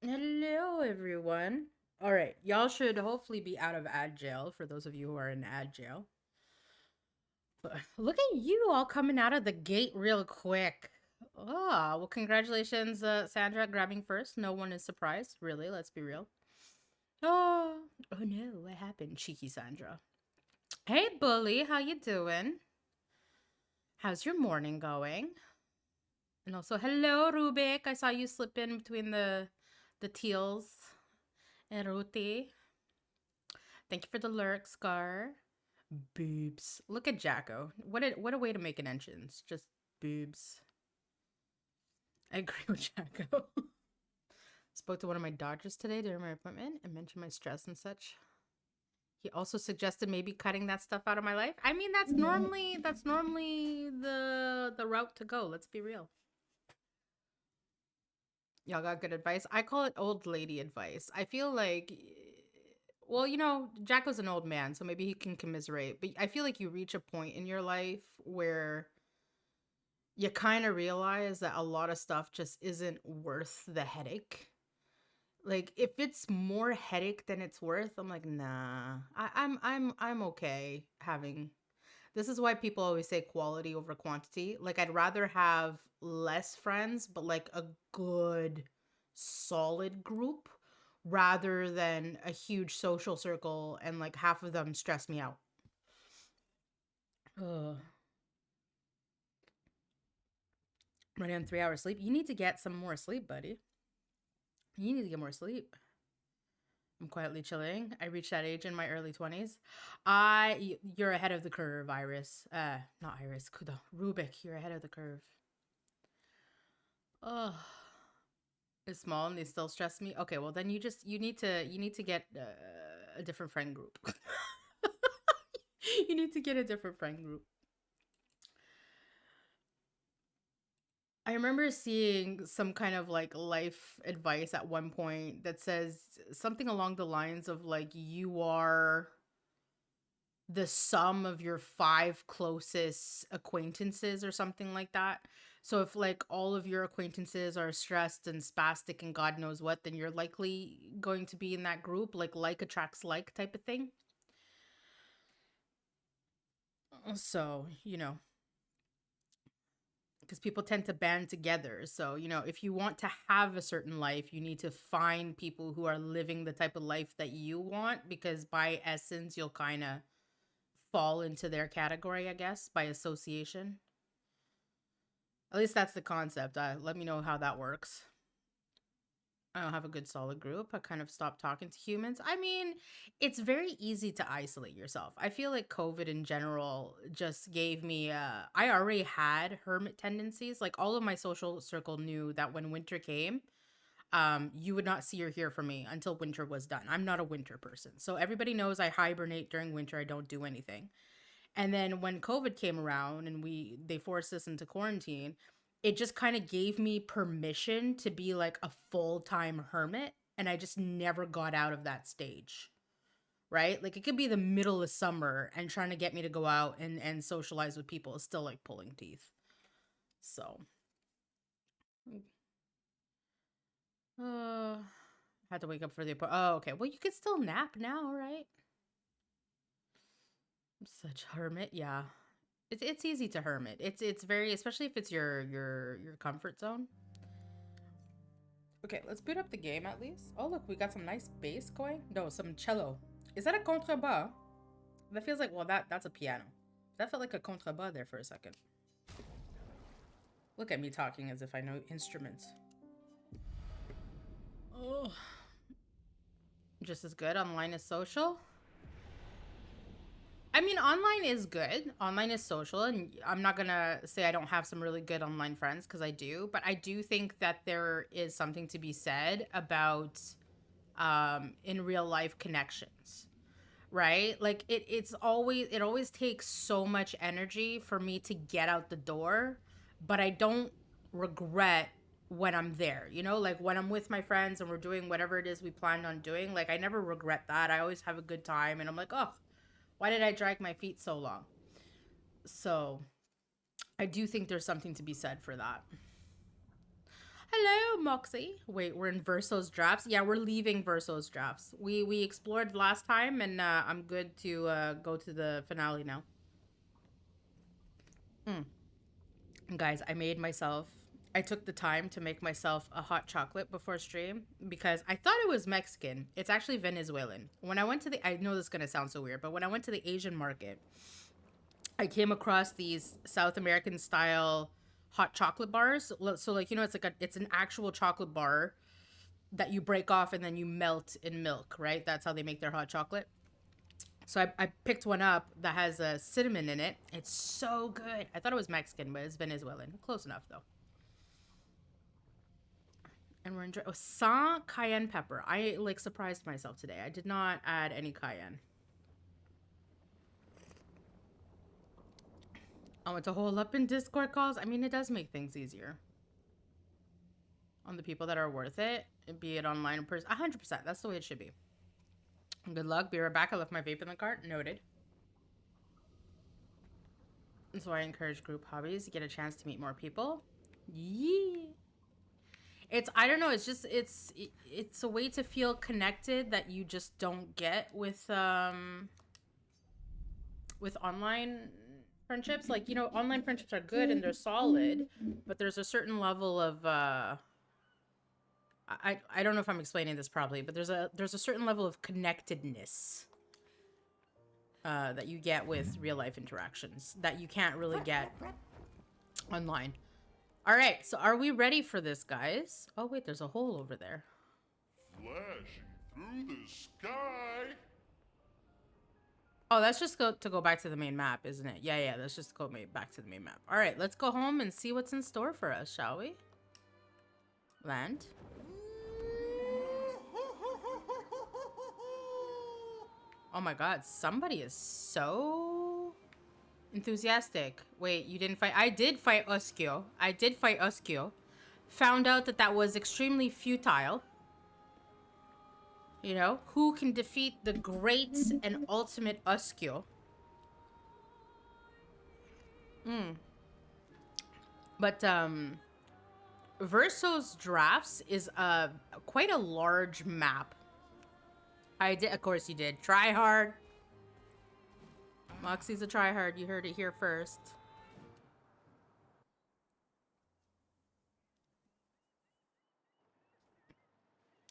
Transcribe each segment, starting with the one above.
Hello, everyone. All right, y'all should hopefully be out of ad jail for those of you who are in ad jail. But look at you all coming out of the gate real quick. Oh, well, congratulations, Sandra, grabbing first. No one is surprised, really. Let's be real. Oh no, what happened, cheeky Sandra? Hey, bully, how you doing? How's your morning going? And also, hello, Rubik. I saw you slip in between the teals and Ruti. Thank you for the lurk, Scar. Boobs. Look at Jacko. What a way to make an entrance. Just boobs. I agree with Jacko. Spoke to one of my doctors today during my appointment and mentioned my stress and such. He also suggested maybe cutting that stuff out of my life. I mean, that's normally the route to go. Let's be real. Y'all got good advice. I call it old lady advice. I feel like, well, Jacko's an old man, so maybe he can commiserate. But I feel like you reach a point in your life where you kind of realize that a lot of stuff just isn't worth the headache. Like if it's more headache than it's worth, I'm like, nah. I'm okay having. This is why people always say quality over quantity. Like I'd rather have less friends, but like a good solid group rather than a huge social circle and like half of them stress me out. Ugh. Running on 3 hours sleep. You need to get some more sleep, buddy. You need to get more sleep. I'm quietly chilling. I reached that age in my early 20s. You're ahead of the curve, Iris. Not Iris, Kudo. Rubik, you're ahead of the curve. Oh, it's small and they still stress me. Okay, well then you need to get a different friend group. You need to get a different friend group. I remember seeing some kind of like life advice at one point that says something along the lines of like you are the sum of your five closest acquaintances or something like that. So if like all of your acquaintances are stressed and spastic and God knows what, then you're likely going to be in that group, like attracts like type of thing. So, because people tend to band together. So, if you want to have a certain life, you need to find people who are living the type of life that you want because by essence, you'll kind of fall into their category, I guess, by association. At least that's the concept. Let me know how that works. I don't have a good solid group. I kind of stopped talking to humans. I mean, it's very easy to isolate yourself. I feel like COVID in general just gave me I already had hermit tendencies. Like all of my social circle knew that when winter came, you would not see or hear from me until winter was done. I'm not a winter person. So everybody knows I hibernate during winter. I don't do anything. And then when COVID came around and they forced us into quarantine, it just kind of gave me permission to be like a full-time hermit and I just never got out of that stage. Right? Like it could be the middle of summer and trying to get me to go out and socialize with people is still like pulling teeth. So, uh had to wake up for the oh, okay. Well, you could still nap now, right? I'm such a hermit, yeah. It's easy to hermit. It's very, especially if it's your comfort zone. Okay, let's boot up the game at least. Oh look, we got some nice bass going. No, some cello. Is that a contrebas? That feels like, well, that's a piano. That felt like a contrebas there for a second. Look at me talking as if I know instruments. Oh, just as good online as social. I mean, online is good. Online is social, and I'm not gonna say I don't have some really good online friends because I do, but I do think that there is something to be said about in real life connections, right? Like it always takes so much energy for me to get out the door, but I don't regret when I'm there. Like when I'm with my friends and we're doing whatever it is we planned on doing, like I never regret that. I always have a good time, and I'm like, oh, why did I drag my feet so long? So I do think there's something to be said for that. Hello, Moxie. Wait, we're in Verso's drafts? Yeah, we're leaving Verso's drafts. We explored last time, and I'm good to go to the finale now. Guys, I took the time to make myself a hot chocolate before stream because I thought it was Mexican. It's actually Venezuelan. When I went to I know this is going to sound so weird, but when I went to the Asian market, I came across these South American style hot chocolate bars. So like, you know, it's an actual chocolate bar that you break off and then you melt in milk, right? That's how they make their hot chocolate. So I picked one up that has a cinnamon in it. It's so good. I thought it was Mexican, but it's Venezuelan. Close enough, though. And we're enjoying... Oh, sans cayenne pepper. I, like, surprised myself today. I did not add any cayenne. I want to hole up in Discord calls. I mean, it does make things easier. On the people that are worth it, be it online or person. 100%. That's the way it should be. Good luck. Be right back. I left my vape in the cart. Noted. So I encourage group hobbies to get a chance to meet more people. Yeah. I don't know, it's just it's a way to feel connected that you just don't get with online friendships. Like, you know, online friendships are good and they're solid, but there's a certain level of I don't know if I'm explaining this properly, but there's a certain level of connectedness that you get with real life interactions that you can't really get online. All right, so are we ready for this, guys? Oh wait, there's a hole over there. Flashing through the sky. Oh, that's just to go back to the main map, isn't it? Yeah, let's just go back to the main map. All right, let's go home and see what's in store for us, shall we? Land. Oh my god, somebody is so enthusiastic. Wait, you didn't fight? I did fight Uskyo. Found out that was extremely futile. You know, who can defeat the great and ultimate Uskyo? But, Verso's drafts is quite a large map. Of course you did. Try hard. Moxie's a tryhard. You heard it here first.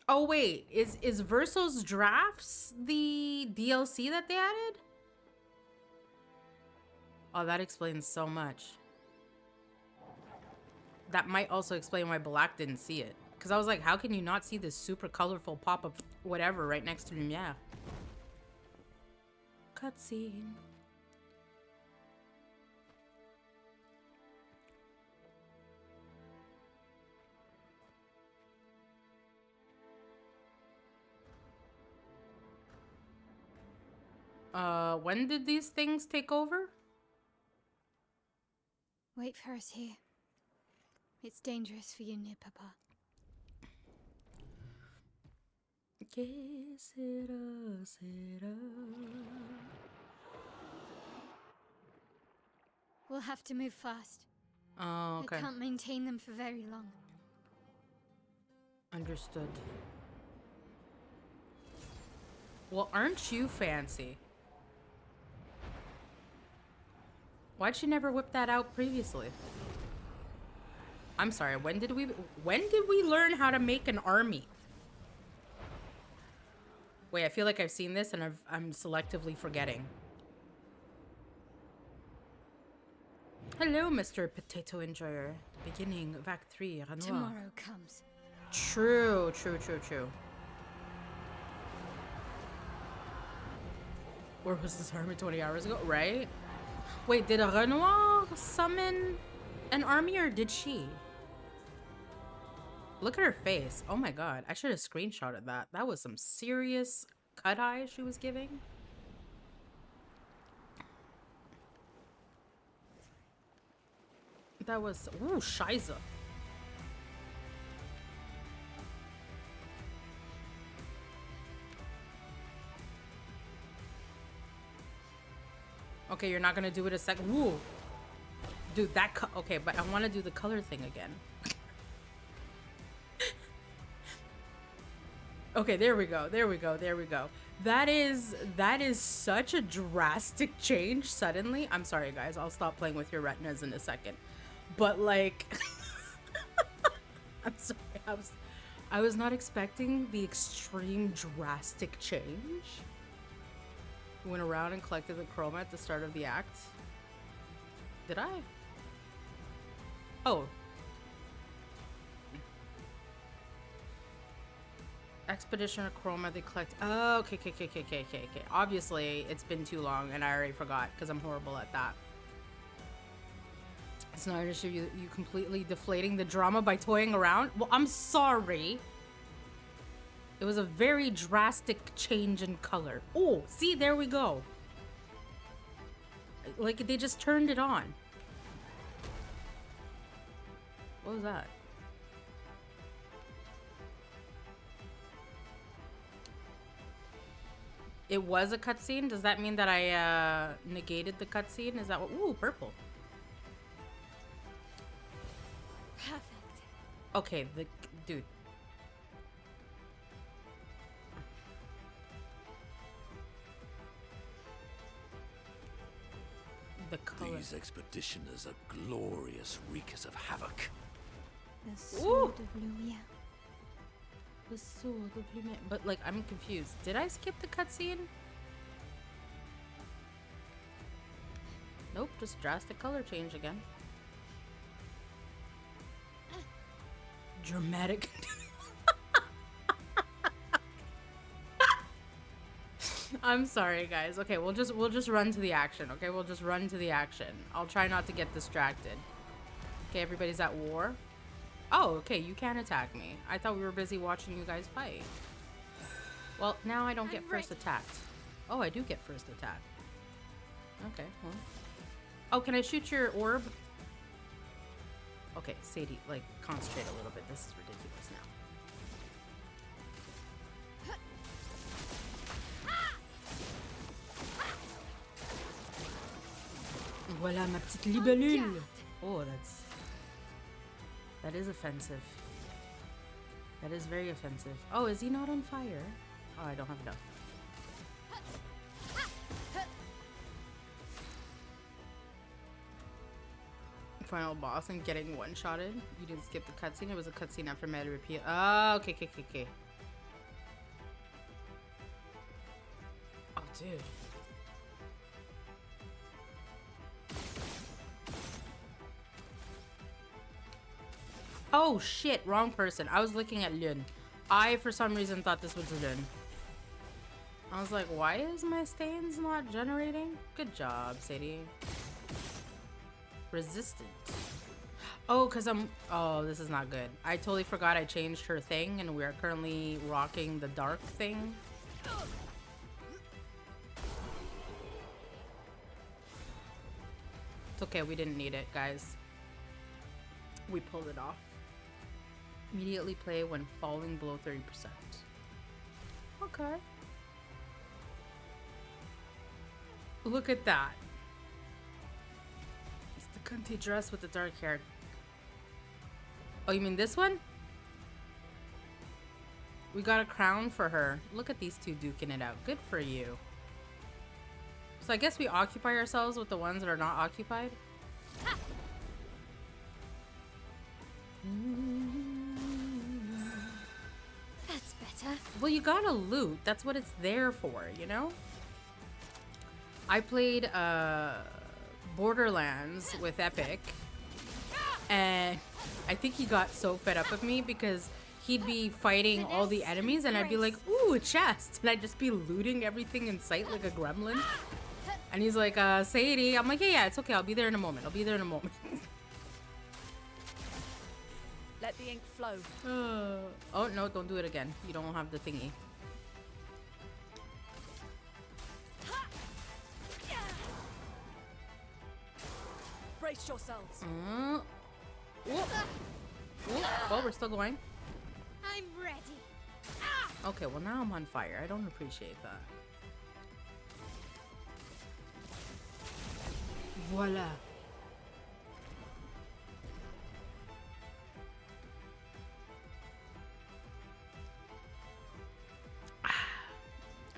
Oh wait, is Verso's drafts the DLC that they added? Oh, that explains so much. That might also explain why Black didn't see it. Because I was like, how can you not see this super colorful pop-up whatever right next to him? Yeah. Cutscene. When did these things take over? Wait for us here. It's dangerous for you, NIgh, Papa. Que será, será. We'll have to move fast. Oh, okay. I can't maintain them for very long. Understood. Well, aren't you fancy? Why'd she never whip that out previously? I'm sorry, when did we learn how to make an army? Wait, I feel like I've seen this and I'm selectively forgetting. Hello, Mr. Potato Enjoyer. The beginning of Act 3, Renoir. Tomorrow comes. True. Where was this army 20 hours ago, right? Wait, did a Renoir summon an army or did she? Look at her face. Oh my god, I should have screenshotted that. That was some serious cut eye she was giving. That was... Ooh, Shiza. Okay, you're not gonna do it a second. Ooh. Dude, okay, but I want to do the color thing again. Okay, there we go. There we go. There we go. That is such a drastic change suddenly. I'm sorry guys. I'll stop playing with your retinas in a second. But like I'm sorry. I was not expecting the extreme drastic change. Went around and collected the chroma at the start of the act. Did I? Oh. Expedition of chroma, they collect. Oh, okay. Obviously, it's been too long and I already forgot because I'm horrible at that. It's not an issue. You completely deflating the drama by toying around. Well, I'm sorry. It was a very drastic change in color. Oh, see, there we go. Like, they just turned it on. What was that? It was a cutscene? Does that mean that I negated the cutscene? Is that what? Ooh, purple. Perfect. Okay, dude. The color. These expeditioners are glorious wreakers of havoc. The sword of Luia. The sword of Lumiere. But like, I'm confused. Did I skip the cutscene? Nope, just drastic color change again. Dramatic. I'm sorry, guys. Okay, we'll just run to the action. Okay, we'll just run to the action. I'll try not to get distracted. Okay, everybody's at war. Oh, okay, you can attack me. I thought we were busy watching you guys fight. Well, now I don't get first attacked. Oh, I do get first attack. Okay, well. Oh, can I shoot your orb? Okay, Sadie, like, concentrate a little bit. This is ridiculous now. Voilà ma petite libellule. Oh, that is offensive. That is very offensive. Oh, is he not on fire? Oh, I don't have enough. Final boss and getting one-shotted. You didn't skip the cutscene. It was a cutscene after meta repeat. Oh, okay. Oh, dude. Oh shit, wrong person. I was looking at Lun. I, for some reason, thought this was Lun. I was like, why is my stains not generating? Good job, Sadie. Resistant. Oh, because oh, this is not good. I totally forgot I changed her thing, and we are currently rocking the dark thing. It's okay, we didn't need it, guys. We pulled it off. Immediately play when falling below 30%. Okay. Look at that. It's the cunty dress with the dark hair. Oh, you mean this one? We got a crown for her. Look at these two duking it out. Good for you. So I guess we occupy ourselves with the ones that are not occupied. That's better. Well, you gotta loot. That's what it's there for, you know? I played Borderlands with Epic, and I think he got so fed up with me because he'd be fighting all the enemies and I'd be like, ooh, a chest, and I'd just be looting everything in sight like a gremlin. And he's like, Sadie. I'm like, yeah, it's okay. I'll be there in a moment. Let the ink flow. Oh, no, don't do it again. You don't have the thingy. Brace yourselves. Well, we're still going. I'm ready. Okay, well, now I'm on fire. I don't appreciate that. Voila.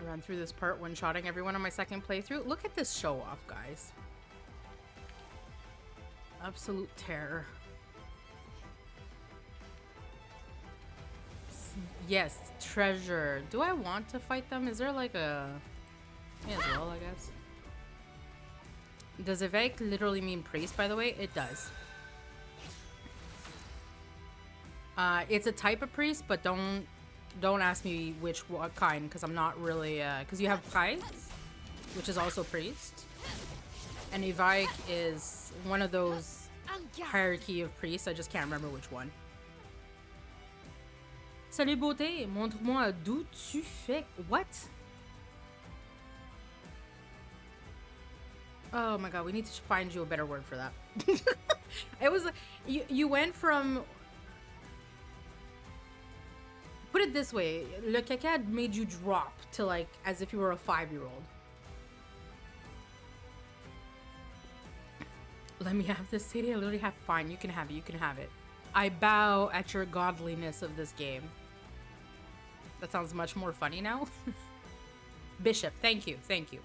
ran through this part one-shotting everyone on my second playthrough. Look at this show off, guys. Absolute terror. Yes, treasure. Do I want to fight them? Is there like a... May as well, I guess. Does Evêque literally mean priest, by the way? It does. It's a type of priest, but don't ask me what kind, because I'm not really... Because you have Prêtre, which is also priest. And Evêque is one of those hierarchy of priests. I just can't remember which one. Salut beauté, montre-moi d'où tu fais... What? Oh my god, we need to find you a better word for that. It was... You went from... Put it this way, le caca made you drop to like, as if you were a 5-year-old. Let me have this city, I literally have... Fine, you can have it, you can have it. I bow at your godliness of this game. That sounds much more funny now. Bishop, thank you, thank you.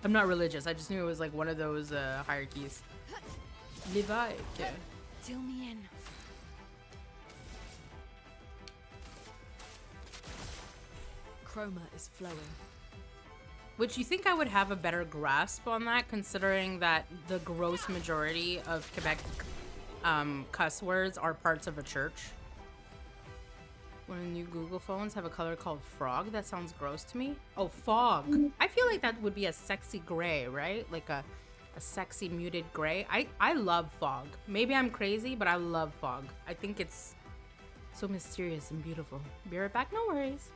I'm not religious, I just knew it was like one of those hierarchies. L'évêque. Deal me in. Chroma is flowing. Which you think I would have a better grasp on that, considering that the gross majority of Quebec cuss words are parts of a church. One of the new Google phones have a color called frog. That sounds gross to me. Oh, fog. I feel like that would be a sexy gray, right? Like a sexy muted gray. I love fog. Maybe I'm crazy, but I love fog. I think it's so mysterious and beautiful. Be right back, no worries.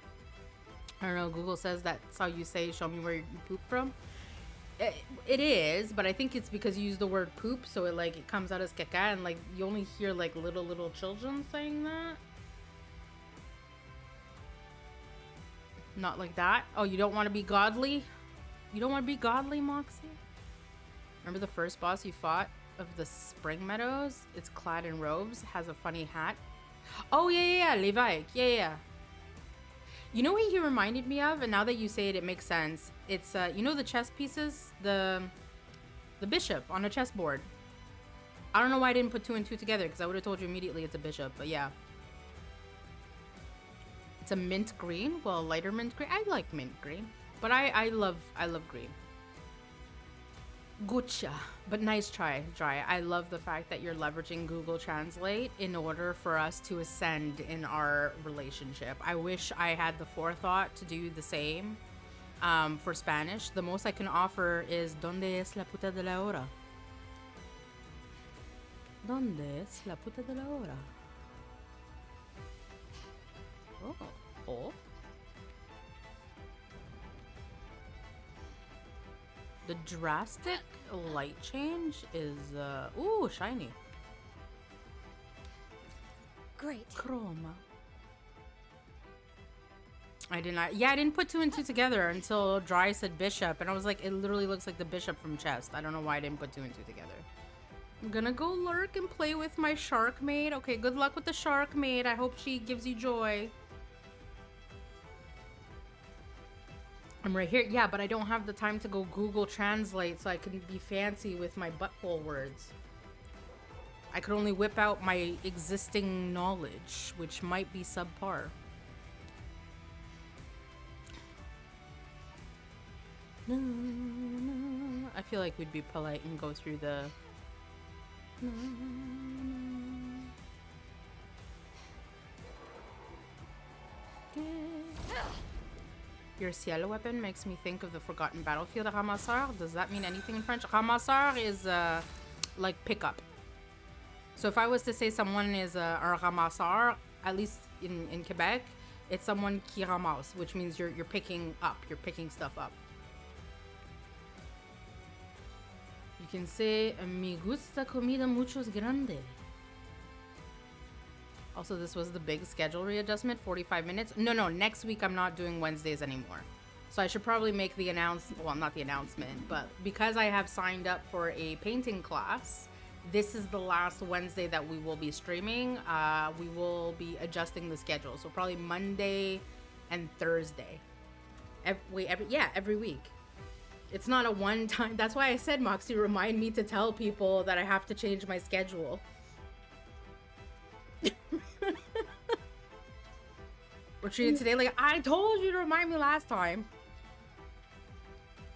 I don't know, Google says that's how you say, show me where you poop from. It is, but I think it's because you use the word poop, so it comes out as caca, and like you only hear like little children saying that. Not like that. Oh, you don't want to be godly? You don't want to be godly, Moxie? Remember the first boss you fought of the Spring Meadows? It's clad in robes, has a funny hat. Oh yeah, L'évêque. Yeah. You know what he reminded me of? And now that you say it, it makes sense. It's, you know the chess pieces? The bishop on a chessboard. I don't know why I didn't put 2 and 2 together, because I would have told you immediately it's a bishop, but yeah. It's a mint green. Well, lighter mint green. I like mint green, but I love green. Gotcha. But nice try, Dry. I love the fact that you're leveraging Google Translate in order for us to ascend in our relationship. I wish I had the forethought to do the same for Spanish. The most I can offer is ¿Dónde es la puta de la hora? ¿Dónde es la puta de la hora? Oh. The drastic light change is, ooh, shiny. Great. Chroma. I didn't put 2 and 2 together until Dry said bishop, and I was like, it literally looks like the bishop from chess. I don't know why I didn't put 2 and 2 together. I'm gonna go lurk and play with my shark maid. Okay, good luck with the shark maid. I hope she gives you joy. I'm right here. Yeah, but I don't have the time to go Google Translate so I can be fancy with my butthole words. I could only whip out my existing knowledge, which might be subpar. I feel like we'd be polite and go through the... Your cielo weapon makes me think of the Forgotten Battlefield Ramasseur. Does that mean anything in French? Ramasseur is like pickup. So if I was to say someone is a ramasseur, at least in Quebec, it's someone qui ramasse, which means you're picking up, you're picking stuff up. You can say, me gusta comida muchos grande. Also, this was the big schedule readjustment, 45 minutes. No, next week I'm not doing Wednesdays anymore. So I should probably make the announcement, well, not the announcement, but because I have signed up for a painting class, this is the last Wednesday that we will be streaming. We will be adjusting the schedule. So probably Monday and Thursday. Every week. It's not a one time. That's why I said, Moxie, remind me to tell people that I have to change my schedule. We're treating today like I told you to remind me last time.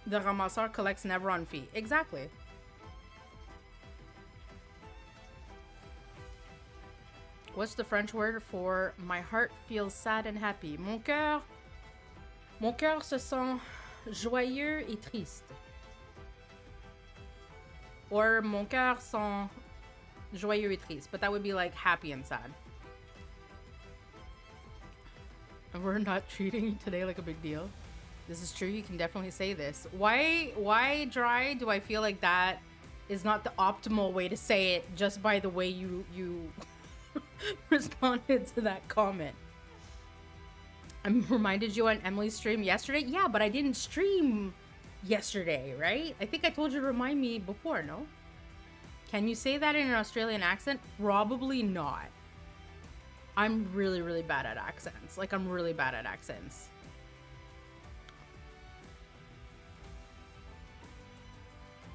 The ramasseur collects never on fee. Exactly. What's the French word for my heart feels sad and happy? Mon cœur se sent joyeux et triste. Or mon cœur sent joyeux et triste. But that would be like happy and sad. And we're not treating you today like a big deal. This is true. You can definitely say this. Why dry do I feel like that is not the optimal way to say it just by the way you responded to that comment? I reminded you on Emily's stream yesterday. Yeah, but I didn't stream yesterday, right? I think I told you to remind me before, no? Can you say that in an Australian accent? Probably not. I'm really, really bad at accents. Like, I'm really bad at accents.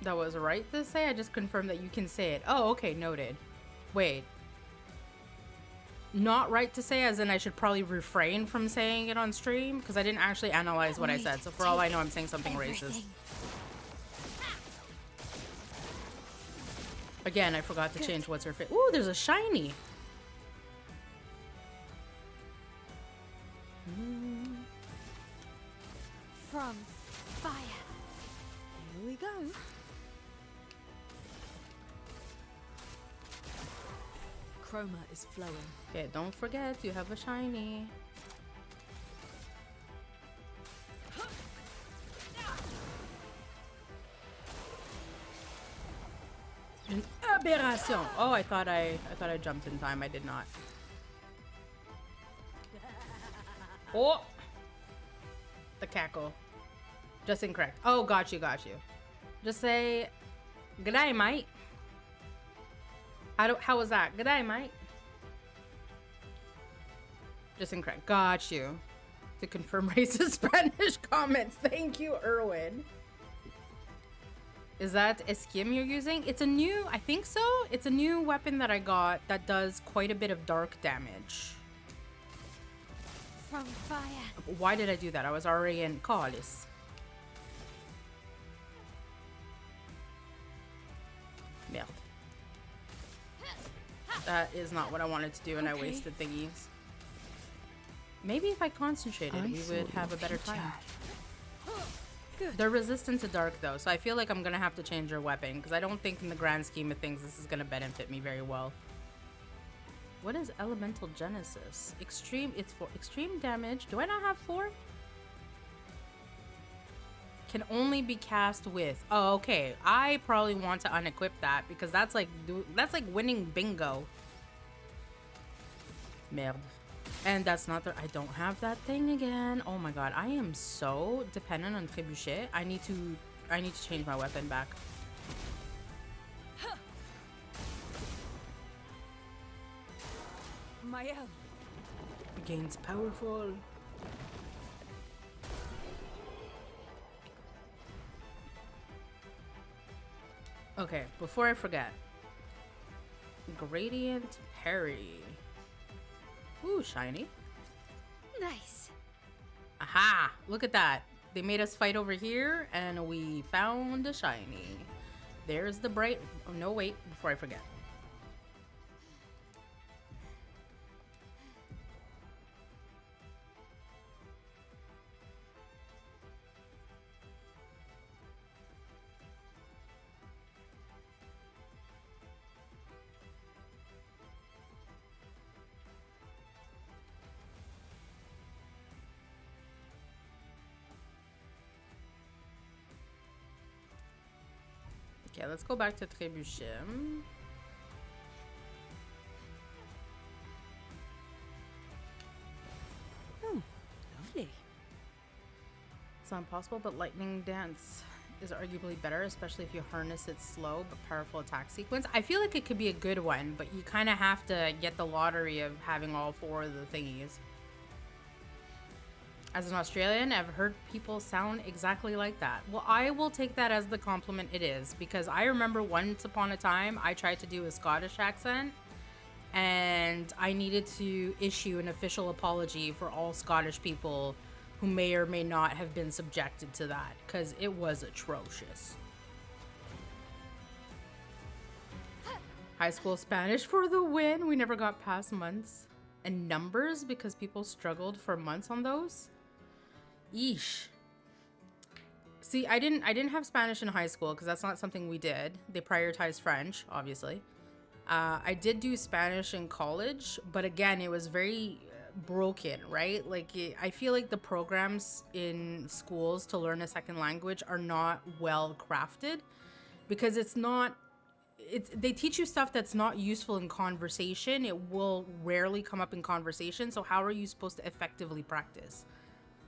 That was right to say? I just confirmed that you can say it. Oh, okay, noted. Wait. Not right to say, as in I should probably refrain from saying it on stream? Because I didn't actually analyze what I said, so for all I know, I'm saying something racist. Again, I forgot to change what's her fit. Ooh, there's a shiny! From fire. Here we go. Chroma is flowing. Okay, don't forget, you have a shiny. An aberration. Oh, I thought I jumped in time. I did not. Oh, the cackle. Just incorrect. Oh, got you. Just say, "G'day, mate." How was that? G'day, mate. Just incorrect. Got you. To confirm racist Spanish comments. Thank you, Erwin. Is that Eskim you're using? It's a new, I think so. It's a new weapon that I got that does quite a bit of dark damage. From fire. Why did I do that? I was already in Callis. Merde. That is not what I wanted to do, and I wasted thingies. Maybe if I concentrated, we would have a better time. Good. They're resistant to dark, though, so I feel like I'm gonna have to change their weapon, because I don't think in the grand scheme of things this is gonna benefit me very well. What is Elemental Genesis? Extreme, it's for extreme damage. Do I not have 4? Can only be cast with. Oh, okay. I probably want to unequip that, because that's like winning bingo. Merde. And that's not the, I don't have that thing again. Oh my god, I am so dependent on Trebuchet. I need to change my weapon back. Mael. Gains powerful. Okay, before I forget. Gradient Parry. Ooh, shiny. Nice. Aha! Look at that. They made us fight over here, and we found a shiny. There's the bright... Oh, no, wait. Before I forget. Okay, let's go back to Trebuchet. Oh, lovely. It's not possible, but Lightning Dance is arguably better, especially if you harness its slow but powerful attack sequence. I feel like it could be a good one, but you kind of have to get the lottery of having all 4 of the thingies. As an Australian, I've heard people sound exactly like that. Well, I will take that as the compliment it is, because I remember once upon a time I tried to do a Scottish accent and I needed to issue an official apology for all Scottish people who may or may not have been subjected to that, because it was atrocious. High school Spanish for the win. We never got past months and numbers because people struggled for months on those. Yeesh. See, I didn't have Spanish in high school because that's not something we did. They prioritized French, obviously. I did do Spanish in college, but again, it was very broken, right? Like, I feel like the programs in schools to learn a second language are not well crafted because they teach you stuff that's not useful in conversation. It will rarely come up in conversation. So how are you supposed to effectively practice?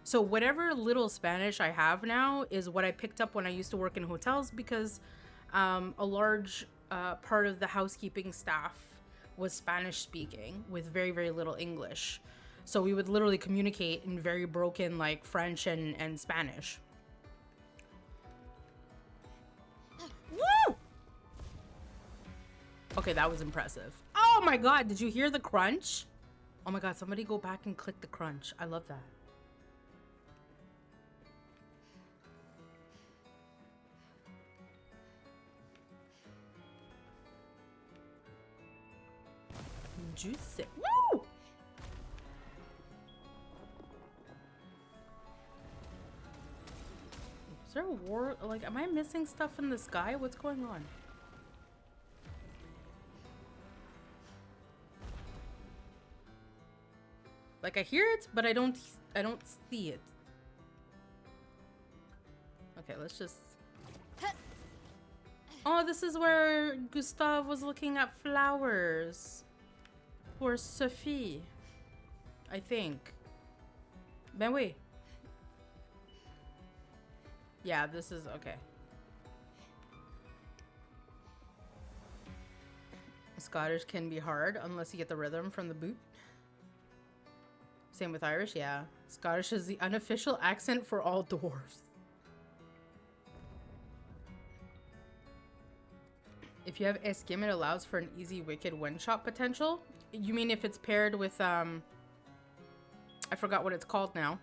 So whatever little Spanish I have now is what I picked up when I used to work in hotels because a large part of the housekeeping staff was Spanish speaking with very, very little English. So we would literally communicate in very broken like French and Spanish. Woo! Okay, that was impressive. Oh my god, did you hear the crunch? Oh my god, somebody go back and click the crunch. I love that. Juicy. Woo! Is there a war? Like, am I missing stuff in the sky? What's going on? Like, I hear it, but I don't see it. Okay, let's just... Oh, this is where Gustave was looking at flowers. For Sophie. I think. Ben oui. Yeah, this is... Okay. Scottish can be hard unless you get the rhythm from the boot. Same with Irish, yeah. Scottish is the unofficial accent for all dwarves. If you have Eskim, it allows for an easy wicked one-shot potential. You mean if it's paired with, I forgot what it's called now.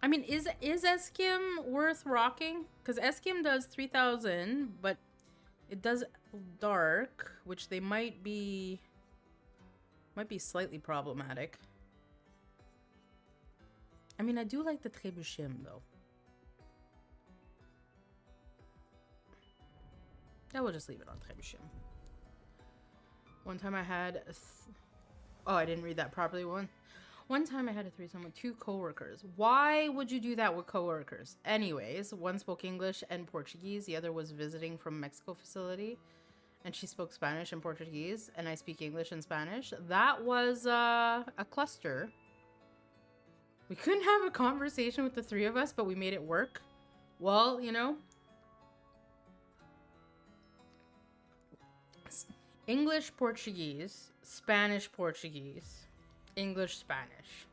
I mean, is Eskim worth rocking? Because Eskim does 3,000, but it does dark, which they might be slightly problematic. I mean, I do like the Trebuchet, though. Yeah, we'll just leave it on Trebuchet. One time I had... Oh, I didn't read that properly. One time I had a threesome with 2 coworkers. Why would you do that with coworkers? Anyways, one spoke English and Portuguese. The other was visiting from Mexico facility. And she spoke Spanish and Portuguese. And I speak English and Spanish. That was a cluster. We couldn't have a conversation with the 3 of us, but we made it work. Well, you know. English, Portuguese, Spanish, Portuguese, English, Spanish.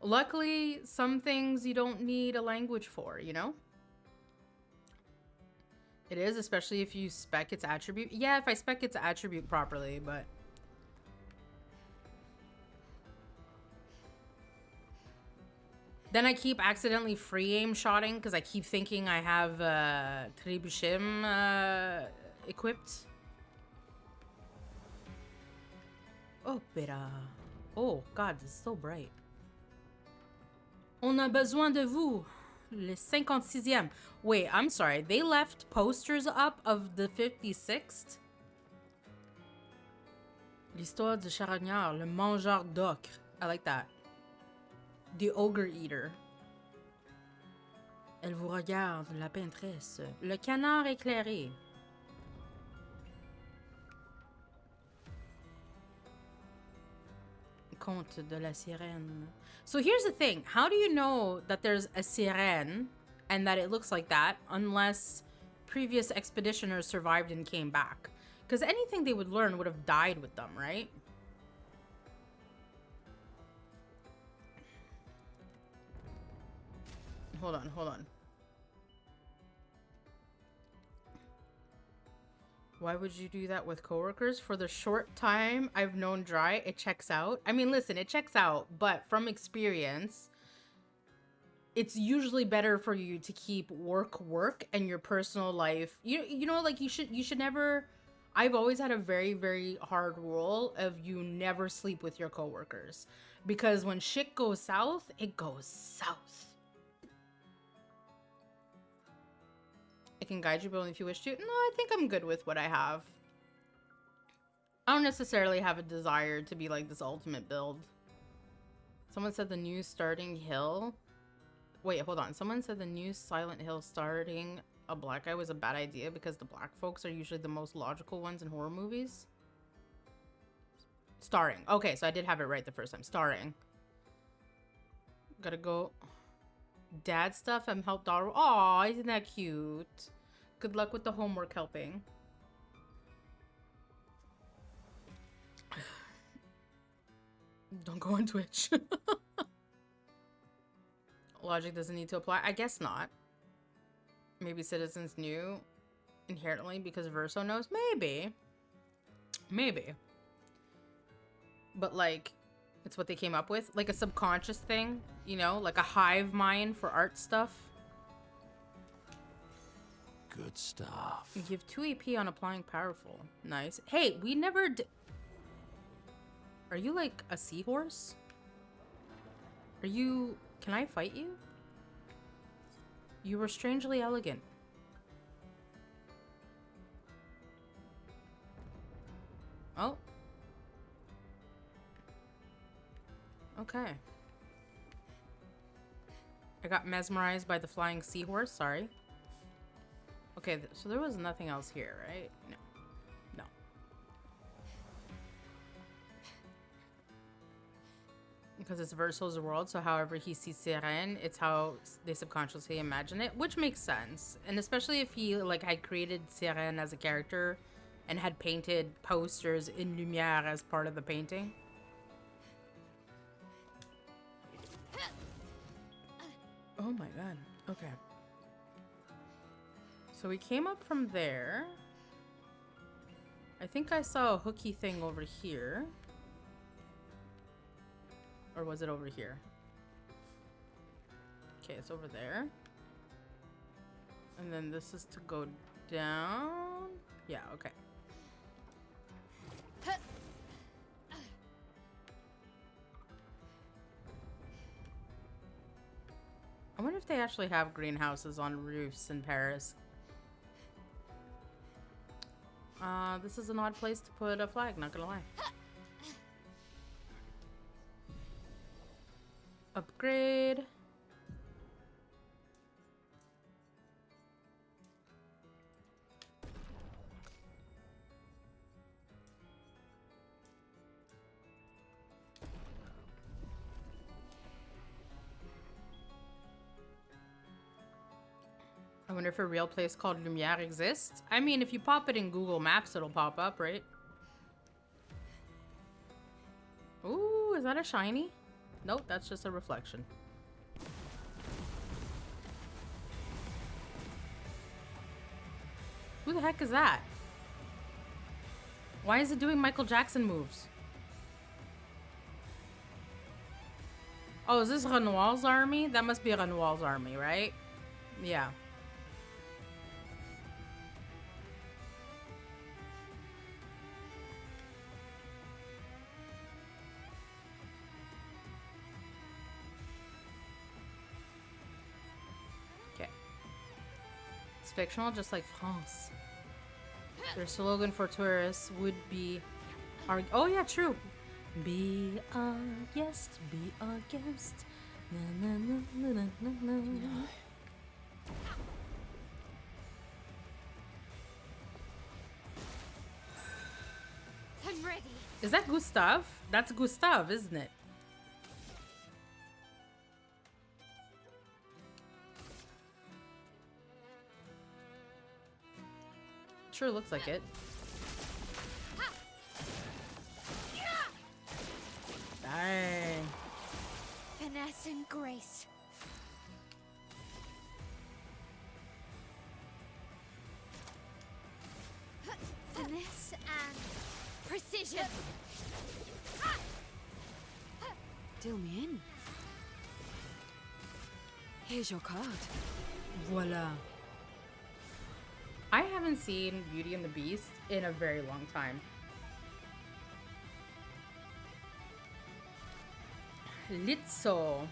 Luckily, some things you don't need a language for, you know? It is, especially if you spec its attribute. Yeah, if I spec its attribute properly, but... Then I keep accidentally free aim shotting because I keep thinking I have Trebuchet equipped. Opera. Oh god, it's so bright. On a besoin de vous. Le 56e. Wait, I'm sorry. They left posters up of the 56th? L'histoire de Charognard, le mangeur d'ocre. I like that. The ogre eater. Elle vous regarde, la peintresse. Le canard éclairé. Conte de la Sirène. So here's the thing. How do you know that there's a sirène and that it looks like that unless previous expeditioners survived and came back? Because anything they would learn would have died with them, right? Hold on, hold on. Why would you do that with coworkers? For the short time I've known Dry, it checks out. I mean, listen, it checks out, but from experience, it's usually better for you to keep work and your personal life. You know, like you should never. I've always had a very, very hard rule of you never sleep with your coworkers, because when shit goes south, it goes south. I can guide you, but only if you wish to. No, I think I'm good with what I have. I don't necessarily have a desire to be like this ultimate build. Someone said the new starting hill. Wait, hold on. Someone said the new Silent Hill starting a black guy was a bad idea because the black folks are usually the most logical ones in horror movies. Starring. Okay, so I did have it right the first time. Starring. Gotta go. Dad stuff. I'm helped daughter. Aw, isn't that cute? Good luck with the homework helping. Don't go on Twitch. Logic doesn't need to apply. I guess not. Maybe citizens knew inherently because Verso knows. Maybe. Maybe. But like, it's what they came up with. Like a subconscious thing, you know? Like a hive mind for art stuff. Good stuff. You have 2 AP on applying powerful. Nice. Hey, we never did... Are you like a seahorse? Are you... Can I fight you? You were strangely elegant. Oh. Okay. I got mesmerized by the flying seahorse, sorry. Okay, so there was nothing else here, right? No. No. Because it's Verso's world, so however he sees Sirène, it's how they subconsciously imagine it, which makes sense. And especially if he like had created Sirène as a character and had painted posters in Lumière as part of the painting. Oh my god. Okay. So we came up from there. I think I saw a hooky thing over here. Or was it over here? Okay, it's over there. And then this is to go down. Yeah, okay. I wonder if they actually have greenhouses on roofs in Paris. This is an odd place to put a flag, not gonna lie. Upgrade. I wonder if a real place called Lumière exists. I mean, if you pop it in Google Maps, it'll pop up, right? Ooh, is that a shiny? Nope, that's just a reflection. Who the heck is that? Why is it doing Michael Jackson moves? Oh, is this Renoir's army? That must be Renoir's army, right? Yeah. Fictional, just like France. Their slogan for tourists would be our... Oh yeah, true. Be our guest, be our guest. Na, na, na, na, na, na. I'm ready. Is that Gustav? That's Gustav, isn't it? Sure looks like it. Dang. Finesse and grace. Finesse and precision. Deal me in. Here's your card. Voila. I haven't seen Beauty and the Beast in a very long time. Litzo.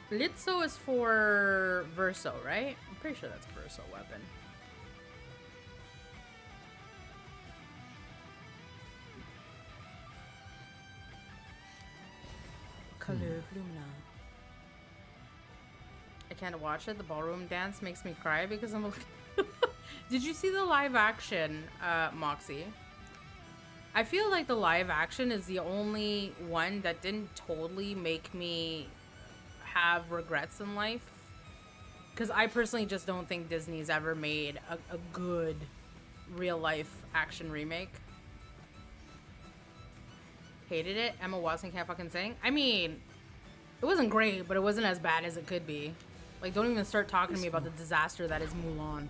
Litzo is for Verso, right? I'm pretty sure that's Verso weapon. Color Lumina. I can't watch it. The ballroom dance makes me cry because I'm like... Did you see the live action, Moxie? I feel like the live action is the only one that didn't totally make me have regrets in life. Because I personally just don't think Disney's ever made a good real life action remake. Hated it. Emma Watson can't fucking sing. I mean, it wasn't great, but it wasn't as bad as it could be. Like, don't even start talking to me about the disaster that is Mulan.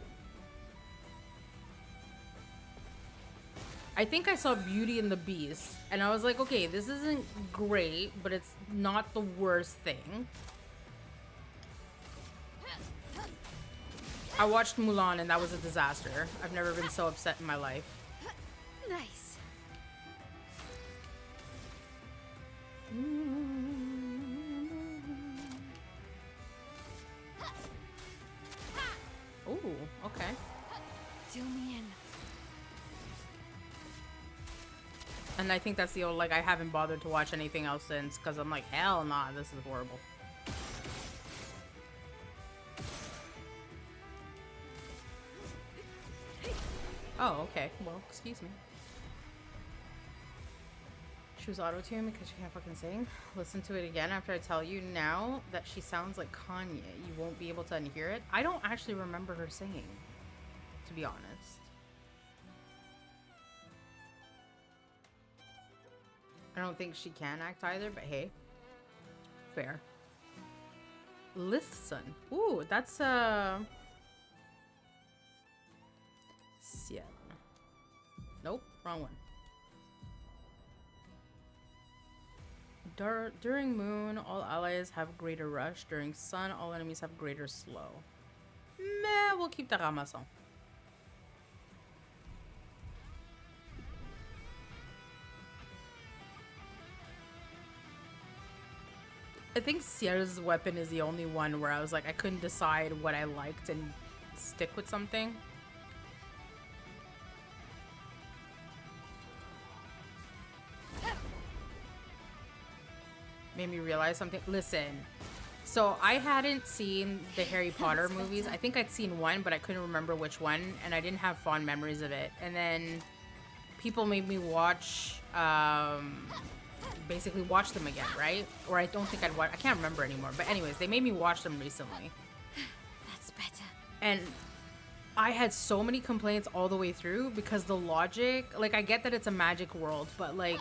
I think I saw Beauty and the Beast, and I was like, okay, this isn't great, but it's not the worst thing. I watched Mulan, and that was a disaster. I've never been so upset in my life. Nice. Ooh, okay. Deal me in. And I think that's the old, like, I haven't bothered to watch anything else since, because I'm like, hell nah, this is horrible. Oh, okay. Well, excuse me. Choose auto-tune because she can't fucking sing. Listen to it again after I tell you now that she sounds like Kanye. You won't be able to unhear it. I don't actually remember her singing, to be honest. I don't think she can act either, but hey. Fair. Lithson. Ooh, that's Sien. Nope, wrong one. During Moon, all allies have greater rush. During Sun, all enemies have greater slow. Meh, we'll keep the Ramason. I think Sierra's weapon is the only one where I was like, I couldn't decide what I liked and stick with something. Made me realize something. Listen, so I hadn't seen the Harry Potter movies. I think I'd seen one, but I couldn't remember which one, and I didn't have fond memories of it. And then people made me watch, basically watch them again, right? Or I don't think I'd watch, I can't remember anymore. But anyways, they made me watch them recently. That's better. And I had so many complaints all the way through because the logic, like, I get that it's a magic world, but like,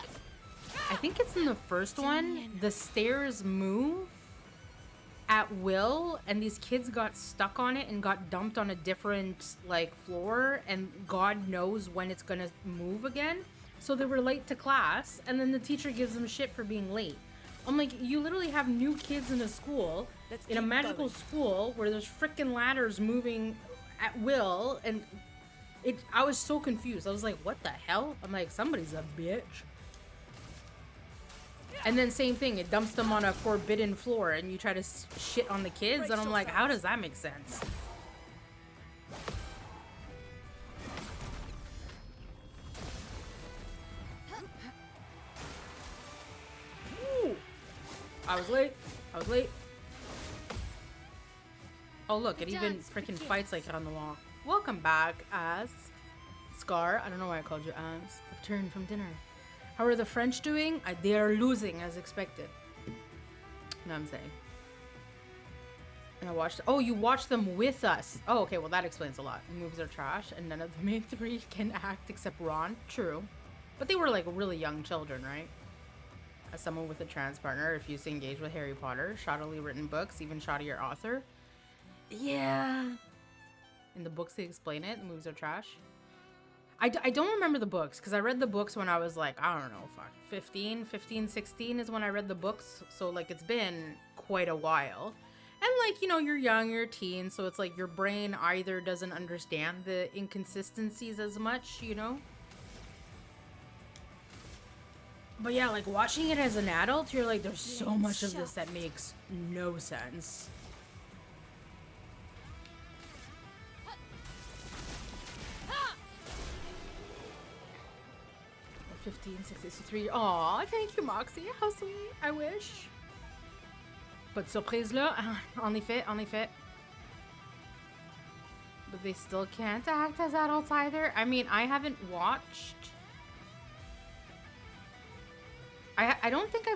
I think it's in the first one, the stairs move at will, and these kids got stuck on it and got dumped on a different, like, floor, and God knows when it's gonna move again. So they were late to class, and then the teacher gives them shit for being late. I'm like, you literally have new kids in a school, in a magical school, where there's freaking ladders moving at will, and I was so confused. I was like, what the hell? I'm like, somebody's a bitch. And then same thing, it dumps them on a forbidden floor, and you try to shit on the kids, and I'm like, how does that make sense? Ooh. I was late. I was late. Oh look, it even freaking fights like it on the wall. Welcome back, ass. Scar. I don't know why I called you ass. Returned from dinner. How are the French doing? They are losing as expected. You know what I'm saying? And I watched. Oh, you watched them with us. Oh, okay. Well, that explains a lot. The movies are trash, and none of the main three can act except Ron. True, but they were like really young children, right? As someone with a trans partner, refused to engage with Harry Potter, shoddily written books, even shoddier author. Yeah. In the books, they explain it. The movies are trash. I don't remember the books because I read the books when I was like, I don't know, fuck, 15, 16 is when I read the books. So like it's been quite a while. And like, you know, you're young, you're a teen. So it's like your brain either doesn't understand the inconsistencies as much, you know? But yeah, like watching it as an adult, you're like, there's so much of this that makes no sense. 15, 63. Aw, thank you, Moxie. How sweet. I wish. But surprise là, en effet, en effet. But they still can't act as adults either. I mean, I haven't watched. I don't think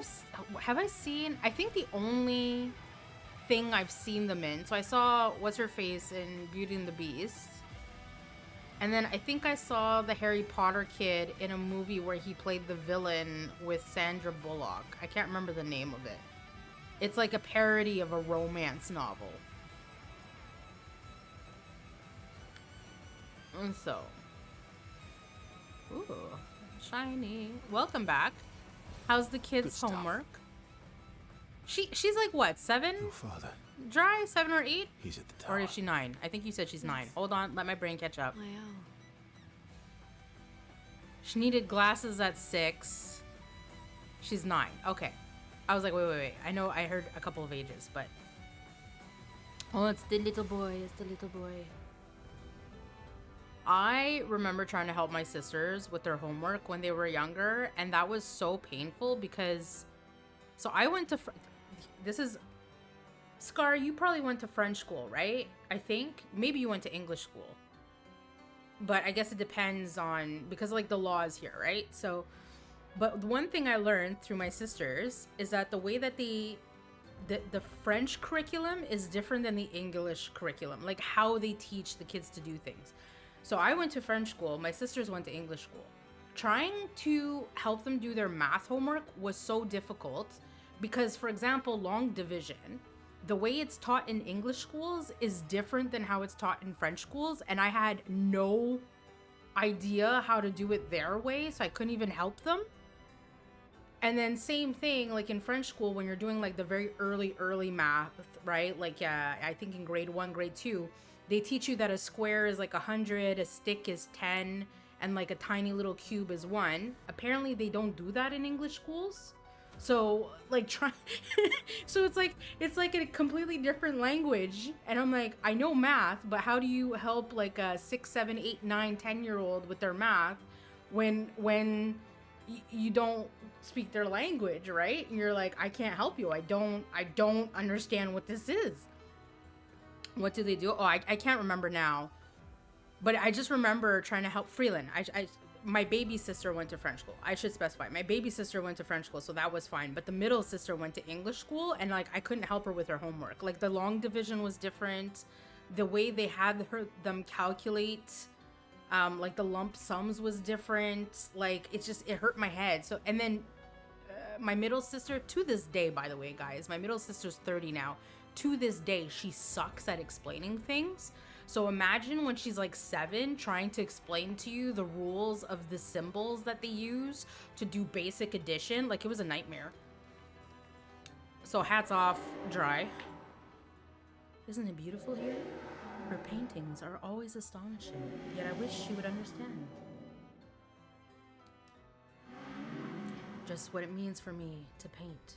have I seen. I think the only thing I've seen them in. So I saw what's her face in Beauty and the Beast. And then I think I saw the Harry Potter kid in a movie where he played the villain with Sandra Bullock. I can't remember the name of it. It's like a parody of a romance novel. And so. Ooh, shiny. Welcome back. How's the kids' homework? She's like what, 7? Your father. Dry, 7 or 8? He's at the tower. Or is she 9? I think you said she's 9. Hold on, let my brain catch up. I am. She needed glasses at 6. She's 9. Okay. I was like, wait. I know I heard a couple of ages, but... Oh, it's the little boy. It's the little boy. I remember trying to help my sisters with their homework when they were younger, and that was so painful because... So I went to... This is... Scar, you probably went to French school, right? I think. Maybe you went to English school. But I guess it depends on... Because, like, the laws here, right? So... But the one thing I learned through my sisters is that the way that the French curriculum is different than the English curriculum. Like, how they teach the kids to do things. So I went to French school. My sisters went to English school. Trying to help them do their math homework was so difficult because, for example, long division, the way it's taught in English schools is different than how it's taught in French schools. And I had no idea how to do it their way, so I couldn't even help them. And then same thing, like in French school, when you're doing like the very early math, right? Like, I think in grade 1, grade 2, they teach you that a square is like 100, a stick is 10, and like a tiny little cube is 1. Apparently they don't do that in English schools. So like so it's like a completely different language. And I'm like, I know math, but how do you help like a 6, 7, 8, 9, 10-year-old with their math when you don't speak their language, right? And you're like, I can't help you. I don't understand what this is. What do they do? Oh, I can't remember now. But I just remember trying to help Freeland. My baby sister went to French school. I should specify. My baby sister went to French school, so that was fine. But the middle sister went to English school, and like I couldn't help her with her homework. Like the long division was different. The way they had them calculate like the lump sums was different. Like it hurt my head. So, and then my middle sister, to this day, by the way, guys, my middle sister's 30 now. To this day, she sucks at explaining things. So imagine when she's like 7 trying to explain to you the rules of the symbols that they use to do basic addition. Like it was a nightmare. So hats off, Dry. Isn't it beautiful here? Her paintings are always astonishing, yet I wish she would understand. Just what it means for me to paint.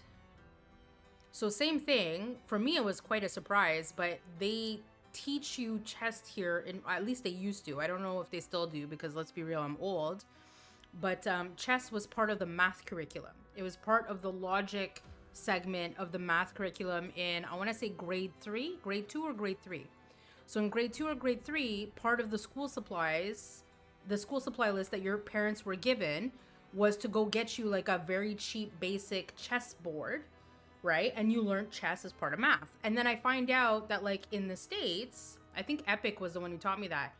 So same thing, for me it was quite a surprise, but they teach you chess here, at least they used to. I don't know if they still do because let's be real, I'm old. But chess was part of the math curriculum. It was part of the logic segment of the math curriculum in, I want to say grade 3, grade 2 or grade 3. So in grade 2 or grade 3, part of the school supplies, the school supply list that your parents were given was to go get you like a very cheap basic chess board, right? And you learned chess as part of math. And then I find out that like in the States, I think Epic was the one who taught me that.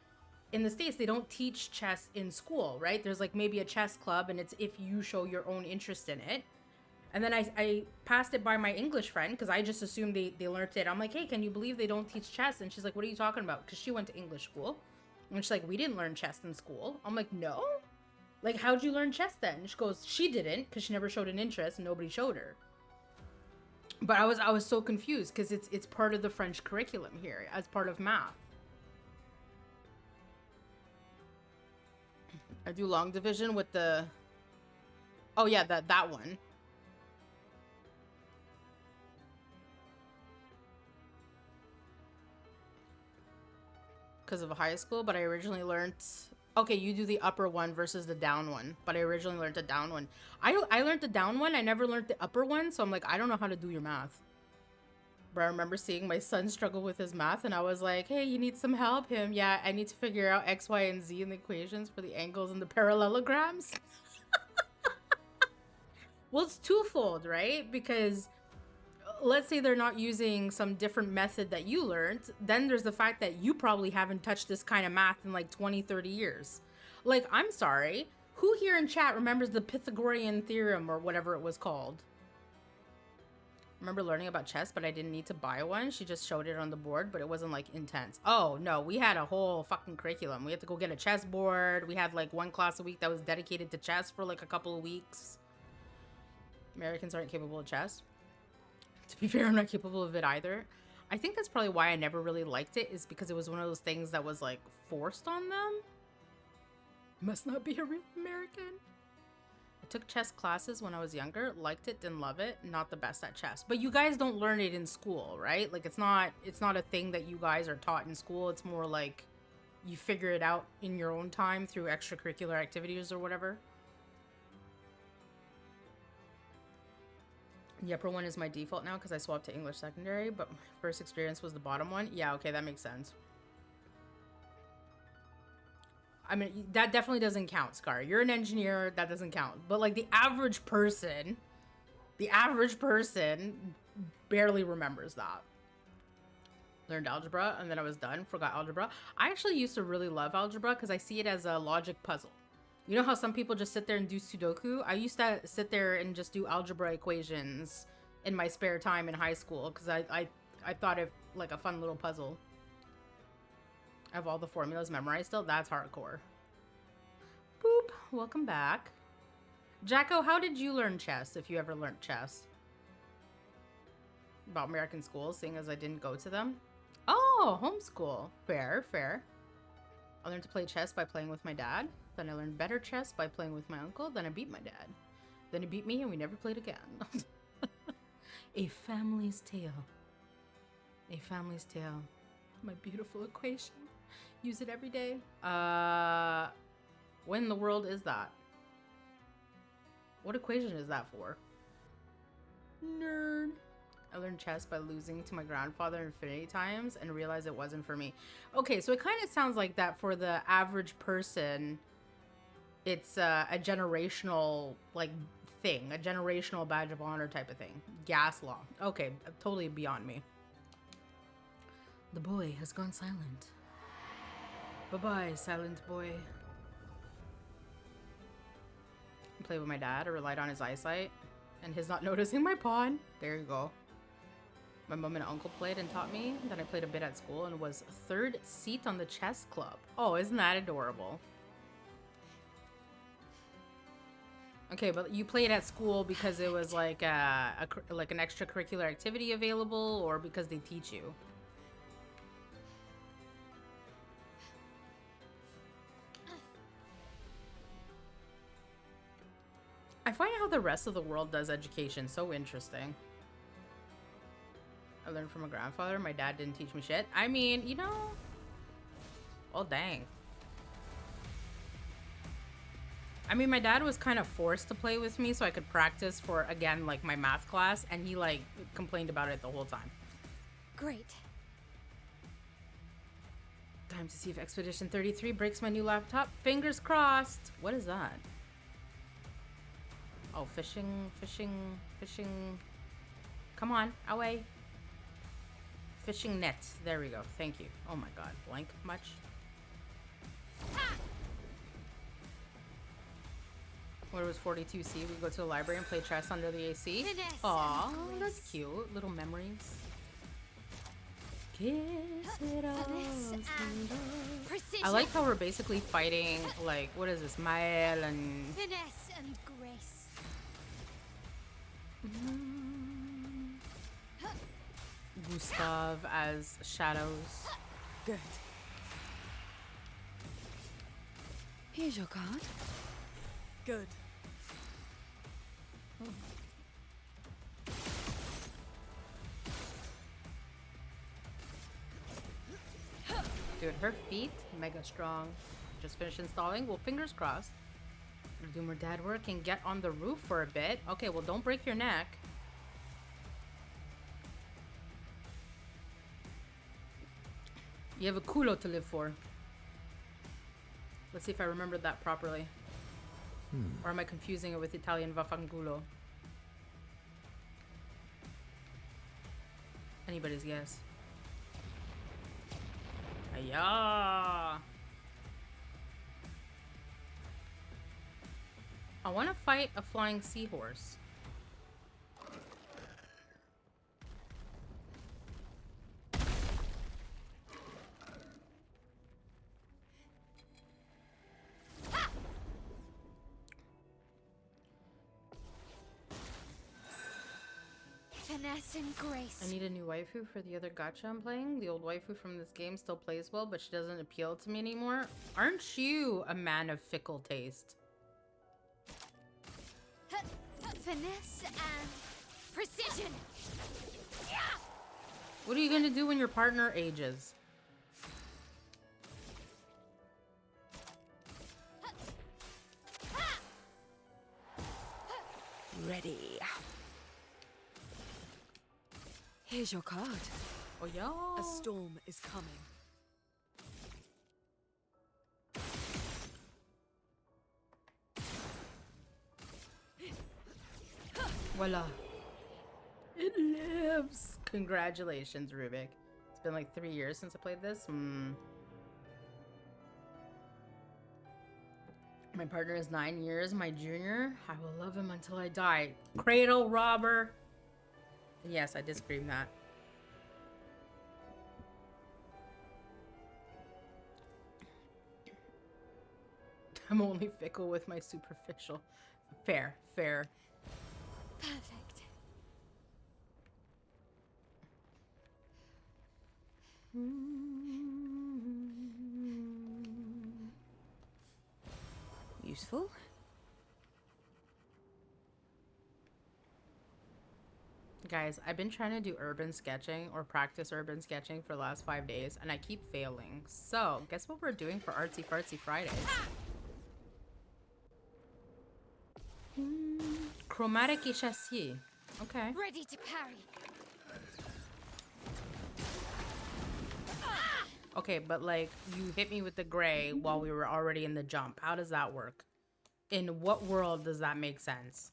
In the States, they don't teach chess in school, right? There's like maybe a chess club and it's if you show your own interest in it. And then I passed it by my English friend because I just assumed they learned it. I'm like, hey, can you believe they don't teach chess? And she's like, what are you talking about? Because she went to English school. And she's like, we didn't learn chess in school. I'm like, no? Like, how'd you learn chess then? And she goes, she didn't because she never showed an interest and nobody showed her. But I was so confused because it's part of the French curriculum here as part of math. I do long division with the... Oh yeah, that one. Because of a high school, but I originally learned... Okay, you do the upper one versus the down one, but I originally learned the down one. I learned the down one, I never learned the upper one, so I'm like, I don't know how to do your math. But I remember seeing my son struggle with his math, and I was like, hey, you need some help? Him, yeah, I need to figure out X, Y, and Z in the equations for the angles and the parallelograms. Well, it's twofold, right? Because let's say they're not using some different method that you learned, then there's the fact that you probably haven't touched this kind of math in like 20, 30 years. Like, I'm sorry, who here in chat remembers the Pythagorean theorem or whatever it was called? I remember learning about chess, but I didn't need to buy one. She just showed it on the board, but it wasn't like intense. Oh no, we had a whole fucking curriculum. We had to go get a chess board. We had like one class a week that was dedicated to chess for like a couple of weeks. Americans aren't capable of chess. To be fair, I'm not capable of it either. I think that's probably why I never really liked it, is because it was one of those things that was like forced on them. Must not be a real American. I took chess classes when I was younger, liked it, didn't love it, not the best at chess. But you guys don't learn it in school, right? Like it's not a thing that you guys are taught in school. It's more like you figure it out in your own time through extracurricular activities or whatever. The upper one is my default now because I swapped to English secondary, but my first experience was the bottom one. Yeah, okay, that makes sense. I mean, that definitely doesn't count, Scar. You're an engineer, that doesn't count. But like the average person barely remembers that. Learned algebra and then I was done, forgot algebra. I actually used to really love algebra because I see it as a logic puzzle. You know how some people just sit there and do Sudoku? I used to sit there and just do algebra equations in my spare time in high school because I thought it like a fun little puzzle. I have all the formulas memorized still. That's hardcore. Boop. Welcome back. Jacko, how did you learn chess, if you ever learned chess? About American schools, seeing as I didn't go to them. Oh, homeschool. Fair, fair. I learned to play chess by playing with my dad. Then I learned better chess by playing with my uncle. Then I beat my dad. Then he beat me and we never played again. A family's tale. A family's tale. My beautiful equation. Use it every day. When in the world is that? What equation is that for? Nerd. I learned chess by losing to my grandfather infinity times and realized it wasn't for me. Okay, so it kind of sounds like that for the average person. It's a generational like thing, a generational badge of honor type of thing. Gas law. Okay, totally beyond me. The boy has gone silent. Bye-bye, silent boy. I played with my dad. I relied on his eyesight and his not noticing my pawn. There you go. My mom and uncle played and taught me. Then I played a bit at school and was third seat on the chess club. Oh, isn't that adorable? Okay, but you played at school because it was like like an extracurricular activity available, or because they teach you? I find how the rest of the world does education so interesting. I learned from a grandfather. My dad didn't teach me shit. I mean, you know... Oh, dang. I mean, my dad was kind of forced to play with me so I could practice for, again, like, my math class. And he, like, complained about it the whole time. Great. Time to see if Expedition 33 breaks my new laptop. Fingers crossed. What is that? Oh, fishing, fishing, fishing. Come on, away. Fishing net. There we go. Thank you. Oh my god. Blank much? What was 42C? We go to the library and play chess under the AC. Finesse Aw, and that's grace. cute. Little memories. Kiss it all. Finesse and precision. I like how we're basically fighting, like, what is this? Mael and... Finesse and grace. Gustav as shadows. Good. Here's your card. Good. Dude, her feet, mega strong. Just finished installing. Well, fingers crossed. Gonna do more dad work and get on the roof for a bit. Okay, well, don't break your neck. You have a culo to live for. Let's see if I remembered that properly. Or am I confusing it with Italian vaffanculo? Anybody's guess. Ayah! I want to fight a flying seahorse. Finesse and grace. I need a new waifu for the other gacha I'm playing. The old waifu from this game still plays well, but she doesn't appeal to me anymore. Aren't you a man of fickle taste? Finesse and precision. What are you gonna do when your partner ages? Ready. Here's your card. Oh yeah. A storm is coming. Voila. It lives. Congratulations, Rubik. It's been like 3 years since I played this. My partner is 9 years, my junior. I will love him until I die. Cradle robber. And yes, I did scream that. I'm only fickle with my superficial. Fair, fair. Perfect. Useful. Guys, I've been trying to do urban sketching or practice urban sketching for the last 5 days and I keep failing. So, guess what we're doing for Artsy Fartsy Fridays? Chromatic échassier. Okay. Ready to parry. Okay, but like, you hit me with the gray while we were already in the jump. How does that work? In what world does that make sense?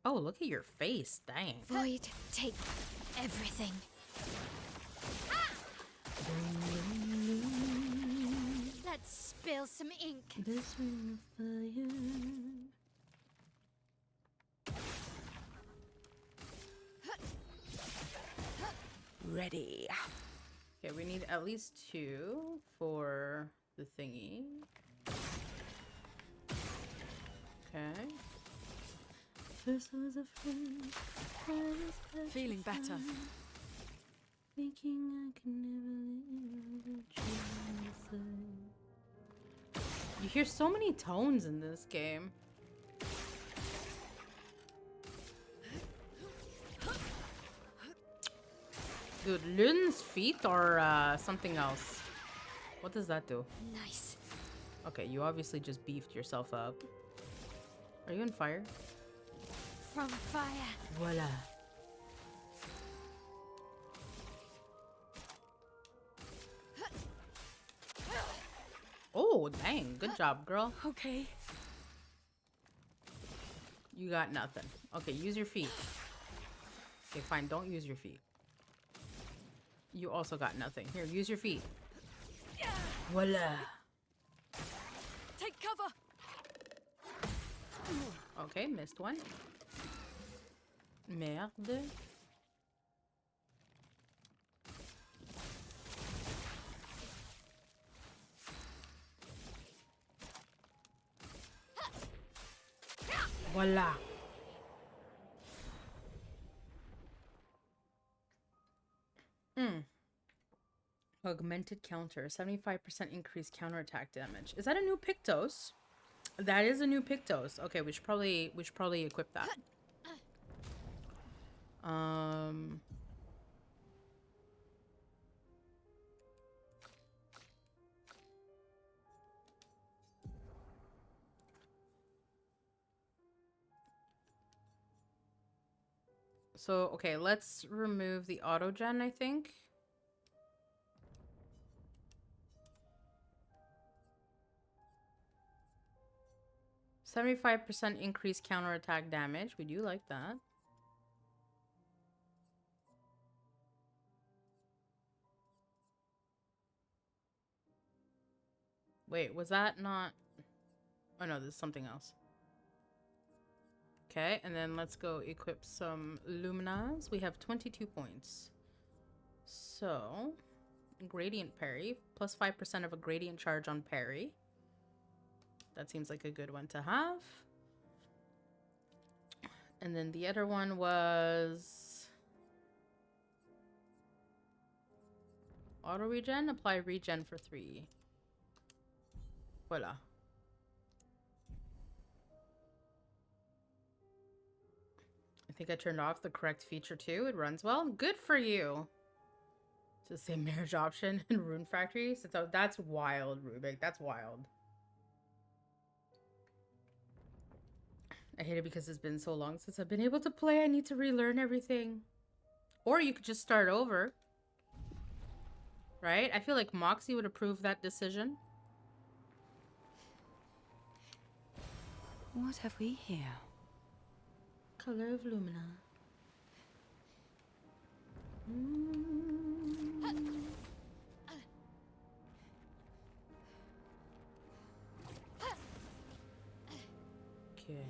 Oh, look at your face. Dang. Void, take everything. Let's spill some ink. This ring of fire. Ready. Okay, we need at least 2 for the thingy. Okay. First I was a friend, I was Feeling better. thinking I could never live the truth. You hear so many tones in this game. Dude, Lun's feet are something else. What does that do? Nice. Okay, you obviously just beefed yourself up. Are you on fire? From fire. Voila. Oh, dang. Good job, girl. Okay. You got nothing. Okay, use your feet. Okay, fine. Don't use your feet. You also got nothing. Here, use your feet. Voila. Take cover. Okay, missed one. Merde. Voila. Augmented counter. 75% increased counterattack damage. Is that a new Pictos? That is a new Pictos. Okay, we should probably equip that. So, okay, let's remove the autogen, I think. %75% increased counterattack damage. We do like that. Wait, was that not... Oh no, there's something else. Okay, and then let's go equip some Luminas. We have 22 points. So, Gradient Parry. Plus 5% of a Gradient charge on parry. That seems like a good one to have. And then the other one was... Auto regen? Apply regen for 3. Voila. I think I turned off the correct feature too. It runs well. Good for you. It's the same marriage option in Rune Factory. So that's wild, Rubik. That's wild. I hate it because it's been so long since I've been able to play. I need to relearn everything. Or you could just start over. Right? I feel like Moxie would approve that decision. What have we here? Color of Lumina. Okay.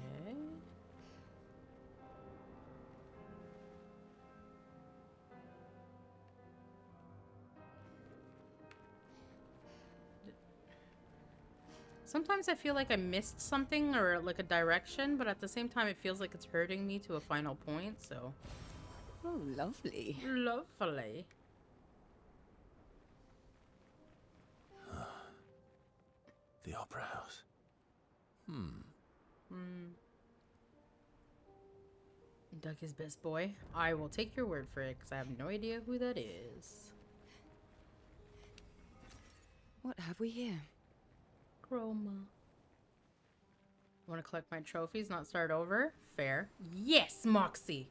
Sometimes I feel like I missed something or like a direction, but at the same time it feels like it's hurting me to a final point, so... Oh, lovely. Lovely. The Opera House. Doug is best boy. I will take your word for it, because I have no idea who that is. What have we here? Chroma. Want to collect my trophies, not start over? Fair. Yes, Moxie!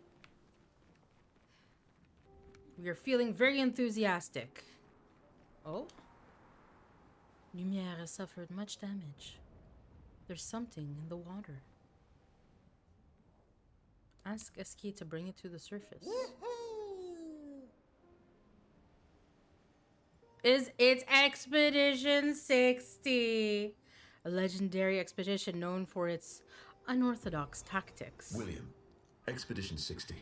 We are feeling very enthusiastic. Oh? Lumiere has suffered much damage. There's something in the water. Ask Eski to bring it to the surface. It's Expedition 60, a legendary expedition known for its unorthodox tactics. William, Expedition 60.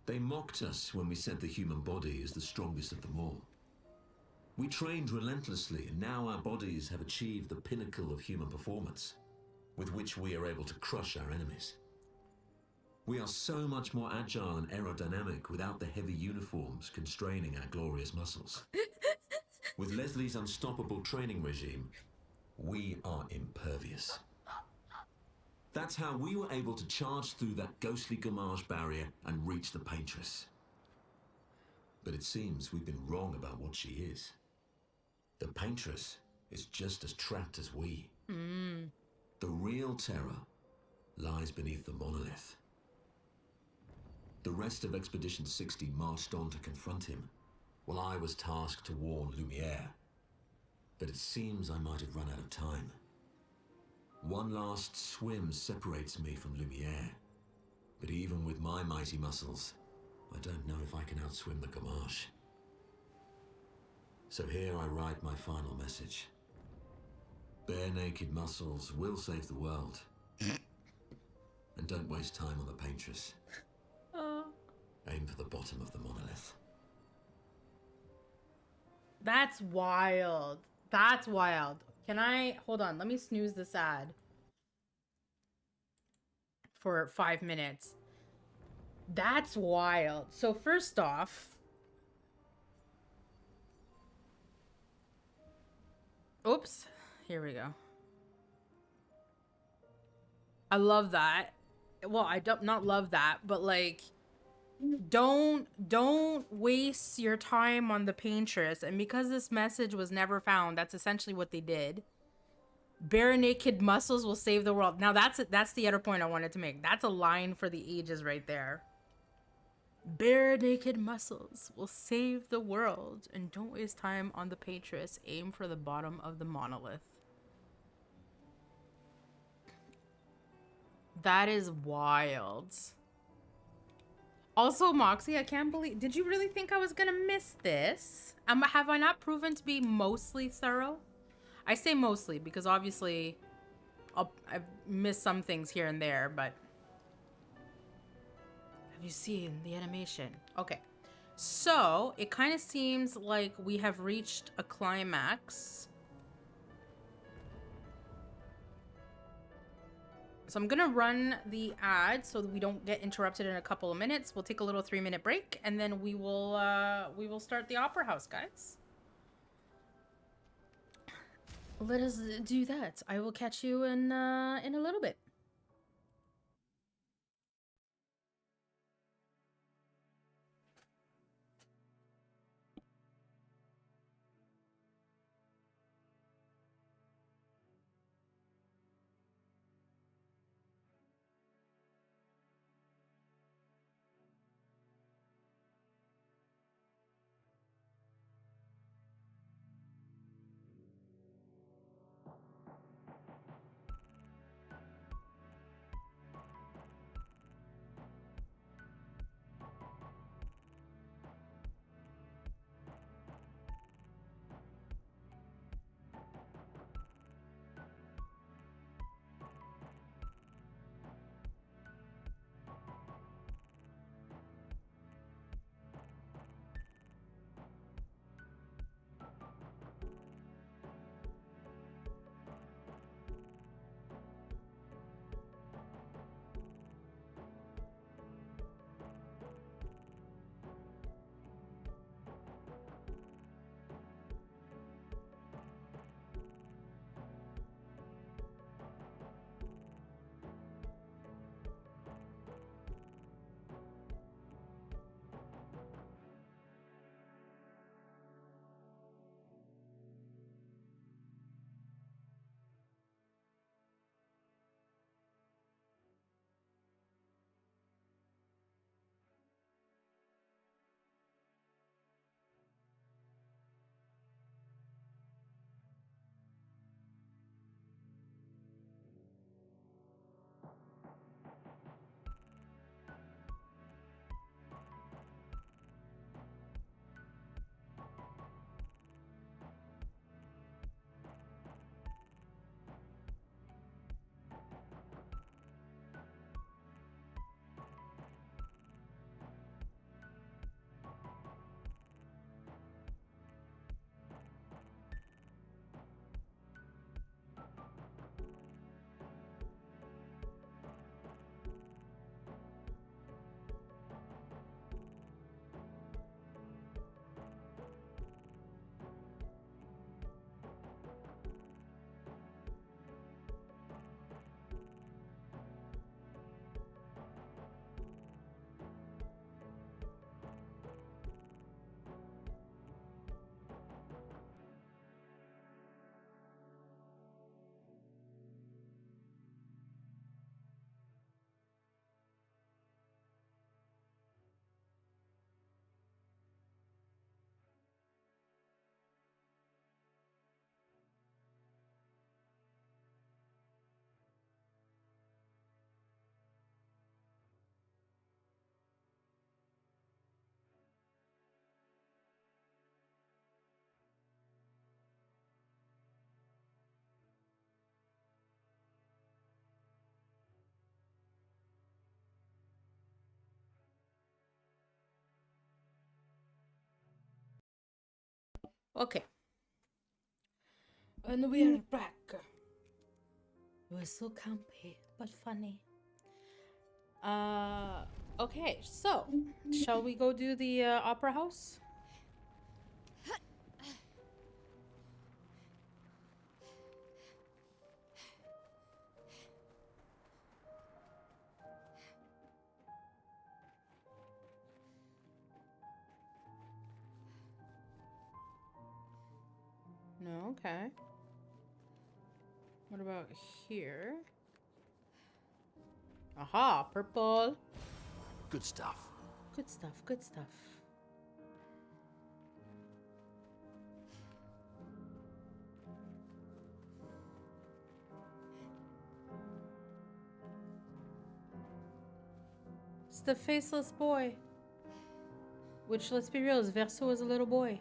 They mocked us when we said the human body is the strongest of them all. We trained relentlessly, and now our bodies have achieved the pinnacle of human performance, with which we are able to crush our enemies. We are so much more agile and aerodynamic without the heavy uniforms constraining our glorious muscles. With Leslie's unstoppable training regime, we are impervious. That's how we were able to charge through that ghostly Gamage barrier and reach the Paintress. But it seems we've been wrong about what she is. The Paintress is just as trapped as we. The real terror lies beneath the monolith. The rest of Expedition 60 marched on to confront him, while I was tasked to warn Lumiere. but it seems I might have run out of time. One last swim separates me from Lumiere, but even with my mighty muscles, I don't know if I can outswim the Gamache. So here I write my final message. Bare naked muscles will save the world. And don't waste time on the paintress. Aim for the bottom of the monolith. That's wild. That's wild. Can I hold on? Let me snooze this ad for 5 minutes. That's wild. So first off, oops, here we go. I love that. Well, I don't not love that, but like don't waste your time on the paintress. And because this message was never found, that's essentially what they did. Bare naked muscles will save the world. Now that's the other point I wanted to make. That's a line for the ages right there. Bare naked muscles will save the world, and don't waste time on the paintress. Aim for the bottom of the monolith. That is wild. Also, Moxie, I can't believe... Did you really think I was gonna miss this? Have I not proven to be mostly thorough? I say mostly because obviously I've missed some things here and there, but... Have you seen the animation? Okay. So, it kind of seems like we have reached a climax. So I'm gonna run the ad so that we don't get interrupted in a couple of minutes. We'll take a little 3-minute break, and then we will start the Opera House, guys. Let us do that. I will catch you in a little bit. Okay. And we are back. It was so campy, but funny. Okay, so shall we go do the opera house? No, okay. What about here? Aha, purple. Good stuff. Good stuff, good stuff. It's the faceless boy. Which, let's be real, is Verso as a little boy.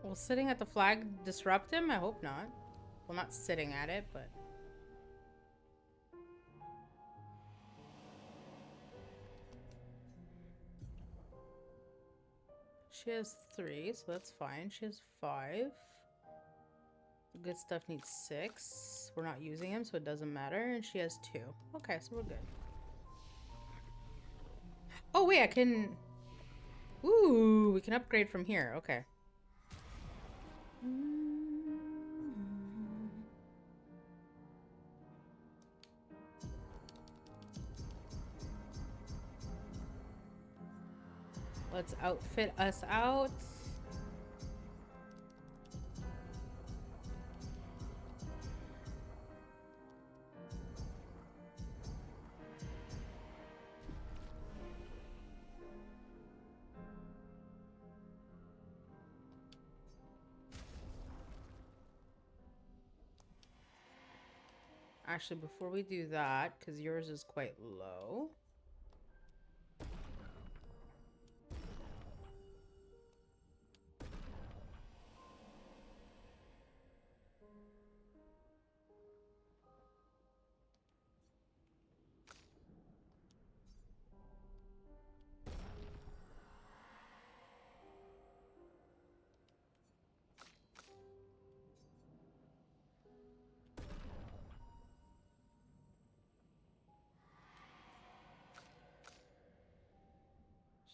Will sitting at the flag disrupt him? I hope not. Well, not sitting at it, but... She has 3, so that's fine. She has 5. The good stuff needs 6. We're not using him, so it doesn't matter. And she has 2. Okay, so we're good. Oh, wait, I can... Ooh, we can upgrade from here. Okay. Let's outfit us out. Actually, before we do that, because yours is quite low.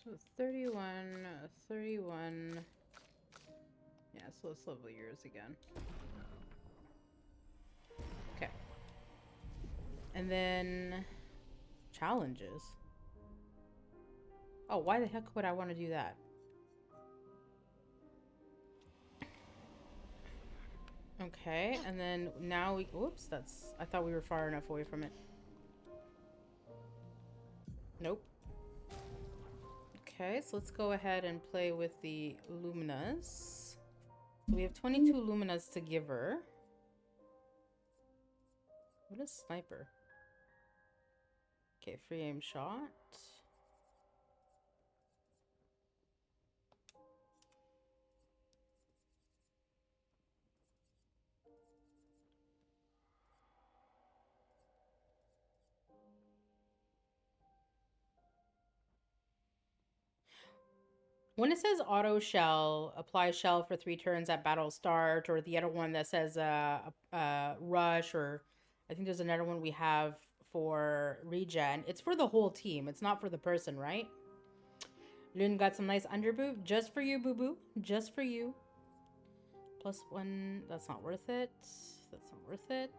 So 31, 31. Yeah, so let's level yours again. Okay. And then challenges. Oh, why the heck would I want to do that? Okay, and then now we... Whoops, that's... I thought we were far enough away from it. Nope. Okay, so let's go ahead and play with the Luminas. So we have 22 Luminas to give her. What is Sniper? Okay, free aim shot. When it says auto shell, apply shell for 3 turns at battle start, or the other one that says rush, or I think there's another one we have for regen. It's for the whole team. It's not for the person, right? Lune got some nice underboob. Just for you, boo-boo. Just for you. +1. That's not worth it. That's not worth it.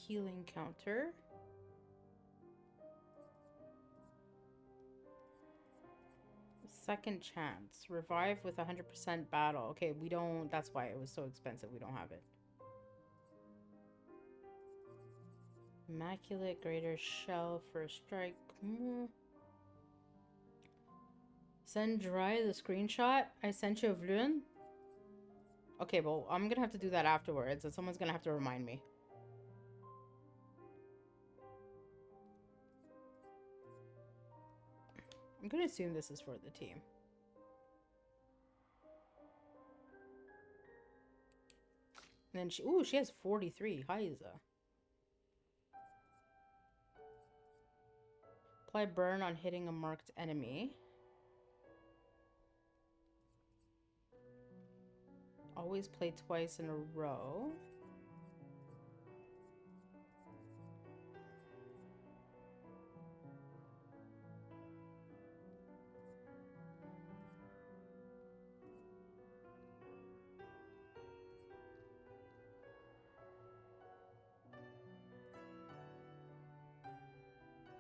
Healing counter. Second chance. Revive with 100% battle. Okay, we don't... That's why it was so expensive. We don't have it. Immaculate Greater Shell for a strike. Send Dry the screenshot I sent you of Lune. Okay, well, I'm gonna have to do that afterwards, and someone's gonna have to remind me. I'm gonna assume this is for the team. And then she has 43. Heiza. Apply burn on hitting a marked enemy. Always play twice in a row.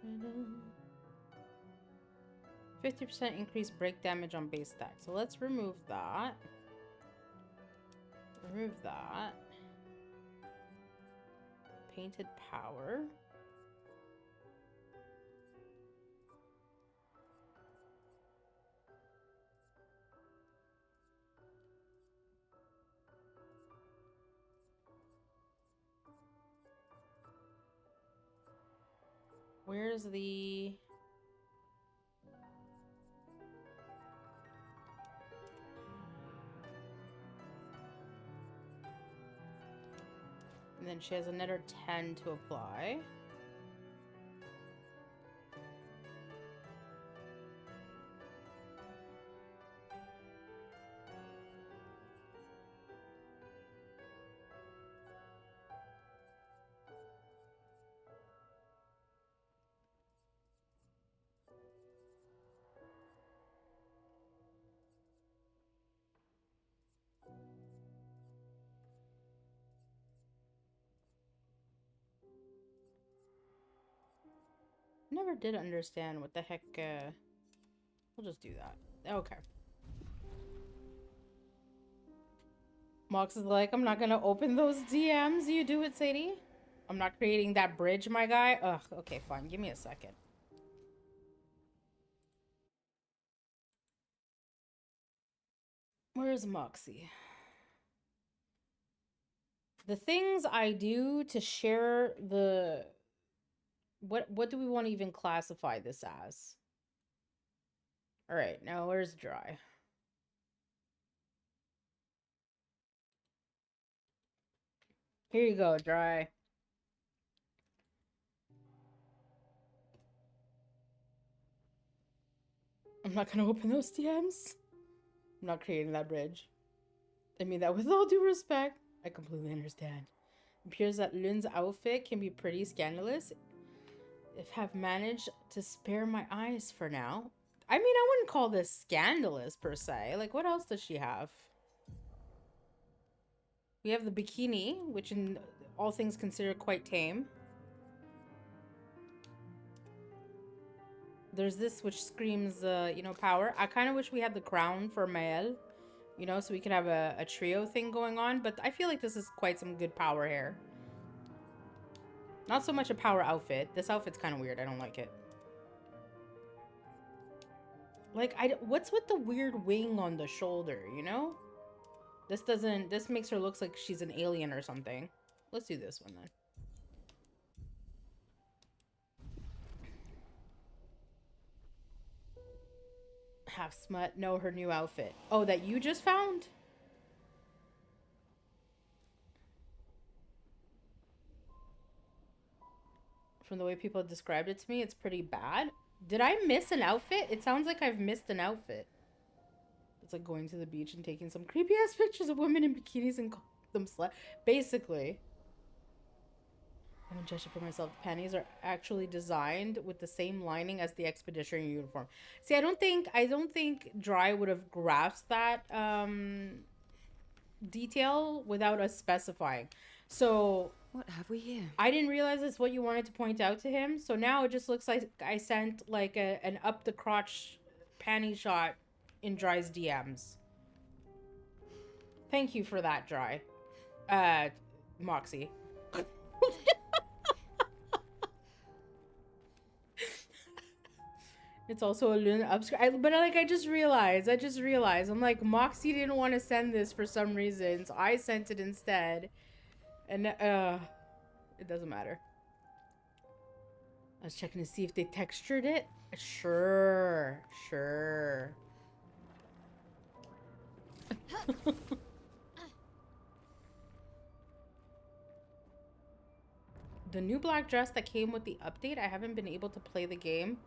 Mm-hmm. 50% increased break damage on base attack. So let's remove that. Remove that. Painted power. Where's the... And then she has another 10 to apply. Never did understand what the heck, we'll just do that. Okay. Mox is like, I'm not gonna open those DMs. You do it, Sadie. I'm not creating that bridge, my guy. Ugh, okay, fine. Give me a second. Where's Moxie? The things I do to share the... What do we want to even classify this as? Alright, now where's Dry? Here you go, Dry. I'm not gonna open those DMs. I'm not creating that bridge. I mean that with all due respect. I completely understand. It appears that Lun's outfit can be pretty scandalous. If have managed to spare my eyes for now. I mean, I wouldn't call this scandalous per se. Like, what else does she have? We have the bikini, which in all things considered quite tame. There's this which screams, you know, power. I kind of wish we had the crown for Mael, you know, so we could have a trio thing going on. But I feel like this is quite some good power here. Not so much a power outfit. This outfit's kind of weird. I don't like it. Like, what's with the weird wing on the shoulder, you know? This makes her look like she's an alien or something. Let's do this one then. Half smut. No, her new outfit. Oh, that you just found? From the way people described it to me, it's pretty bad. Did I miss an outfit? It sounds like I've missed an outfit. It's like going to the beach and taking some creepy ass pictures of women in bikinis and calling them slut. Basically. I haven't judged it for myself. The panties are actually designed with the same lining as the expeditionary uniform. See, I don't think Dry would have grasped that detail without us specifying. So What have we here? I didn't realize it's what you wanted to point out to him. So now it just looks like I sent like an up the crotch panty shot in Dry's DMs. Thank you for that, Dry. Moxie. It's also a Luna upscreen. But like I just realized. I'm like, Moxie didn't want to send this for some reason, so I sent it instead. And it doesn't matter. I was checking to see if they textured it. Sure, sure. The new black dress that came with the update, I haven't been able to play the game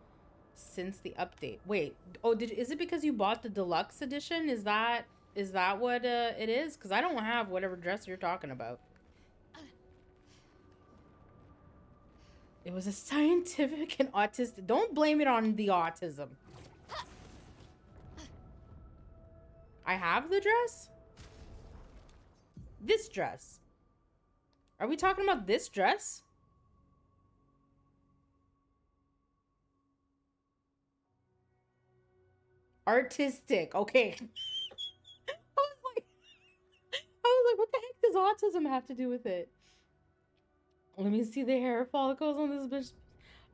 since the update. Wait, oh, is it because you bought the deluxe edition? Is that what it is? Because I don't have whatever dress you're talking about. It was a scientific and autistic. Don't blame it on the autism. I have the dress? This dress. Are we talking about this dress? Artistic. Okay. I was like, what the heck does autism have to do with it? Let me see the hair follicles on this bitch.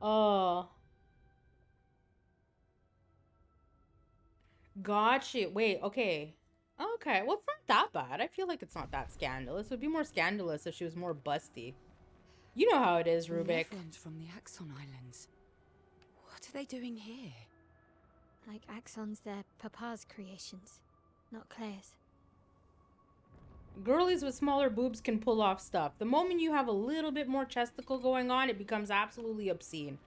Oh. Gotcha. Wait, okay. Okay, well, it's not that bad. I feel like it's not that scandalous. It would be more scandalous if she was more busty. You know how it is, Rubik. Nephons from the Axon Islands. What are they doing here? Like Axon's their papa's creations, not Claire's. Girlies with smaller boobs can pull off stuff. The moment you have a little bit more chesticle going on, it becomes absolutely obscene.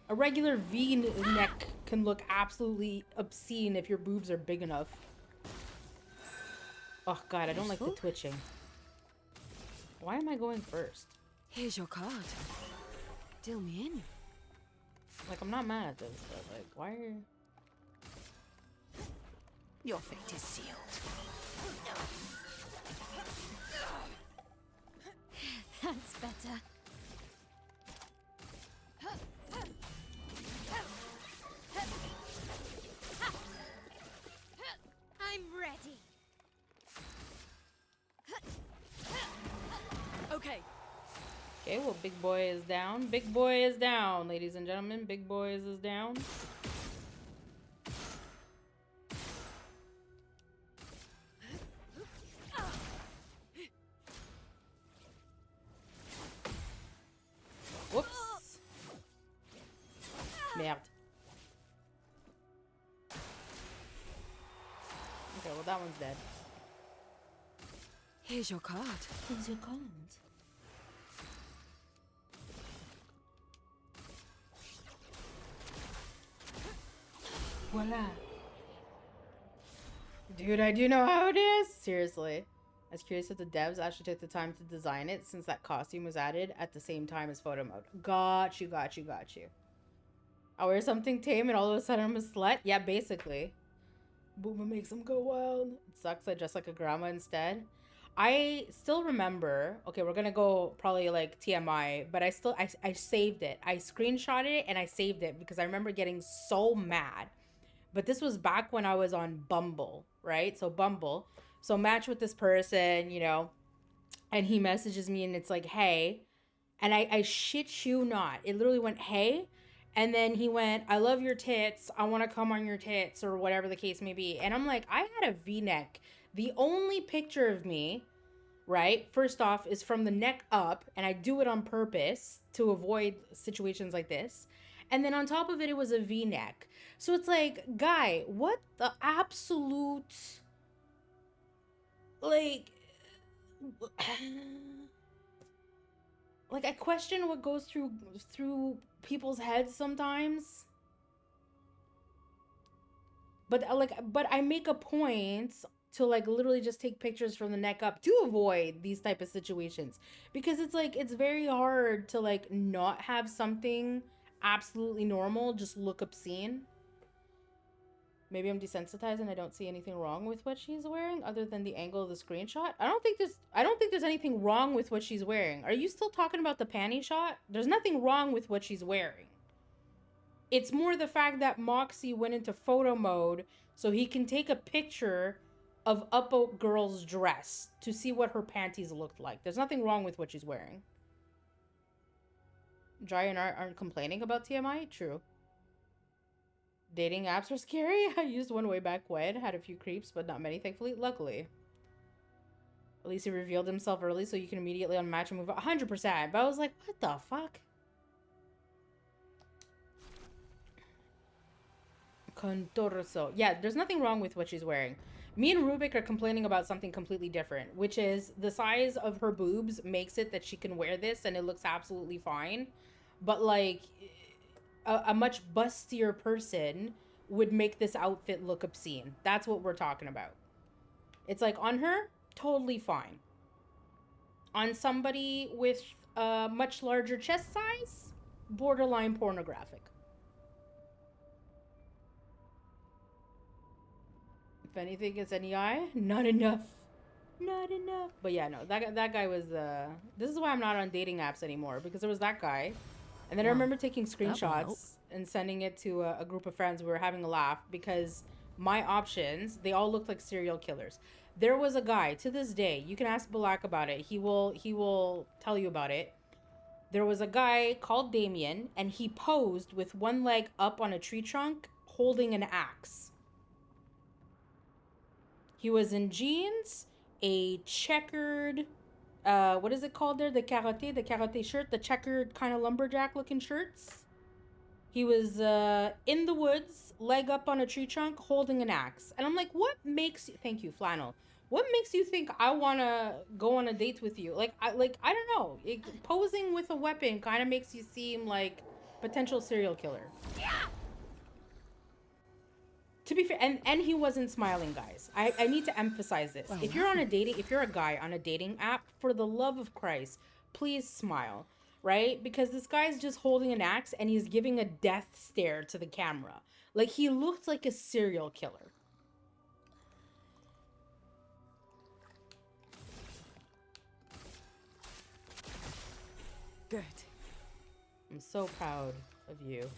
A regular V-neck can look absolutely obscene if your boobs are big enough. Oh god, I don't like the twitching. Why am I going first? Here's your card. Deal me in. Like, I'm not mad at this, but like, why are you... Your fate is sealed. That's better. I'm ready. Okay. Okay, well, big boy is down. Big boy is down, ladies and gentlemen. Big boy is down. Whoops. Merde. Okay, well, that one's dead. Here's your card. Here's your card. Voila. Dude, I do know how it is. Seriously. I was curious if the devs actually took the time to design it since that costume was added at the same time as photo mode. Got you, got you, got you. I wear something tame and all of a sudden I'm a slut? Yeah, basically. Boomer makes them go wild. It sucks I dress like a grandma instead. I still remember, okay, we're gonna go probably like TMI, but I saved it. I screenshotted it and I saved it because I remember getting so mad. But this was back when I was on Bumble, right? So Bumble. So match with this person, you know, and he messages me and it's like, hey. And I shit you not. It literally went, hey. And then he went, I love your tits. I want to come on your tits or whatever the case may be. And I'm like, I had a V-neck. The only picture of me, right, first off, is from the neck up. And I do it on purpose to avoid situations like this. And then on top of it, it was a V-neck. So it's like, guy, what the absolute, like, like I question what goes through people's heads sometimes. But but I make a point to like literally just take pictures from the neck up to avoid these type of situations because it's like it's very hard to like not have something absolutely normal just look obscene. Maybe I'm desensitized and I don't see anything wrong with what she's wearing other than the angle of the screenshot. I don't think there's anything wrong with what she's wearing. Are you still talking about the panty shot? There's nothing wrong with what she's wearing. It's more the fact that Moxie went into photo mode so he can take a picture of a girl's dress to see what her panties looked like. There's nothing wrong with what she's wearing. Dry and Art aren't complaining about TMI? True. Dating apps are scary. I used one way back when. Had a few creeps, but not many, thankfully. Luckily. At least he revealed himself early so you can immediately unmatch and move 100%. But I was like, what the fuck? Contorso. Yeah, there's nothing wrong with what she's wearing. Me and Rubik are complaining about something completely different, which is the size of her boobs makes it that she can wear this and it looks absolutely fine. But like a much bustier person would make this outfit look obscene. That's what we're talking about. It's like on her, totally fine. On somebody with a much larger chest size, borderline pornographic. If anything, it's NIgh, not enough. Not enough. But yeah, no, that guy was, this is why I'm not on dating apps anymore, because there was that guy. And then I Wow, remember taking that will help. screenshots and sending it to a group of friends. We were having a laugh because my options, they all looked like serial killers. There was a guy, to this day, you can ask Balak about it. He will tell you about it. There was a guy called Damien, and he posed with one leg up on a tree trunk holding an axe. He was in jeans, a checkered, what is it called there? The carotte shirt, the checkered kind of lumberjack looking shirts. He was in the woods, leg up on a tree trunk, holding an axe. And I'm like, what makes you, thank you, Flannel. What makes you think I want to go on a date with you? I don't know. Posing with a weapon kind of makes you seem like potential serial killer. To be fair, and he wasn't smiling, guys. I need to emphasize this. If you're a guy on a dating app, for the love of Christ, please smile, right? Because this guy's just holding an axe and he's giving a death stare to the camera. Like, he looked like a serial killer. Good. I'm so proud of you.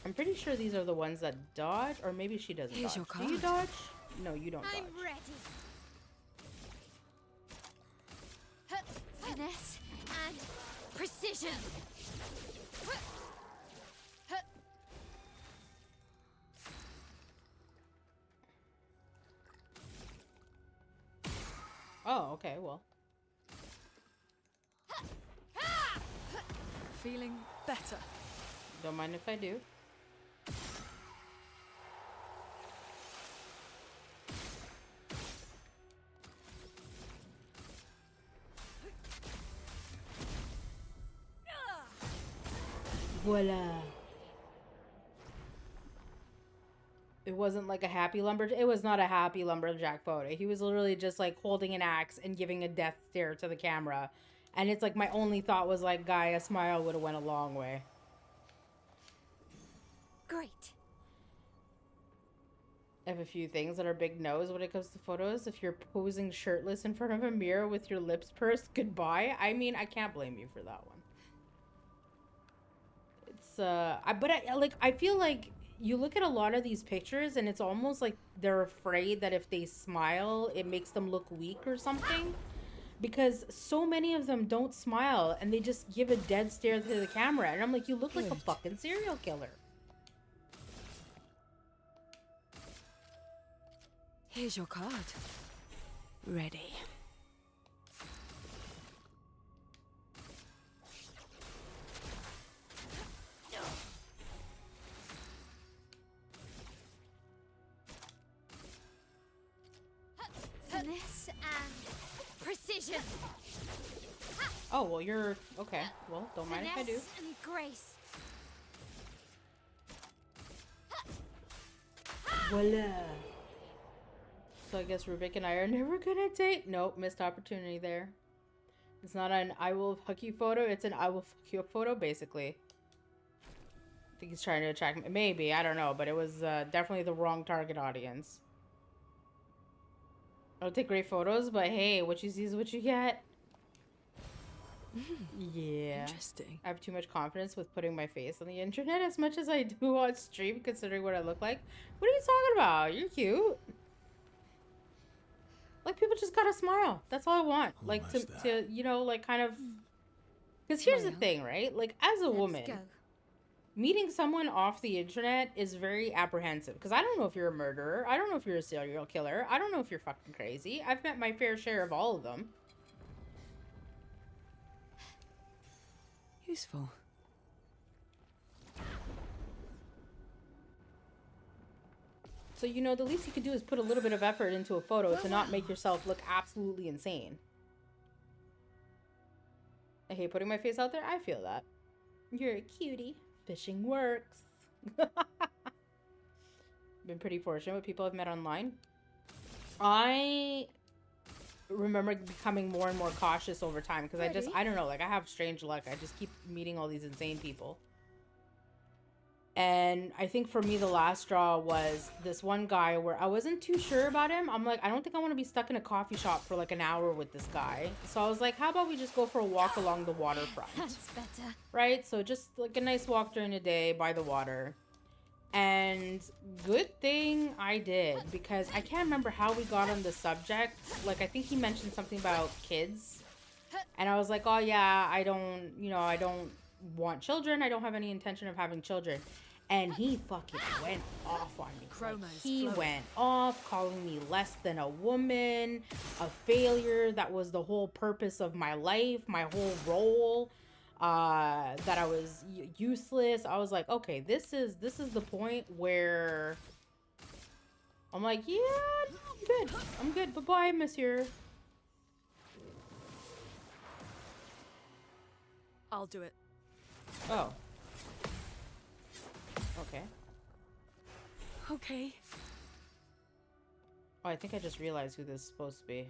I'm pretty sure these are the ones that dodge, or maybe she doesn't Here's dodge. your Do you card. dodge? No, you don't I'm dodge. ready. Finesse and precision. Oh, okay, well. Feeling better. Don't mind if I do. Voila. It wasn't like a happy lumberjack. It was not a happy lumberjack photo. He was literally just like holding an axe and giving a death stare to the camera. And it's like my only thought was like, guy, a smile would have went a long way. Great. I have a few things that are big no's when it comes to photos. If you're posing shirtless in front of a mirror with your lips pursed, goodbye. I mean, I can't blame you for that one. It's I feel like you look at a lot of these pictures and it's almost like they're afraid that if they smile, it makes them look weak or something. Because so many of them don't smile and they just give a dead stare to the camera. And I'm like, you look like a Good. fucking serial killer. Here's your card. Ready. Finesse and precision. Oh, well, you're... Okay. Well, don't mind if I do. Finesse and grace. Voila. So I guess Rubik and I are never gonna date. Nope, missed opportunity there. It's not an I will fuck you photo, it's an I will fuck you up photo, basically. I think he's trying to attract me. Maybe, I don't know, but it was definitely the wrong target audience. I don't take great photos, but hey, what you see is what you get. Yeah. Interesting. I have too much confidence with putting my face on the internet as much as I do on stream, considering what I look like. What are you talking about? You're cute. Like, people just gotta smile. That's all I want. Like, to you know, like, kind of... Because here's the Well, thing, right? Like, as a woman, Let's go. meeting someone off the internet is very apprehensive. Because I don't know if you're a murderer. I don't know if you're a serial killer. I don't know if you're fucking crazy. I've met my fair share of all of them. Useful. So, you know, the least you could do is put a little bit of effort into a photo to not make yourself look absolutely insane. I hate putting my face out there. I feel that. You're a cutie. Fishing works. Been pretty fortunate with people I've met online. I remember becoming more and more cautious over time because I don't know, like I have strange luck. I just keep meeting all these insane people. And I think for me, the last straw was this one guy where I wasn't too sure about him. I'm like, I don't think I want to be stuck in a coffee shop for like an hour with this guy. So I was like, how about we just go for a walk along the waterfront? That's better. Right? So just like a nice walk during the day by the water. And good thing I did, because I can't remember how we got on the subject. Like, I think he mentioned something about kids. And I was like, oh yeah, I don't want children. I don't have any intention of having children. And he fucking went off on me. Like, he went off, calling me less than a woman, a failure. That was the whole purpose of my life, my whole role. That I was useless. I was like, okay, this is the point where I'm like, yeah, I'm good. Bye-bye, monsieur. I'll do it. Oh. Okay. Okay. Oh, I think I just realized who this is supposed to be.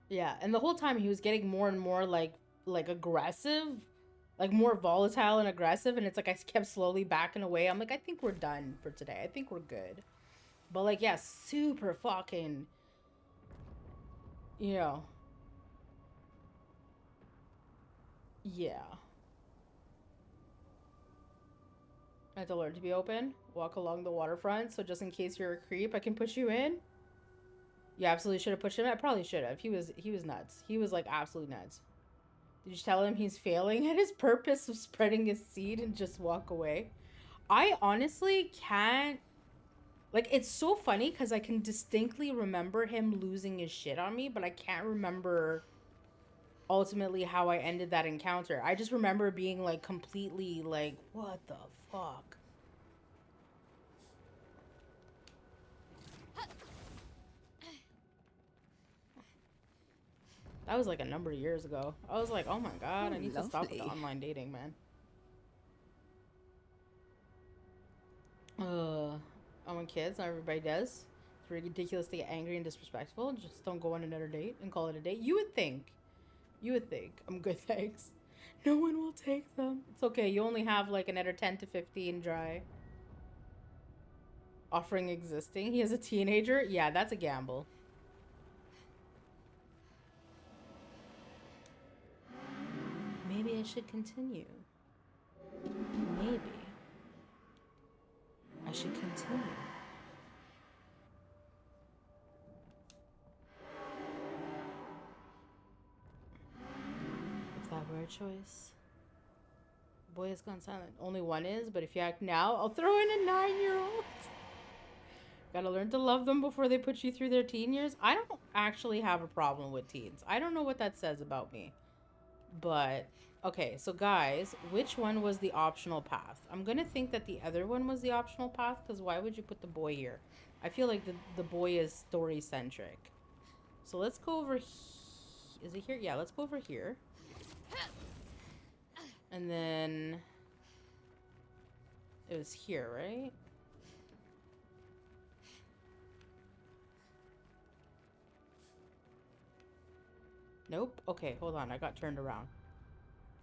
Yeah, and the whole time he was getting more and more like aggressive, like more volatile and aggressive, and it's like I kept slowly backing away. I'm like, I think we're done for today. I think we're good. But like, yeah, super fucking, you know. Yeah. I had to learn to be open. Walk along the waterfront, so just in case you're a creep, I can push you in. You absolutely should have pushed him. I probably should have. He was nuts. He was like absolute nuts. Did you tell him he's failing at his purpose of spreading his seed and just walk away? I honestly can't. Like, it's so funny because I can distinctly remember him losing his shit on me, but I can't remember ultimately how I ended that encounter. I just remember being like completely like, what the fuck? That was like a number of years ago. I was like, oh my god, I need to stop with the online dating, man. I want kids, not everybody does. It's ridiculous to get angry and disrespectful. Just don't go on another date and call it a date. You would think. I'm good, thanks. No one will take them. It's okay, you only have like another 10 to 15 dry. Offering existing. He is a teenager? Yeah, that's a gamble. Maybe I should continue. Maybe I should continue. Is that word choice? Boy has gone silent. Only one is, but if you act now, I'll throw in a 9-year-old. Gotta learn to love them before they put you through their teen years. I don't actually have a problem with teens. I don't know what that says about me. But, okay, so guys, which one was the optional path? I'm gonna think that the other one was the optional path, because why would you put the boy here? I feel like the boy is story-centric. So let's go over is it here? Yeah, let's go over here. And then it was here, right? Nope. Okay, hold on. I got turned around.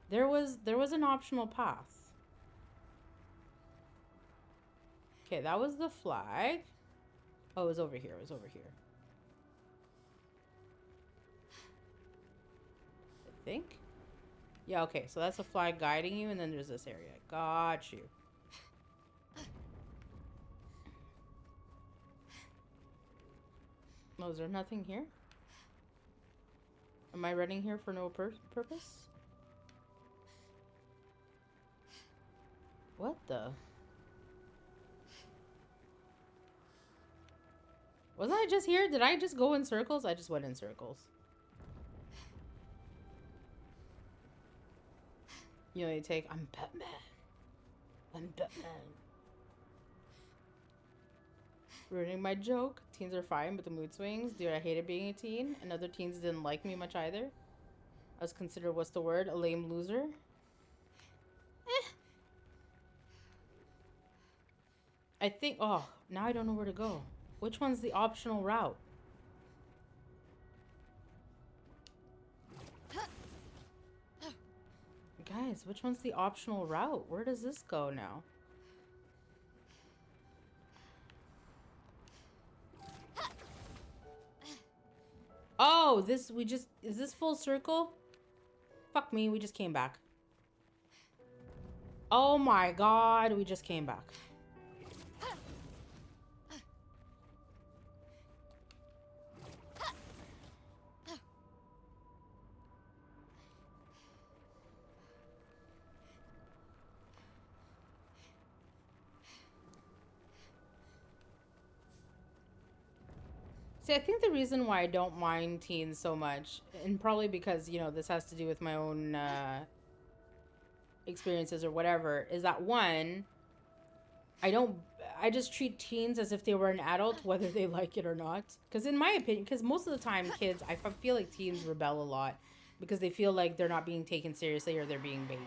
There was an optional path. Okay, that was the flag. Oh, it was over here. It was over here. I think. Yeah, okay. So that's a flag guiding you, and then there's this area. Got you. Oh, is there nothing here? Am I running here for no purpose? What the? Wasn't I just here? Did I just go in circles? I just went in circles. You know, you take, I'm Batman. I'm Batman. Ruining my joke. Teens are fine, but the mood swings. Dude, I hated being a teen, and other teens didn't like me much either. I was considered, what's the word? A lame loser? I think, oh, now I don't know where to go. Which one's the optional route? Guys, which one's the optional route? Where does this go now? Oh, is this full circle? Fuck me, we just came back. Oh my god, we just came back. See, I think the reason why I don't mind teens so much, and probably because, you know, this has to do with my own experiences or whatever, is that one, I just treat teens as if they were an adult, whether they like it or not. Because in my opinion, because most of the time kids, I feel like teens rebel a lot because they feel like they're not being taken seriously or they're being babied.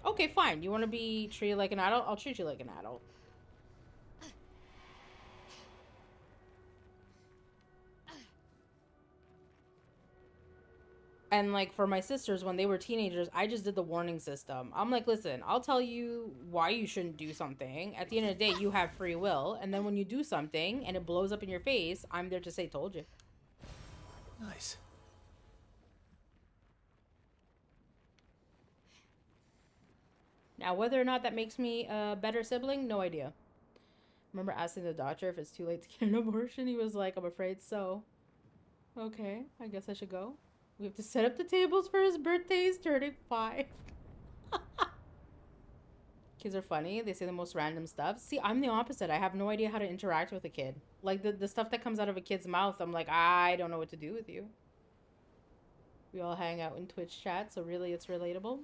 Okay, fine. You want to be treated like an adult? I'll treat you like an adult. And like for my sisters, when they were teenagers, I just did the warning system. I'm like, listen, I'll tell you why you shouldn't do something. At the end of the day, you have free will. And then when you do something and it blows up in your face, I'm there to say, told you. Nice. Now, whether or not that makes me a better sibling, no idea. Remember asking the doctor if it's too late to get an abortion? He was like, I'm afraid so. Okay, I guess I should go. We have to set up the tables for his birthday. He's turning 5. Kids are funny. They say the most random stuff. See, I'm the opposite. I have no idea how to interact with a kid. Like, the stuff that comes out of a kid's mouth, I'm like, I don't know what to do with you. We all hang out in Twitch chat, so really it's relatable?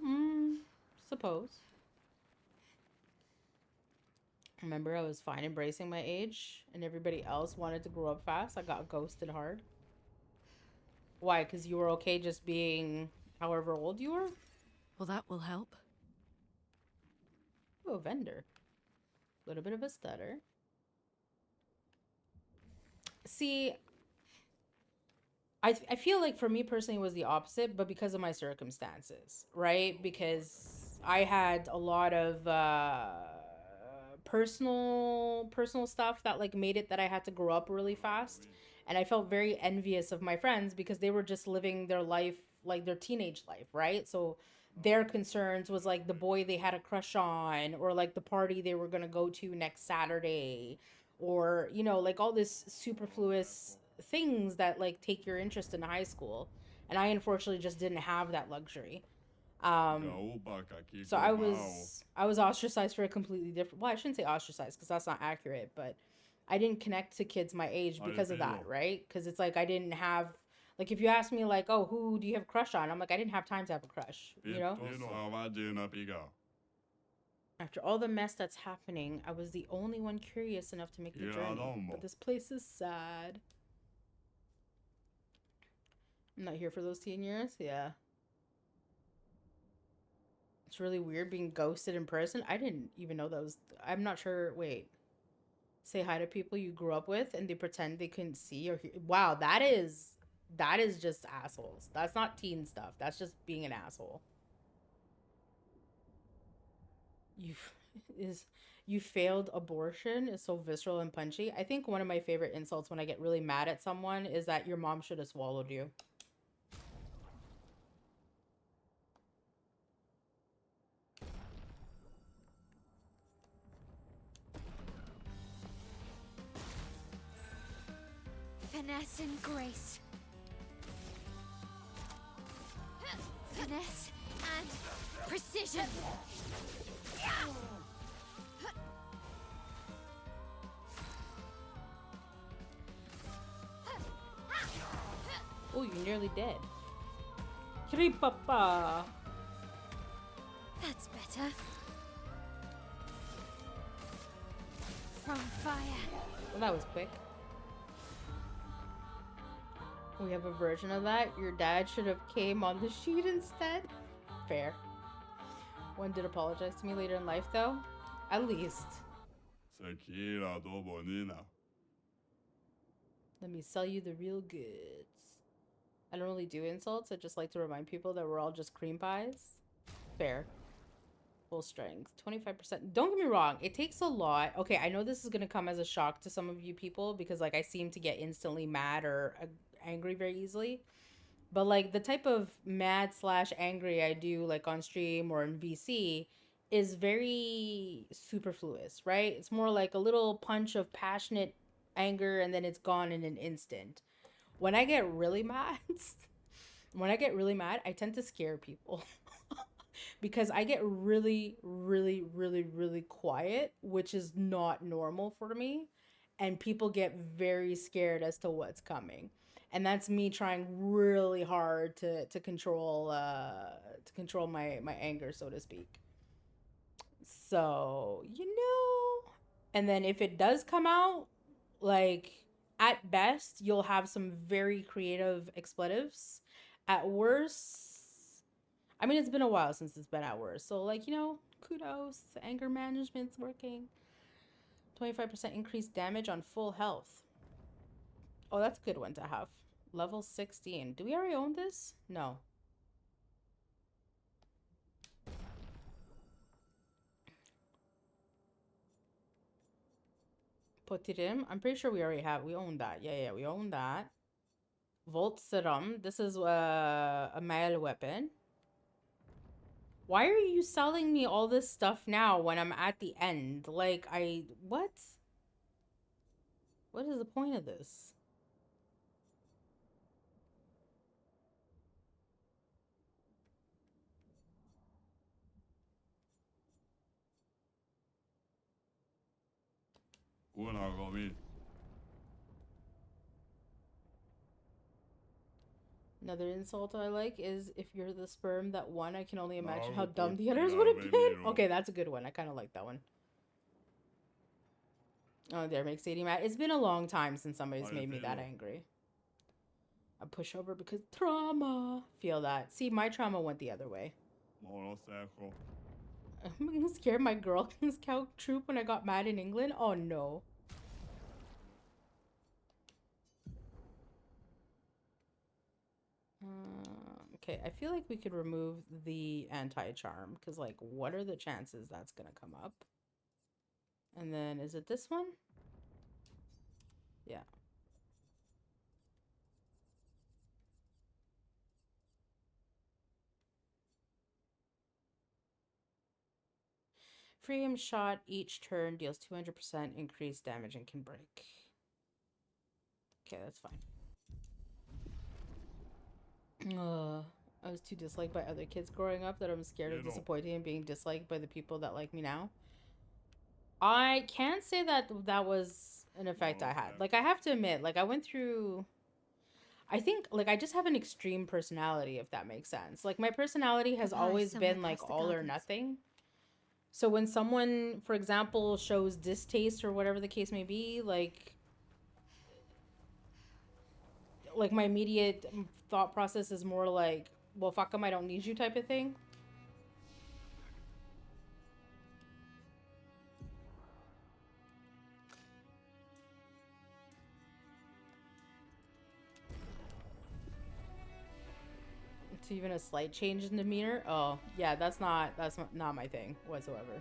Suppose. Remember, I was fine embracing my age, and everybody else wanted to grow up fast. I got ghosted hard. Why? Because you were okay just being however old you were? Well, that will help. Oh, a vendor. A little bit of a stutter. See, I feel like for me personally it was the opposite, but because of my circumstances, right? Because I had a lot of personal stuff that like made it that I had to grow up really fast. And I felt very envious of my friends because they were just living their life, like their teenage life, right? So their concerns was like the boy they had a crush on, or like the party they were going to go to next Saturday, or, you know, like all this superfluous things that like take your interest in high school. And I unfortunately just didn't have that luxury. So I was ostracized for a completely different, well, I shouldn't say ostracized because that's not accurate, but I didn't connect to kids my age because of that, right? Because it's like I didn't have, like, if you ask me like, oh, who do you have a crush on? I'm like, I didn't have time to have a crush, you know? After all the mess that's happening, I was the only one curious enough to make the journey. But this place is sad. I'm not here for those teen years. Yeah. It's really weird being ghosted in person. I didn't even know that was, I'm not sure. Wait. Say hi to people you grew up with and they pretend they couldn't see or hear. Wow, that is just assholes. That's not teen stuff. That's just being an asshole. You failed abortion is so visceral and punchy. I think one of my favorite insults when I get really mad at someone is that your mom should have swallowed you. Finesse and grace. Finesse and precision. Oh, you're nearly dead. Papa. That's better. From fire. Well, that was quick. We have a version of that. Your dad should have came on the sheet instead. Fair. One did apologize to me later in life, though. At least. Tequila do bonina. Let me sell you the real goods. I don't really do insults. I just like to remind people that we're all just cream pies. Fair. Full strength. 25%. Don't get me wrong. It takes a lot. Okay, I know this is going to come as a shock to some of you people because, like, I seem to get instantly mad or angry very easily. But, like, the type of mad / angry I do, like, on stream or in VC is very superfluous, right? It's more like a little punch of passionate anger and then it's gone in an instant. When I get really mad, I tend to scare people. Because I get really, really, really, really quiet, which is not normal for me. And people get very scared as to what's coming. And that's me trying really hard to control my anger, so to speak. So, and then if it does come out, like, at best, you'll have some very creative expletives. At worst, I mean, it's been a while since it's been at worst. So, like, kudos. Anger management's working. 25% increased damage on full health. Oh, that's a good one to have. Level 16. Do we already own this? No. Potirim. I'm pretty sure we already have. We own that. Yeah, we own that. Volt Serum. This is a melee weapon. Why are you selling me all this stuff now when I'm at the end? Like, what? What is the point of this? Una gomi. Another insult I like is if you're the sperm that won, I can only imagine how dumb the others would have been. Okay, that's a good one. I kind of like that one. Oh, there makes Sadie mad. It's been a long time since somebody's made me that angry. A pushover because trauma. Feel that. See, my trauma went the other way. Motorcycle. I'm gonna scare my Girl Scout troop when I got mad in England. Oh no. Okay, I feel like we could remove the anti-charm because, like, what are the chances that's gonna come up? And then, is it this one? Yeah. Free aim shot each turn deals 200% increased damage and can break. Okay, that's fine. I was too disliked by other kids growing up that I'm scared of disappointing and being disliked by the people that like me now. I can't say that that was an effect I had. Like, I have to admit, like, I went through... I think, like, I just have an extreme personality, if that makes sense. Like, my personality has always been, like, all or nothing. So when someone, for example, shows distaste or whatever the case may be, like my immediate thought process is more like, well, fuck them, I don't need you type of thing. It's even a slight change in demeanor. Oh, yeah, that's not my thing whatsoever.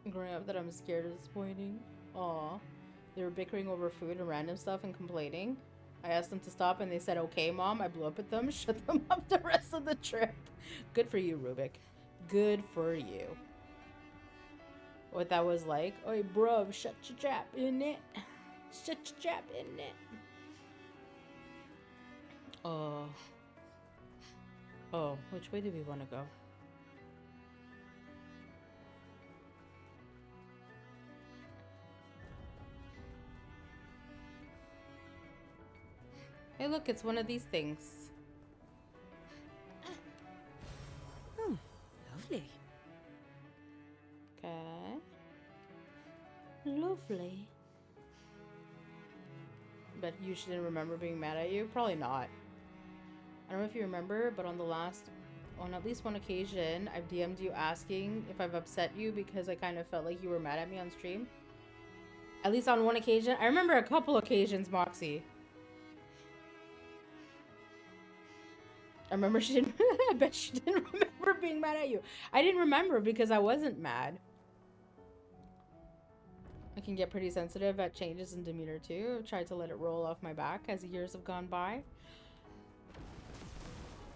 Growing up that I'm scared of disappointing. Aw. They were bickering over food and random stuff and complaining. I asked them to stop and they said, okay, Mom. I blew up at them, shut them up the rest of the trip. Good for you, Rubik. Good for you. What that was like? Oi, bro, shut your trap, innit? Shut your trap, innit? Oh. Oh, which way do we want to go? Hey, look, it's one of these things. lovely. But you shouldn't remember being mad at you? Probably not. I don't know if you remember, but on at least one occasion, I've DM'd you asking if I've upset you because I kind of felt like you were mad at me on stream. At least on one occasion. I remember a couple occasions, Moxie. I remember she didn't. I bet she didn't remember being mad at you. I didn't remember because I wasn't mad. I can get pretty sensitive at changes in demeanor too. I've tried to let it roll off my back as years have gone by.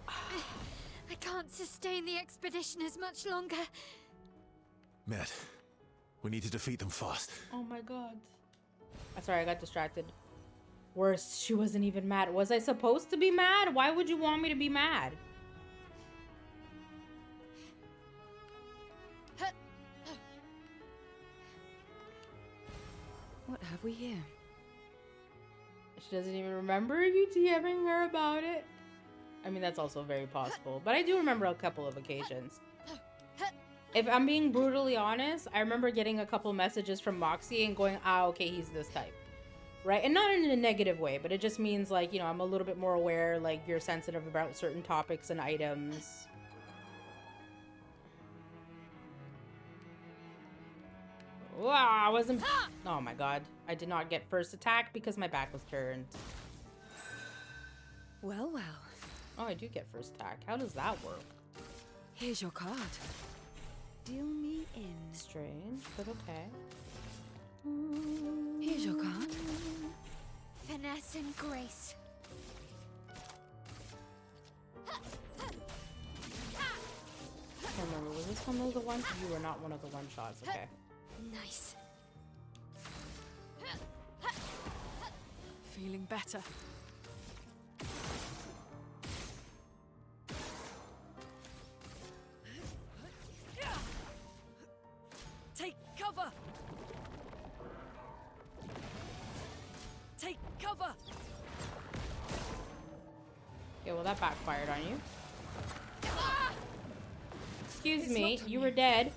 I can't sustain the expedition as much longer. Matt, we need to defeat them fast. Oh my god. Sorry, I got distracted. Worse, she wasn't even mad. Was I supposed to be mad? Why would you want me to be mad? What have we here? She doesn't even remember you DMing her about it. I mean, that's also very possible. But I do remember a couple of occasions. If I'm being brutally honest, I remember getting a couple messages from Moxie and going, ah, okay, he's this type. Right? And not in a negative way, but it just means, like, you know, I'm a little bit more aware, like, you're sensitive about certain topics and items. Wow, I wasn't... Oh my god. I did not get first attack because my back was turned. Well, well. Oh, I do get first attack. How does that work? Here's your card. Deal me in. Strange, but okay. Here's your card. Finesse and grace. I can't remember. Was this one of the ones? You were not one of the one shots. Okay. Nice. Feeling better. Take cover! Take cover! Yeah, well, that backfired on you. Excuse It's me, not on you you. were dead.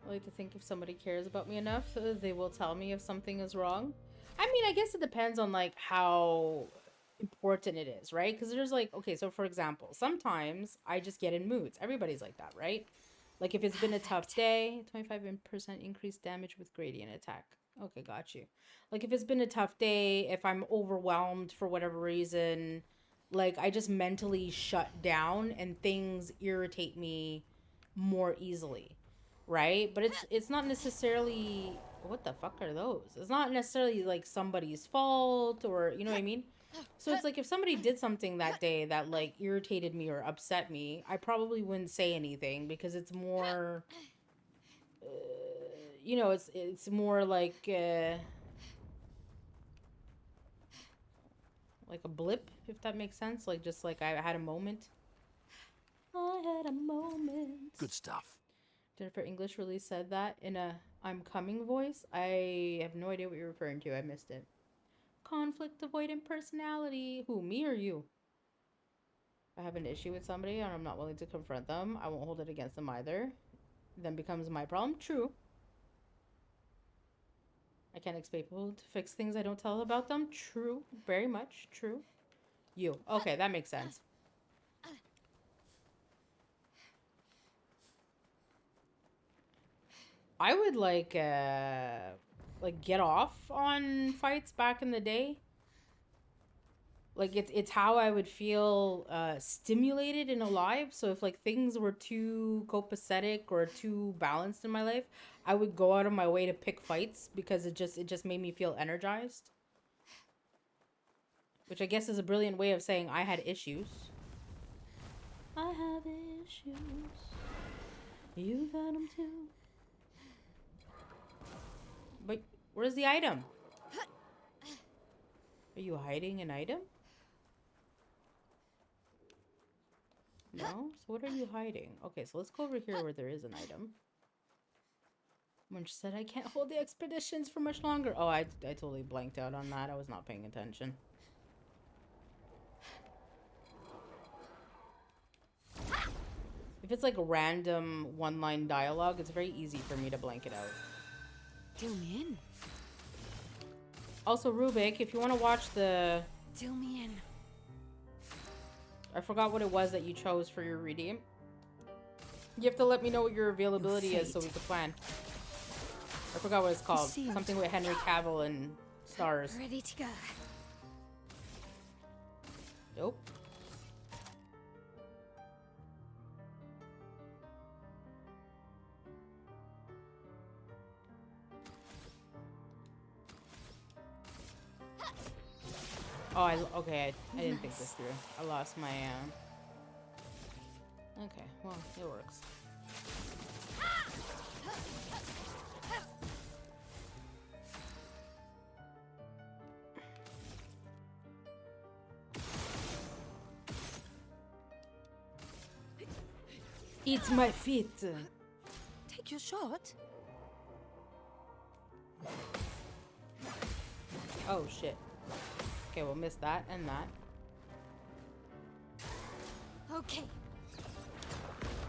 I like to think if somebody cares about me enough, they will tell me if something is wrong. I mean, I guess it depends on, like, how important it is, right? Because there's, like, okay, so for example, sometimes I just get in moods. Everybody's like that, right? Like, if it's been a tough day, 25% increased damage with gradient attack. Okay, got you. Like, if it's been a tough day, if I'm overwhelmed for whatever reason, like, I just mentally shut down and things irritate me more easily, right? But it's not necessarily... What the fuck are those? It's not necessarily, like, somebody's fault or... You know what I mean? So it's like if somebody did something that day that, like, irritated me or upset me, I probably wouldn't say anything because it's more... you know, it's more like a blip, if that makes sense. Like, just like I had a moment. I had a moment. Good stuff. Jennifer English really said that in a I'm coming voice. I have no idea what you're referring to. I missed it. Conflict avoidant personality. Who, me or you? If I have an issue with somebody and I'm not willing to confront them, I won't hold it against them either. Then becomes my problem. True. I can't expect people to fix things I don't tell about them. True. Very much true. You. Okay, that makes sense. I would like get off on fights back in the day. Like it's how I would feel stimulated and alive. So if like things were too copacetic or too balanced in my life, I would go out of my way to pick fights because it just made me feel energized. Which I guess is a brilliant way of saying I had issues. I have issues. You got them too. But where's the item? Are you hiding an item? No? So what are you hiding? Okay, so let's go over here where there is an item. Munch said I can't hold the expeditions for much longer. Oh, I totally blanked out on that. I was not paying attention. If it's like random one-line dialogue, it's very easy for me to blank it out. Deal me in. Also, Rubik, if you want to watch the... Deal me in. I forgot what it was that you chose for your redeem. You have to let me know what your availability is so we can plan. I forgot what it's called. Sealed. Something with Henry Cavill and stars. Ready to go. Nope. Oh, okay. I didn't think this through. I lost my Okay, well, it works. Eat my feet. Take your shot. Oh shit. Okay, we'll miss that and that. Okay.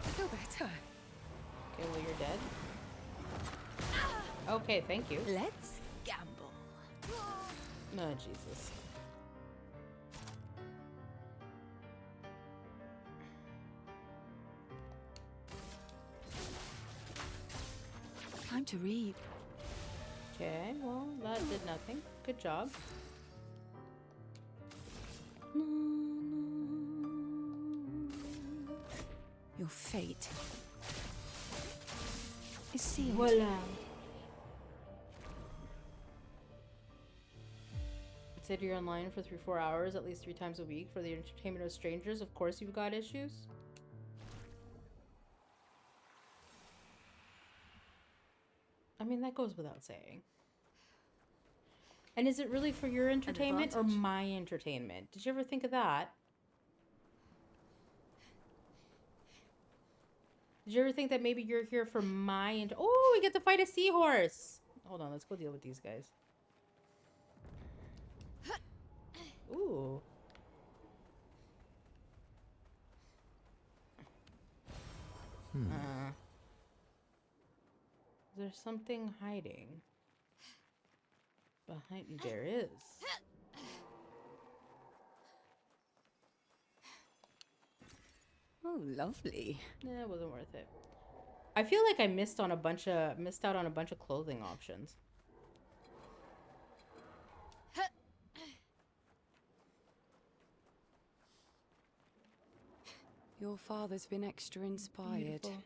I feel better. Okay, well you're dead. Okay, thank you. Let's gamble. No, Jesus. Time to read. Okay, well, that did nothing. Good job. Your fate is sealed. Voila. Consider you're online for 3-4 hours at least 3 times a week for the entertainment of strangers. Of course you've got issues. I mean, that goes without saying. And is it really for your entertainment or advantage. my entertainment? Did you ever think of that? Did you ever think that maybe you're here for my Oh, we get to fight a seahorse! Hold on, let's go deal with these guys. Ooh. Is there something hiding? Behind me, there is. Oh, lovely. Nah, it wasn't worth it. I feel like I missed out on a bunch of clothing options. Your father's been extra inspired. Beautiful.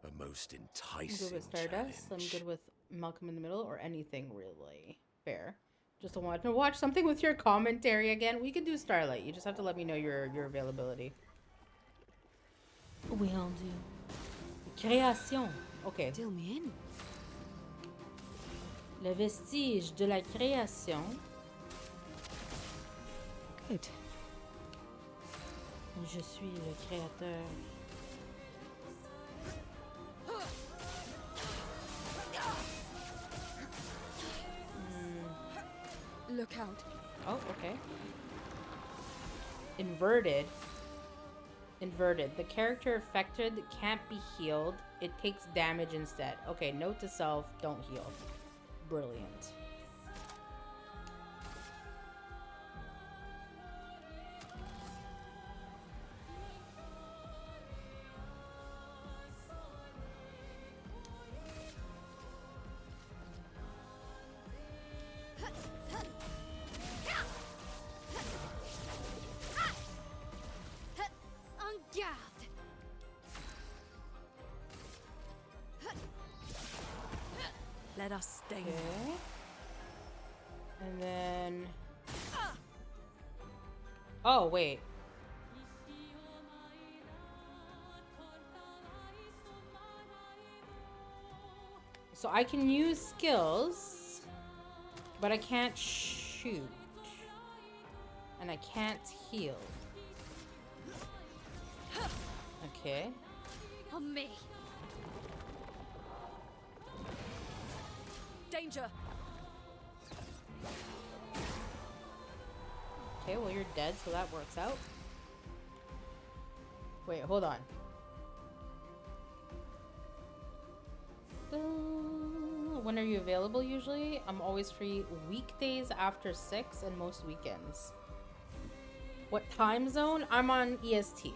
A most I'm enticing good with Stardust. challenge. I'm good with Malcolm in the Middle or anything really. Fair. Just don't want to watch something with your commentary again. We can do Starlight. You just have to let me know your availability. Will do. Création. Okay. Deal me in. Le vestige de la création. Good. Je suis le créateur. Look out. Oh, okay. Inverted. Inverted. The character affected can't be healed. It takes damage instead. Okay, note to self, don't heal. Brilliant. En garde. Let us stay. Okay. And then... Oh, wait. So I can use skills, but I can't shoot. And I can't heal. Okay. On me. Danger. Okay, well you're dead, so that works out. Wait, hold on. When are you available usually? I'm always free weekdays after 6 and most weekends. What time zone? I'm on EST.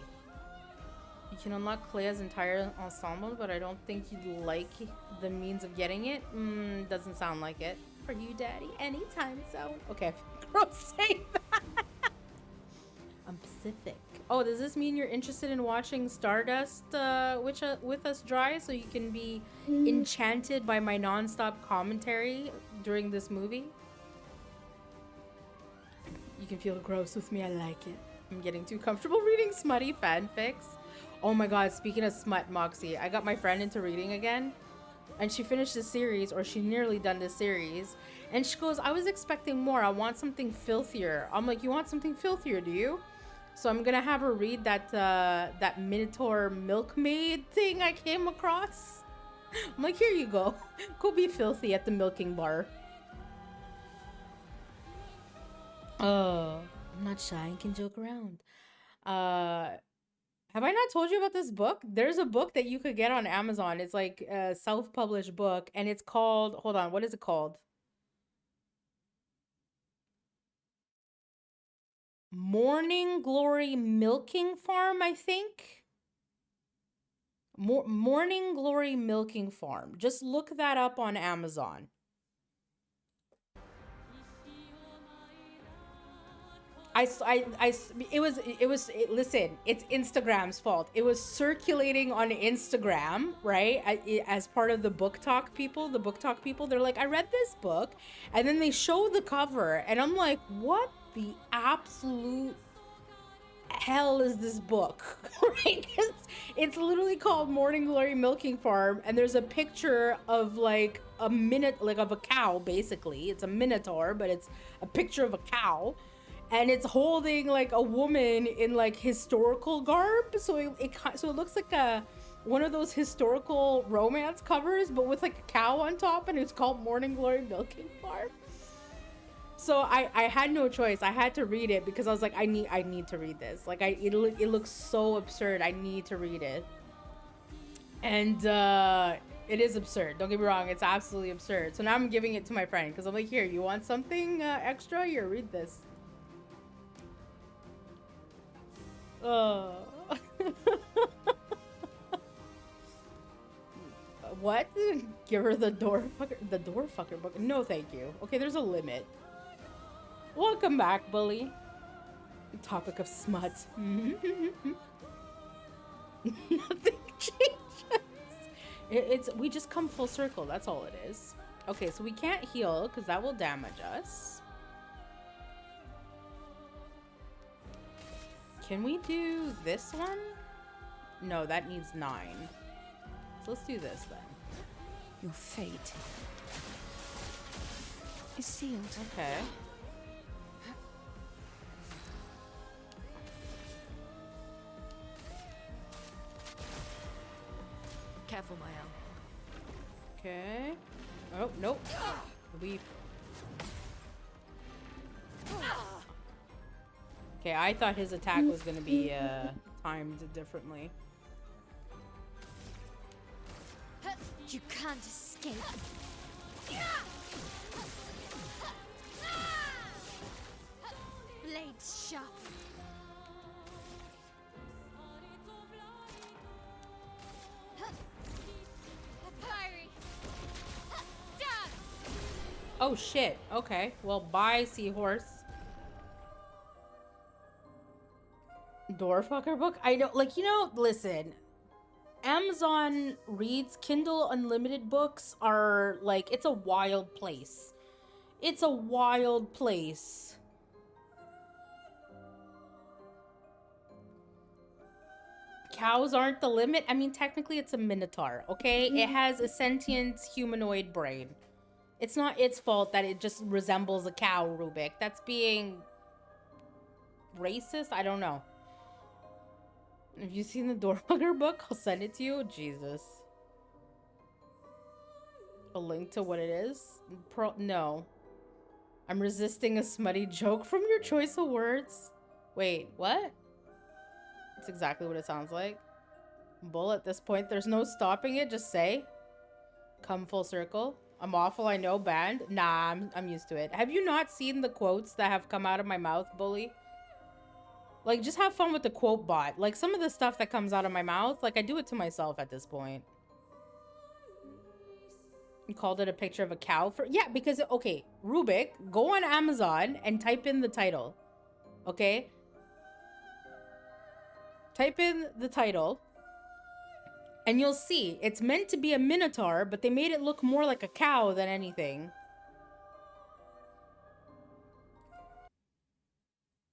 You can unlock Clea's entire ensemble, but I don't think you'd like the means of getting it. Doesn't sound like it. For you, Daddy, anytime zone. Okay, gross saying that. I'm Pacific. Oh, does this mean you're interested in watching Stardust with us dry so you can be enchanted by my non-stop commentary during this movie? You can feel gross with me, I like it. I'm getting too comfortable reading smutty fanfics. Oh my god, speaking of smut, Moxie, I got my friend into reading again. And she finished the series, or she nearly done the series. And she goes, I was expecting more. I want something filthier. I'm like, you want something filthier, do you? So I'm gonna have her read that that Minotaur milkmaid thing I came across. I'm like, here you go. Go be filthy at the milking bar. Oh, I'm not shy and can joke around. Have I not told you about this book? There's a book that you could get on Amazon. It's like a self-published book, and it's called, hold on, what is it called? Morning Glory Milking Farm, I think. Morning Glory Milking Farm. Just look that up on Amazon. Listen, it's Instagram's fault. It was circulating on Instagram, right? As part of the book talk people, they're like, I read this book, and then they show the cover, and I'm like, what the absolute hell is this book? Right? It's literally called Morning Glory Milking Farm, and there's a picture of like of a cow, basically. It's a minotaur, but it's a picture of a cow. And it's holding like a woman in like historical garb, so it looks like one of those historical romance covers, but with like a cow on top, and it's called Morning Glory Milking Farm. So I had no choice. I had to read it because I was like, I need to read this. Like it looks so absurd. I need to read it, and it is absurd. Don't get me wrong. It's absolutely absurd. So now I'm giving it to my friend because I'm like, here, you want something extra? Here, read this. What? Give her the door fucker book. No, thank you. Okay, there's a limit. Welcome back, bully. Topic of smut. Nothing changes. We just come full circle. That's all it is. Okay, so we can't heal because that will damage us. Can we do this one? No, that needs 9. So let's do this then. Your fate is sealed. Okay. Careful, Mael. Okay. Oh, nope. Okay, I thought his attack was gonna be timed differently. You can't escape. Blades sharp. Oh shit. Okay. Well, bye, seahorse. Doorfucker book? I know, like, listen. Amazon reads Kindle Unlimited books are like, it's a wild place. It's a wild place. Cows aren't the limit. I mean, technically it's a minotaur, okay? It has a sentient humanoid brain. It's not its fault that it just resembles a cow, Rubik. That's being racist? I don't know. Have you seen the Doorfucker book? I'll send it to you. Jesus. A link to what it is? No. I'm resisting a smutty joke from your choice of words. Wait, what? That's exactly what it sounds like. Bull, at this point, there's no stopping it. Just say. Come full circle. I'm awful, I know, banned. Nah, I'm used to it. Have you not seen the quotes that have come out of my mouth, bully? Like, just have fun with the quote bot. Like, some of the stuff that comes out of my mouth, like, I do it to myself at this point. You called it a picture of a cow for... Yeah, because, okay, Rubik, go on Amazon and type in the title. Okay? Type in the title. And you'll see, it's meant to be a minotaur, but they made it look more like a cow than anything.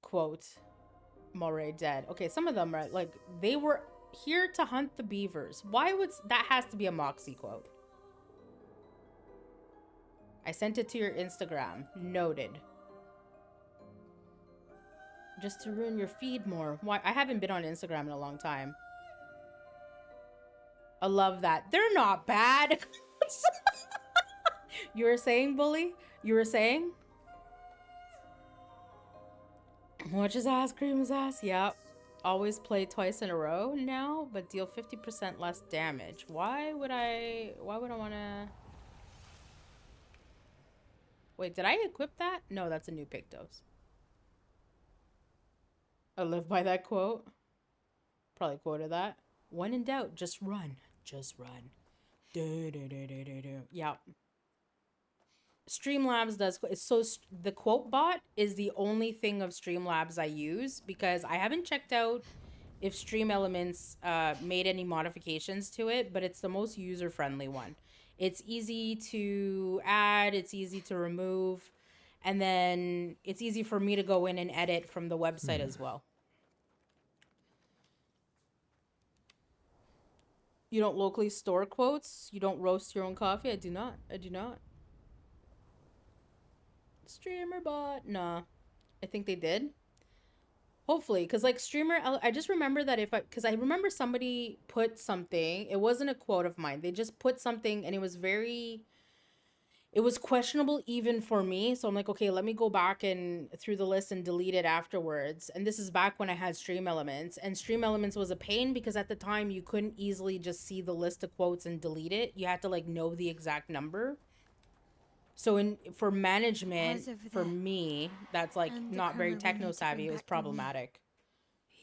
Quote, Moray dead. Okay, some of them are like, they were here to hunt the beavers. Why would... That has to be a Moxie quote. I sent it to your Instagram. Noted. Just to ruin your feed more. Why? I haven't been on Instagram in a long time. I love that. They're not bad. You were saying, bully? You were saying? Watch his ass, cream his ass. Yep. Always play twice in a row now, but deal 50% less damage. Why would I want to... Wait, did I equip that? No, that's a new Pictos. I live by that quote. Probably quoted that. When in doubt, just run. Just run. Yeah. Streamlabs does... So the quote bot is the only thing of Streamlabs I use because I haven't checked out if Stream Elements made any modifications to it, but it's the most user-friendly one. It's easy to add, it's easy to remove, and then it's easy for me to go in and edit from the website as well. You don't locally store quotes? You don't roast your own coffee? I do not. I do not. Streamer bot? Nah. I think they did. Hopefully, because like streamer, I just remember that because I remember somebody put something, it wasn't a quote of mine. They just put something and it was questionable even for me. So I'm like, okay, let me go back and through the list and delete it afterwards. And this is back when I had Stream Elements, and Stream Elements was a pain because at the time you couldn't easily just see the list of quotes and delete it. You had to like know the exact number. So for management, for me, that's like not very techno savvy. It was problematic.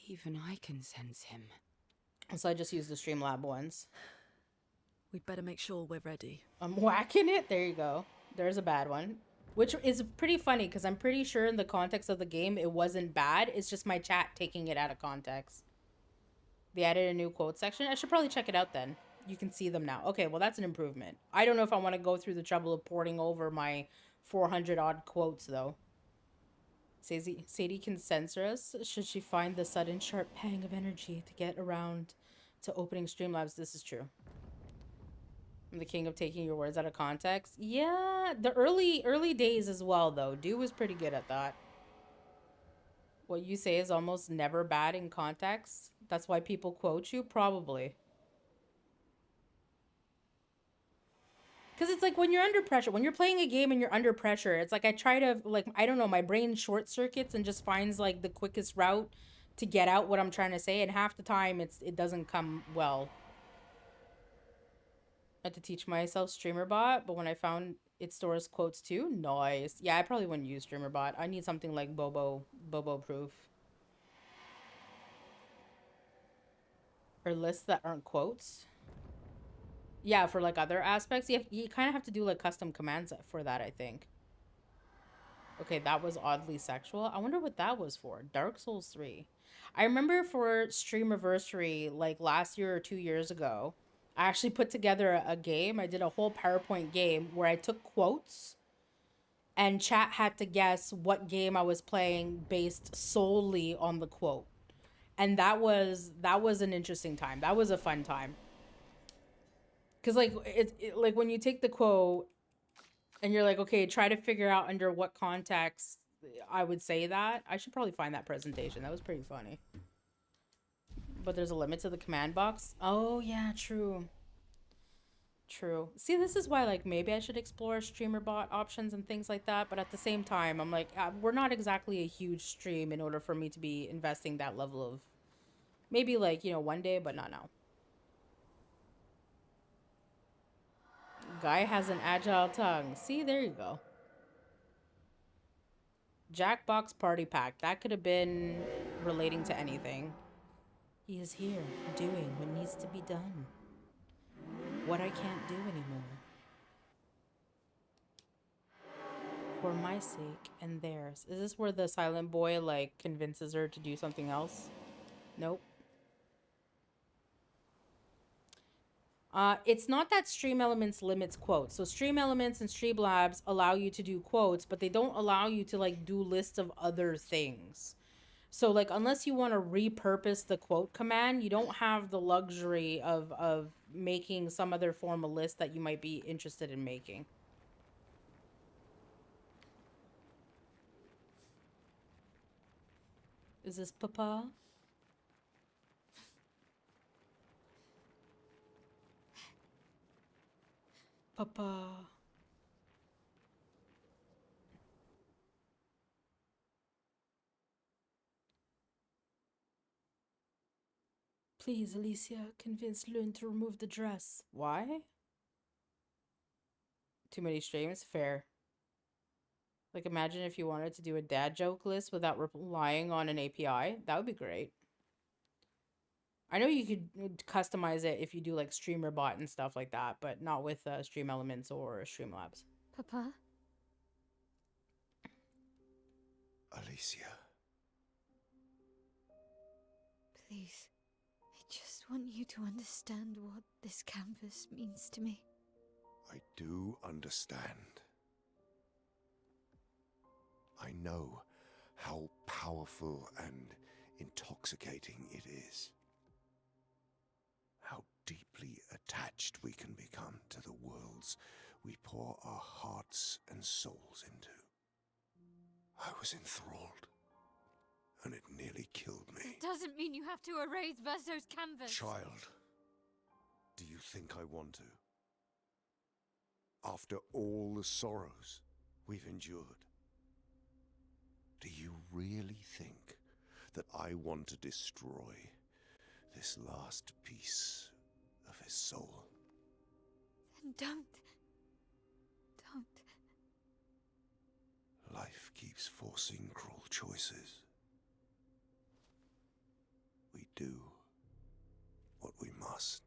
Even I can sense him. So I just used the Streamlab ones. We'd better make sure we're ready. I'm whacking it. There you go. There's a bad one. Which is pretty funny because I'm pretty sure in the context of the game it wasn't bad. It's just my chat taking it out of context. They added a new quote section. I should probably check it out then. You can see them now. Okay, well, that's an improvement. I don't know if I want to go through the trouble of porting over my 400 odd quotes, though. Sadie can censor us should she find the sudden sharp pang of energy to get around to opening Streamlabs. This is true. I'm the king of taking your words out of context. Yeah, the early days as well, though. Dew was pretty good at that. What you say is almost never bad in context. That's why people quote you? Probably. Because it's like when you're under pressure, when you're playing a game and you're under pressure, it's like I try to, like, I don't know, my brain short circuits and just finds like the quickest route to get out what I'm trying to say. And half the time it doesn't come well. I had to teach myself StreamerBot, but when I found it stores quotes too, nice. Yeah, I probably wouldn't use StreamerBot. I need something like Bobo proof. Or lists that aren't quotes. Yeah, for like other aspects, you kind of have to do like custom commands for that, I think. Okay, that was oddly sexual. I wonder what that was for. Dark Souls 3. I remember for Streamiversary, like last year or 2 years ago, I actually put together a game. I did a whole PowerPoint game where I took quotes and chat had to guess what game I was playing based solely on the quote. And that was an interesting time. That was a fun time. Because, like, like when you take the quote and you're like, okay, try to figure out under what context I would say that. I should probably find that presentation. That was pretty funny. But there's a limit to the command box. Oh, yeah, true. True. See, this is why, like, maybe I should explore streamer bot options and things like that. But at the same time, I'm like, we're not exactly a huge stream in order for me to be investing that level of... Maybe, like, you know, one day, but not now. Guy has an agile tongue. See, there you go. Jackbox party pack. That could have been relating to anything. He is here, doing what needs to be done. What I can't do anymore. For my sake and theirs. Is this where the silent boy, like, convinces her to do something else? Nope. It's not that Stream Elements limits quotes. So Stream Elements and Streamlabs allow you to do quotes, but they don't allow you to, like, do lists of other things. So, like, unless you want to repurpose the quote command, you don't have the luxury of making some other form of list that you might be interested in making. Is this Papa? Papa. Please, Alicia, convince Lune to remove the dress. Why? Too many streams? Fair. Like, imagine if you wanted to do a dad joke list without relying on an API. That would be great. I know you could customize it if you do, like, streamer bot and stuff like that, but not with Stream Elements or Streamlabs. Papa? Alicia. Please. I just want you to understand what this canvas means to me. I do understand. I know how powerful and intoxicating it is. How deeply attached we can become to the worlds we pour our hearts and souls into. I was enthralled, and it nearly killed me. It doesn't mean you have to erase Verso's canvas. Child, do you think I want to? After all the sorrows we've endured, do you really think that I want to destroy this last piece of his soul? Then don't. Don't. Life keeps forcing cruel choices. We do what we must.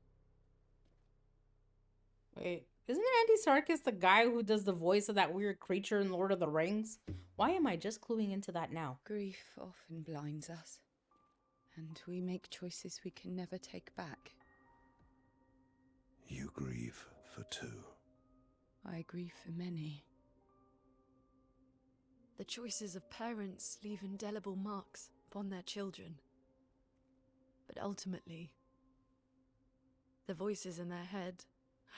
Wait, isn't Andy Serkis the guy who does the voice of that weird creature in Lord of the Rings? Why am I just cluing into that now? Grief often blinds us, and we make choices we can never take back. You grieve for two. I grieve for many. The choices of parents leave indelible marks upon their children. But ultimately, the voices in their head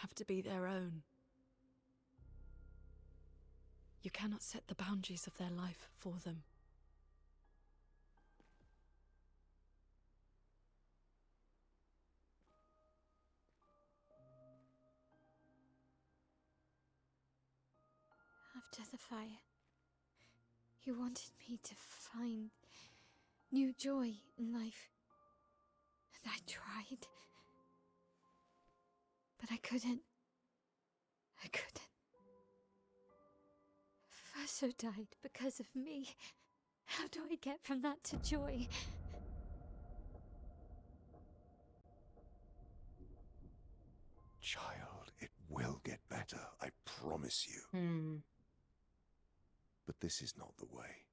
have to be their own. You cannot set the boundaries of their life for them. After the fire, you wanted me to find new joy in life. And I tried. But I couldn't. I couldn't. Verso died because of me. How do I get from that to joy? Child, it will get better, I promise you. But this is not the way.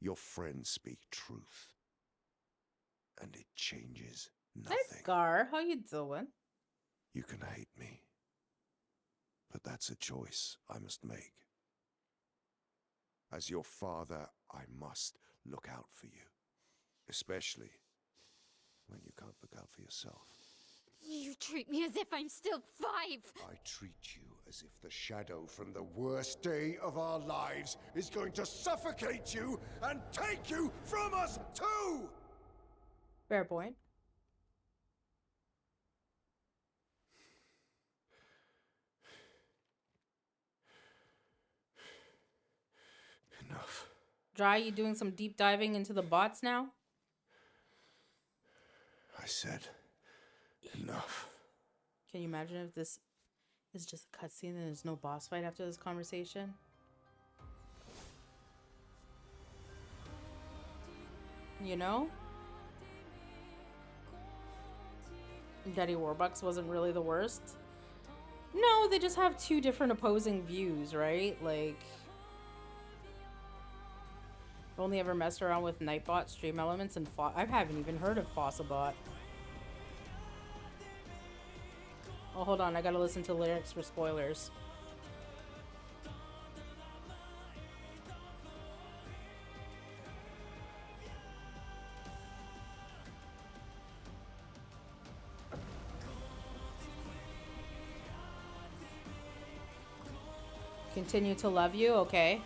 Your friends speak truth. And it changes nothing. Hey, Scar, how you doing? You can hate me. But that's a choice I must make. As your father, I must look out for you. Especially when you can't look out for yourself. You treat me as if I'm still 5. I treat you as if the shadow from the worst day of our lives is going to suffocate you and take you from us too! Fair point. Enough. Dry, you doing some deep diving into the bots now? I said enough. Can you imagine if this It's just a cutscene and there's no boss fight after this conversation. You know? Daddy Warbucks wasn't really the worst. No, they just have two different opposing views, right? Like, I've only ever messed around with Nightbot, Stream Elements, and I haven't even heard of Fossabot. Oh, hold on, I gotta listen to lyrics for spoilers. Continue to love you, okay.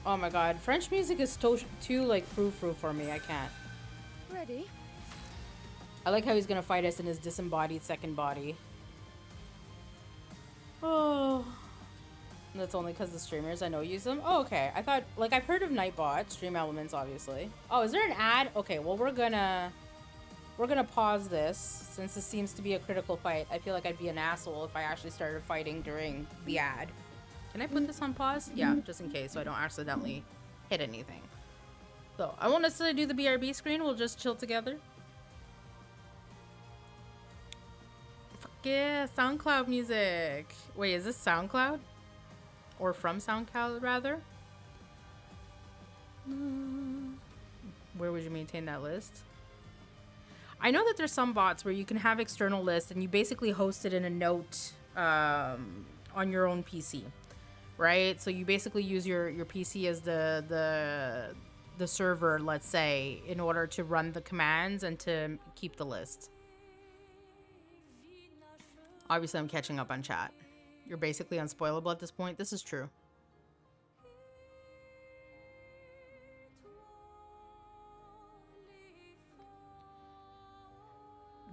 Oh my god, French music is too like frou-frou for me, I can't. Ready? I like how he's gonna fight us in his disembodied second body. Oh. That's only because the streamers I know use them. Oh, okay. I thought, like, I've heard of Nightbot, Stream Elements, obviously. Oh, is there an ad? Okay, well, we're gonna pause this, since this seems to be a critical fight. I feel like I'd be an asshole if I actually started fighting during the ad. Can I put this on pause? Yeah, just in case, so I don't accidentally hit anything. So, I won't necessarily do the BRB screen. We'll just chill together. Fuck yeah, SoundCloud music. Wait, is this SoundCloud? Or from SoundCloud, rather? Where would you maintain that list? I know that there's some bots where you can have external lists and you basically host it in a note on your own PC, right? So you basically use your PC as the server, let's say, in order to run the commands and to keep the list. Obviously, I'm catching up on chat. You're basically unspoilable at this point. This is true.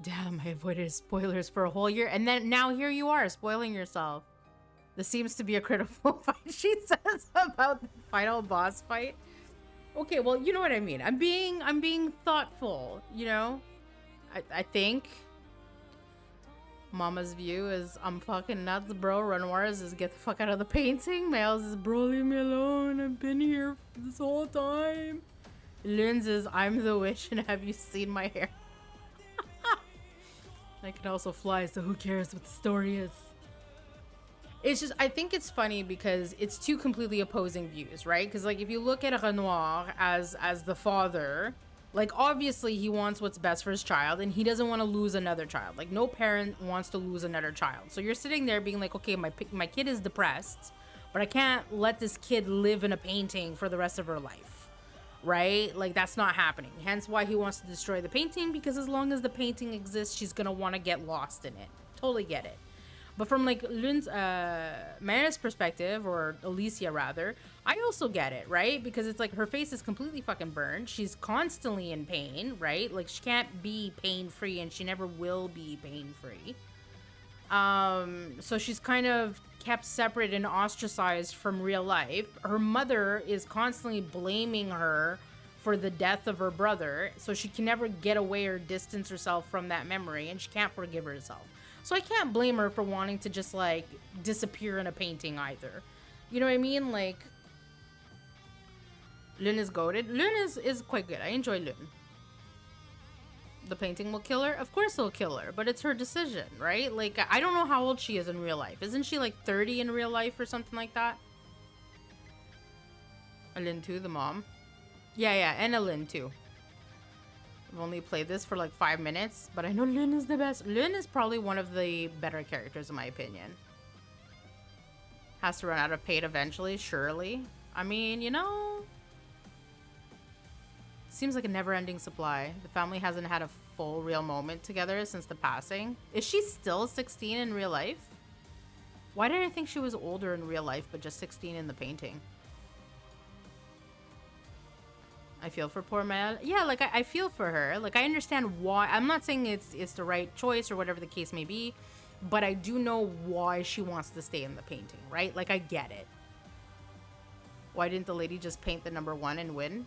Damn, I avoided spoilers for a whole year. And then now here you are, spoiling yourself. This seems to be a critical fight, she says, about the final boss fight. Okay, well, you know what I mean. I'm being thoughtful, you know? I think Mama's view is I'm fucking nuts, bro. Renoir's is get the fuck out of the painting. Males is bro, leave me alone. I've been here this whole time. Lynn's is I'm the witch and have you seen my hair? I can also fly, so who cares what the story is? It's just, I think it's funny because it's two completely opposing views, right? Because like if you look at Renoir as the father, like obviously he wants what's best for his child and he doesn't want to lose another child. Like no parent wants to lose another child. So you're sitting there being like, okay, my kid is depressed, but I can't let this kid live in a painting for the rest of her life, right? Like that's not happening. Hence why he wants to destroy the painting, because as long as the painting exists, she's gonna want to get lost in it. Totally get it. But from like Lynn's, Mana's perspective, or Alicia rather, I also get it, right? Because it's like her face is completely fucking burned. She's constantly in pain, right? Like she can't be pain-free and she never will be pain-free. So she's kind of kept separate and ostracized from real life. Her mother is constantly blaming her for the death of her brother. So she can never get away or distance herself from that memory, and she can't forgive herself. So I can't blame her for wanting to just, like, disappear in a painting either. You know what I mean? Like, Lynn is goated. Lynn is quite good. I enjoy Lynn. The painting will kill her? Of course it'll kill her, but it's her decision, right? Like, I don't know how old she is in real life. Isn't she, like, 30 in real life or something like that? A Lynn too, the mom. Yeah, and a Lynn too. I've only played this for like 5 minutes, but I know Lynn is the best. Lynn is probably one of the better characters in my opinion. Has to run out of paint eventually, surely. I mean, you know, seems like a never-ending supply. The family hasn't had a full real moment together since the passing. Is she still 16 in real life? Why did I think she was older in real life, but just 16 in the painting? I feel for poor Mel. Yeah, like I feel for her. Like I understand why. I'm not saying it's the right choice or whatever the case may be, but I do know why she wants to stay in the painting, right? Like I get it. Why didn't the lady just paint the number 1 and win?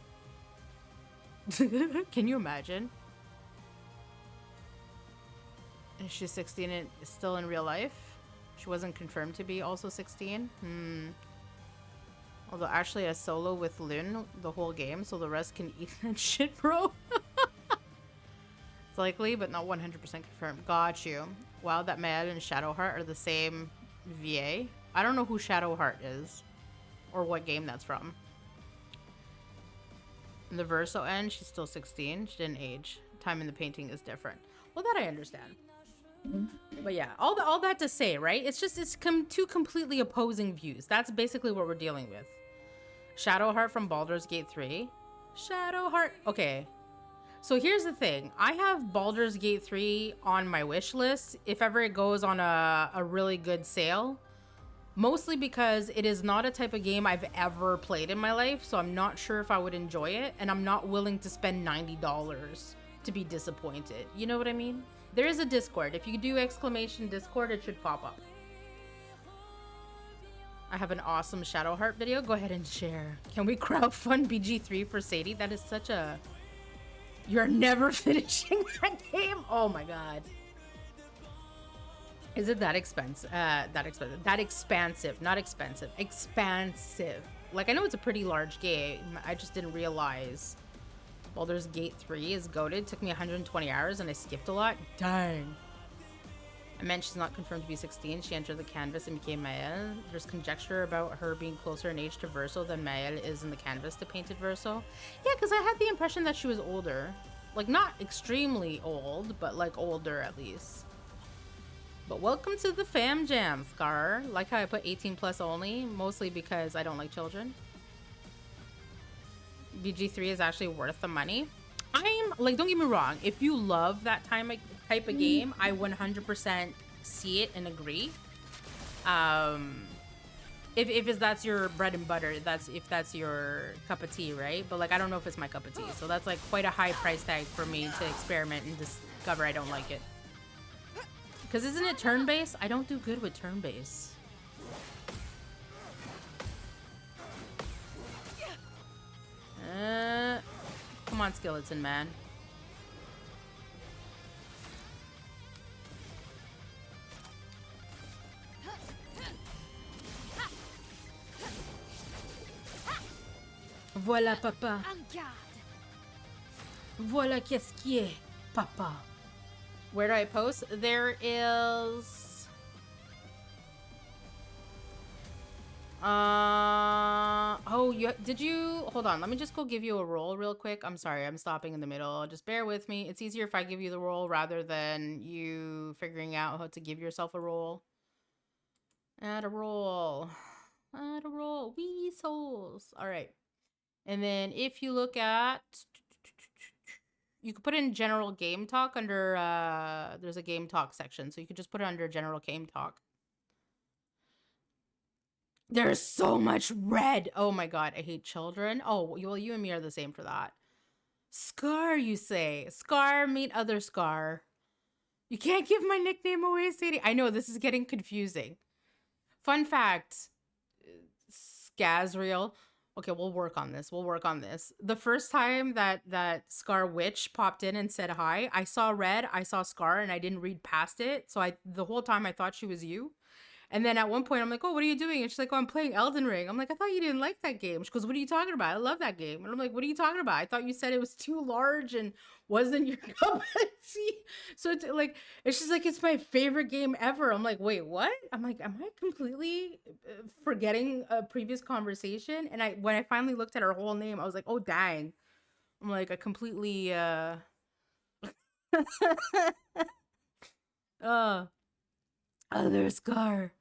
Can you imagine? Is she 16 and still in real life? She wasn't confirmed to be also 16? Although Ashley has solo with Lynn the whole game, so the rest can eat that shit, bro. It's likely, but not 100% confirmed. Got you. Wow, that Mael and Shadowheart are the same VA. I don't know who Shadowheart is, or what game that's from. In the Verso end, she's still 16. She didn't age. Time in the painting is different. Well, that I understand. But yeah, all that to say, right? It's just, it's two completely opposing views. That's basically what we're dealing with. Shadowheart from Baldur's Gate 3. Shadowheart. Okay. So here's the thing. I have Baldur's Gate 3 on my wish list if ever it goes on a really good sale. Mostly because it is not a type of game I've ever played in my life, so I'm not sure if I would enjoy it, and I'm not willing to spend $90 to be disappointed. You know what I mean? There is a Discord. If you do exclamation Discord, it should pop up. I have an awesome Shadowheart video. Go ahead and share. Can we crowdfund BG3 for Sadie? That is such a... You're never finishing that game? Oh my god. Is it that expensive? That expansive. Not expensive. Expansive. Like, I know it's a pretty large game. I just didn't realize Baldur's Gate 3 is goated. Took me 120 hours and I skipped a lot. Dang. I meant she's not confirmed to be 16. She entered the canvas and became Mael. There's conjecture about her being closer in age to Verso than Mael is in the canvas to painted Verso. Yeah, because I had the impression that she was older. Like, not extremely old, but like older at least. But welcome to the fam jam, Scar. Like how I put 18 plus only, mostly because I don't like children. BG3 is actually worth the money. I'm like, don't get me wrong, if you love that type of game, I 100% see it and agree. If that's your bread and butter, if that's your cup of tea, right? But like, I don't know if it's my cup of tea, so that's like quite a high price tag for me to experiment and discover I don't like it. Because isn't it turn-based? I don't do good with turn-based. Come on, skeleton man. Voilà, papa. Voilà qu'est-ce qui est, papa. Where do I post? There is... Oh, did you... Hold on, let me just go give you a roll real quick. I'm sorry, I'm stopping in the middle. Just bear with me. It's easier if I give you the roll rather than you figuring out how to give yourself a roll. Add a roll. Add a roll. Wee souls. All right. And then if you look at... You could put in general game talk under, there's a game talk section. So you could just put it under general game talk. There's so much red. Oh my god, I hate children. Oh, well, you and me are the same for that. Scar, you say. Scar, meet other Scar. You can't give my nickname away, Sadie. I know, this is getting confusing. Fun fact. Scazriel. Okay, we'll work on this. We'll work on this. The first time that Scar Witch popped in and said hi, I saw red, I saw Scar, and I didn't read past it. So the whole time I thought she was you. And then at one point I'm like, oh, what are you doing? And she's like, oh, I'm playing Elden Ring. I'm like, I thought you didn't like that game. She goes, what are you talking about? I love that game. And I'm like, what are you talking about? I thought you said it was too large and wasn't your cup of tea. So it's like, and she's like, it's my favorite game ever. I'm like, wait, what? I'm like, am I completely forgetting a previous conversation? And when I finally looked at her whole name, I was like, oh, dang. I'm like, I completely, other Scar.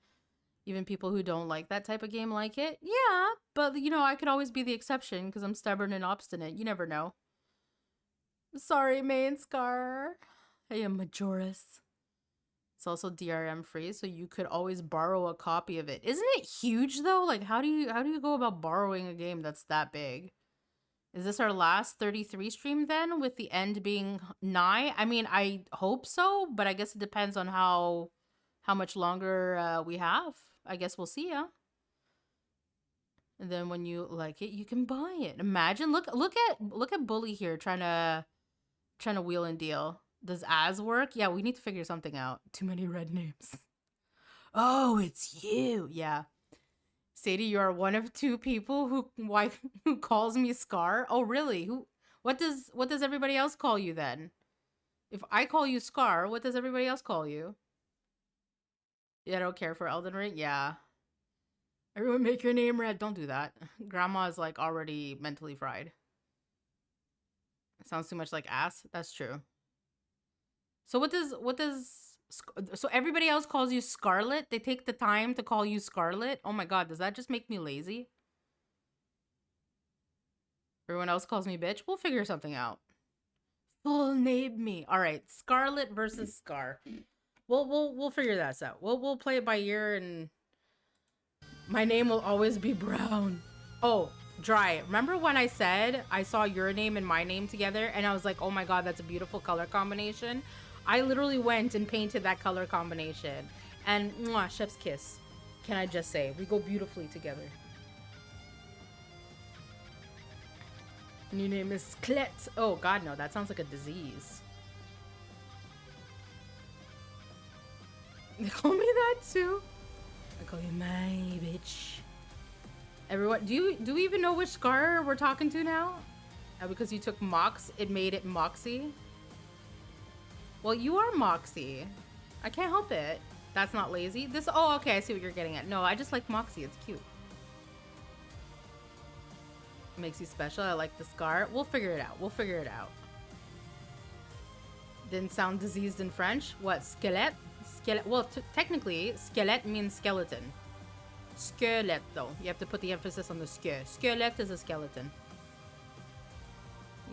Even people who don't like that type of game like it. Yeah, but you know, I could always be the exception because I'm stubborn and obstinate. You never know. Sorry, main Scar. I am Majoris. It's also DRM free, so you could always borrow a copy of it. Isn't it huge though? Like, how do you go about borrowing a game that's that big? Is this our last 33 stream then, with the end being NIgh? I mean, I hope so, but I guess it depends on how much longer we have. I guess we'll see, huh? And then when you like it, you can buy it. Imagine, look at Bully here trying to wheel and deal. Does Az work? Yeah, we need to figure something out. Too many red names. Oh, it's you. Yeah. Sadie, you are one of two people who calls me Scar. Oh, really? What does everybody else call you then? If I call you Scar, what does everybody else call you? Yeah, I don't care for Elden Ring. Yeah. Everyone make your name red. Don't do that. Grandma is like already mentally fried. It sounds too much like ass. That's true. So so everybody else calls you Scarlet? They take the time to call you Scarlet? Oh my god, does that just make me lazy? Everyone else calls me bitch? We'll figure something out. Full name me. All right, Scarlet versus Scar. We'll figure that out. We'll play it by ear, and my name will always be Brown. Oh, Dry. Remember when I said I saw your name and my name together, and I was like, oh my god, that's a beautiful color combination? I literally went and painted that color combination. And mwah, chef's kiss. Can I just say, we go beautifully together. New name is Clet. Oh god, no, that sounds like a disease. They call me that too. I call you my bitch. Everyone, do we even know which Scar we're talking to now? Because you took Mox, it made it Moxie. Well, you are Moxie. I can't help it. That's not lazy. Oh, okay, I see what you're getting at. No, I just like Moxie. It's cute. Makes you special. I like the Scar. We'll figure it out. We'll figure it out. Didn't sound diseased in French. What? Skelette? Skelette. Well, technically, skelette means skeleton. Skelette, though. You have to put the emphasis on the ske. Skelette is a skeleton.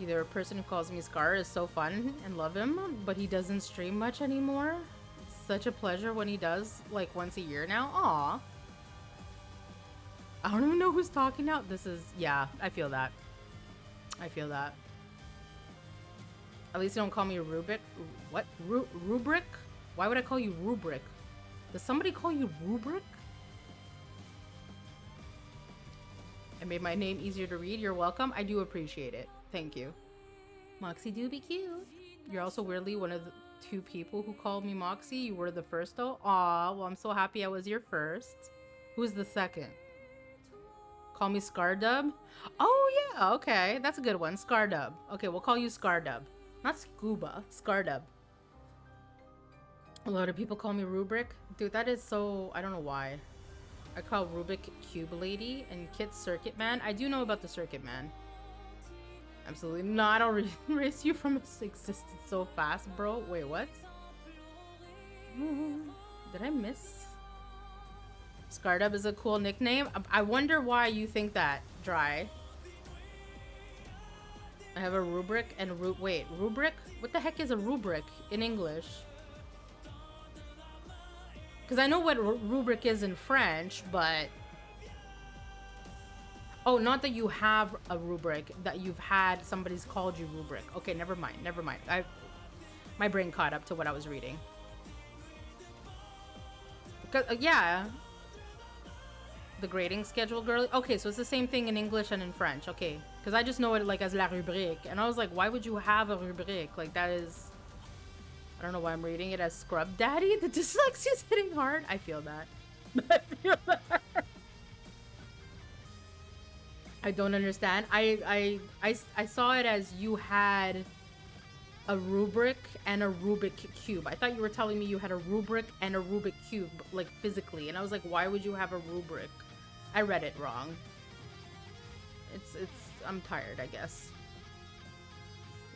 Either a person who calls me Scar is so fun and love him, but he doesn't stream much anymore. It's such a pleasure when he does, like once a year now. Aw. I don't even know who's talking now. Yeah, I feel that. I feel that. At least you don't call me Rubik. What? Rubric? Why would I call you Rubric? Does somebody call you Rubric? I made my name easier to read. You're welcome. I do appreciate it. Thank you. Moxie do be cute. You're also weirdly one of the two people who called me Moxie. You were the first though. Aw, well I'm so happy I was your first. Who's the second? Call me Scardub? Oh yeah, okay. That's a good one. Scardub. Okay, we'll call you Scardub. Not Scuba. Scardub. A lot of people call me Rubric. Dude, that is so... I don't know why. I call Rubik Cube Lady and Kit Circuit Man. I do know about the Circuit Man. Absolutely not. I'll erase you from existence so fast, bro. Wait, what? Did I miss? Scardub is a cool nickname. I wonder why you think that, Dry. I have a rubric and wait, rubric? What the heck is a rubric in English? Because I know what rubric is in French, but... Oh, not that you have a rubric, that you've had, somebody's called you rubric. Okay, never mind, never mind. My brain caught up to what I was reading. Yeah. The grading schedule, girly. Okay, so it's the same thing in English and in French. Okay, because I just know it like as la rubrique. And I was like, why would you have a rubrique? Like, that is... I don't know why I'm reading it as Scrub Daddy. The dyslexia's hitting hard. I feel that. I feel that. I don't understand. I saw it as you had a rubric and a Rubik cube. I thought you were telling me you had a rubric and a Rubik cube, like physically. And I was like, why would you have a rubric? I read it wrong. I'm tired, I guess.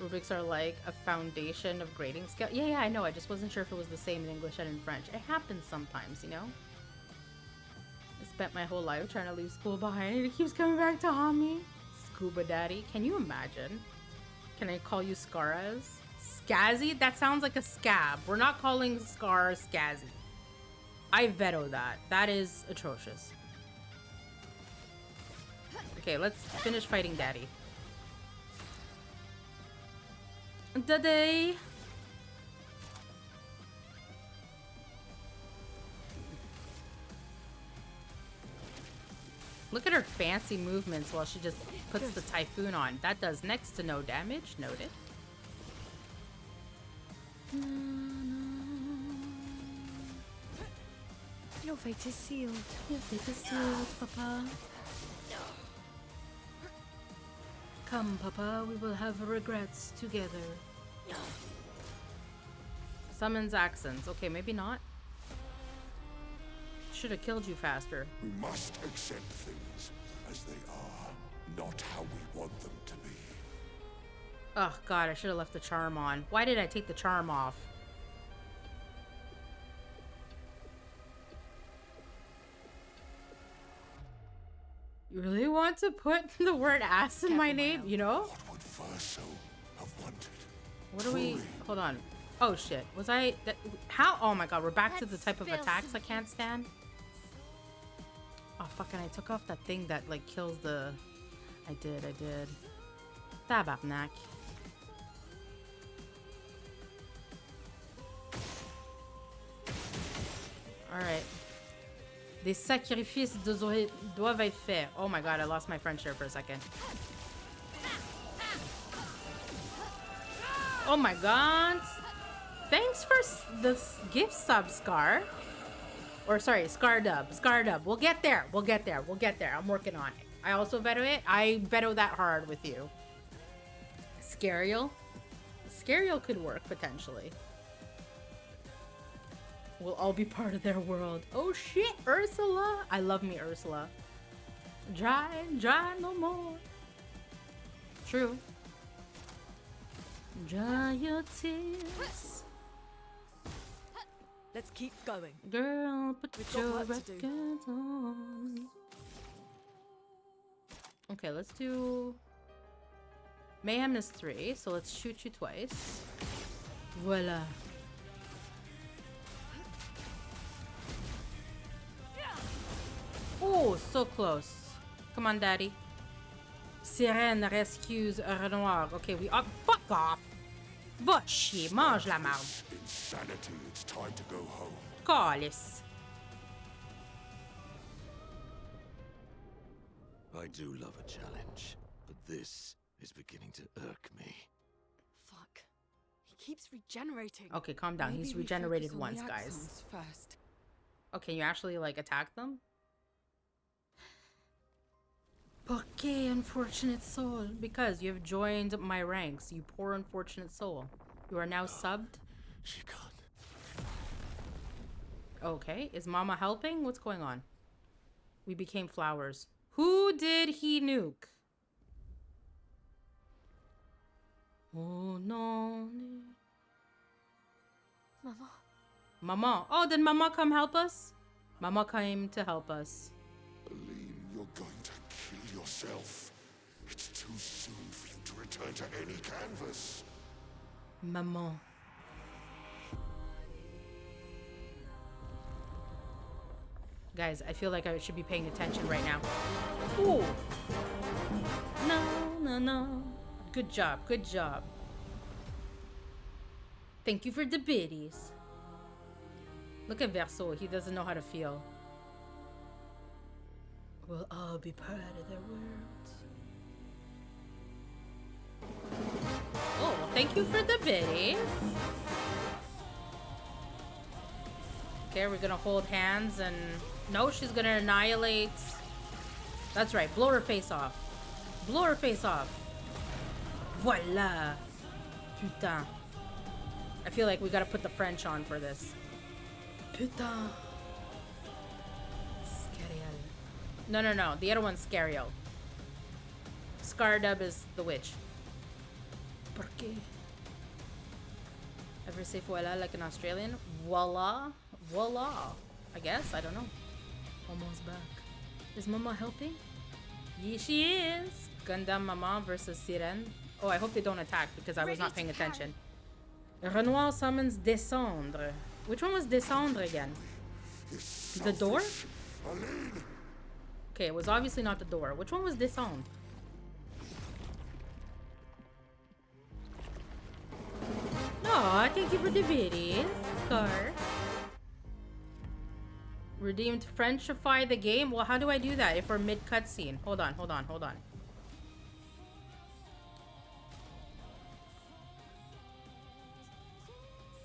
Rubrics are like a foundation of grading scale. Yeah, I know. I just wasn't sure if it was the same in English and in French. It happens sometimes, you know? I spent my whole life trying to leave school behind and it keeps coming back to haunt me. Scuba Daddy. Can you imagine? Can I call you Scaraz? Scazzy? That sounds like a scab. We're not calling Scar Scazzy. I veto that. That is atrocious. Okay, let's finish fighting Daddy. Daddy! Look at her fancy movements while she just puts the typhoon on. That does next to no damage. Noted. Your fate is sealed. Your fate is sealed, Papa. Come, Papa, we will have regrets together. Summons accents. Okay, maybe not. Should have killed you faster. We must accept things as they are, not how we want them to be. Oh god, I should have left the charm on. Why did I take the charm off? You really want to put the word ass in my name, you know? What would Verso have wanted? What do we... Hold on. Oh shit. Was I... How? Oh my god, we're back to the type of attacks I can't stand. Oh fucking, I took off that thing that like kills the... I did. Tabarnak. Alright. Des sacrifices doivent être faits. Oh my god, I lost my French there for a second. Oh my god. Thanks for the gift sub, Scar. Or sorry, Scar dub. We'll get there. I'm working on it. I also veto it. I veto that hard with you. Scariel. Scariel could work potentially. We'll all be part of their world. Oh shit, Ursula. I love me Ursula. Dry no more. True. Dry your tears. Let's keep going. Girl, put We've got your work to do. records on. Okay, let's do... Mayhem is 3, so let's shoot you twice. Voila. Oh, so close. Come on, daddy. Sirène rescues Renoir. Okay, we are... Fuck off! Va chier, mange la marde. Insanity, it's time to go home. Calice. I do love a challenge, but this is beginning to irk me. Fuck. He keeps regenerating. Okay, calm down. Maybe He's we regenerated focus on once, the guys. axons first. Oh, can you actually, like, attack them? Okay, unfortunate soul. Because you have joined my ranks, you poor unfortunate soul. You are now subbed. She can't. Okay, is Mama helping? What's going on? We became flowers. Who did he nuke? Oh no. Mama. Mama. Oh, did Mama come help us? Mama came to help us. Aline, you're going to kill yourself. It's too soon for you to return to any canvas. Maman. Guys, I feel like I should be paying attention right now. Ooh. No. Good job. Thank you for the biddies. Look at Verso. He doesn't know how to feel. We'll all be part of their world. Oh, thank you for the biddies. Okay, we're gonna hold hands and... No, she's gonna annihilate... That's right, blow her face off. Voila. Putain. I feel like we gotta put the French on for this. Putain. Scariel. No. The other one's Scariel. Scardub is the witch. Por qué? Ever say voila like an Australian? Voila. I guess, I don't know. Almost back. Is Mama helping? Yeah, she is. Gundam Mama versus Sirène. Oh, I hope they don't attack because I was not paying attention. Renoir summons Descendre. Which one was Descendre again? The door? Okay, it was obviously not the door. Which one was Descendre? No, thank you for the biddies, Scar. Redeemed Frenchify the game? Well, how do I do that if we're mid cutscene? Hold on.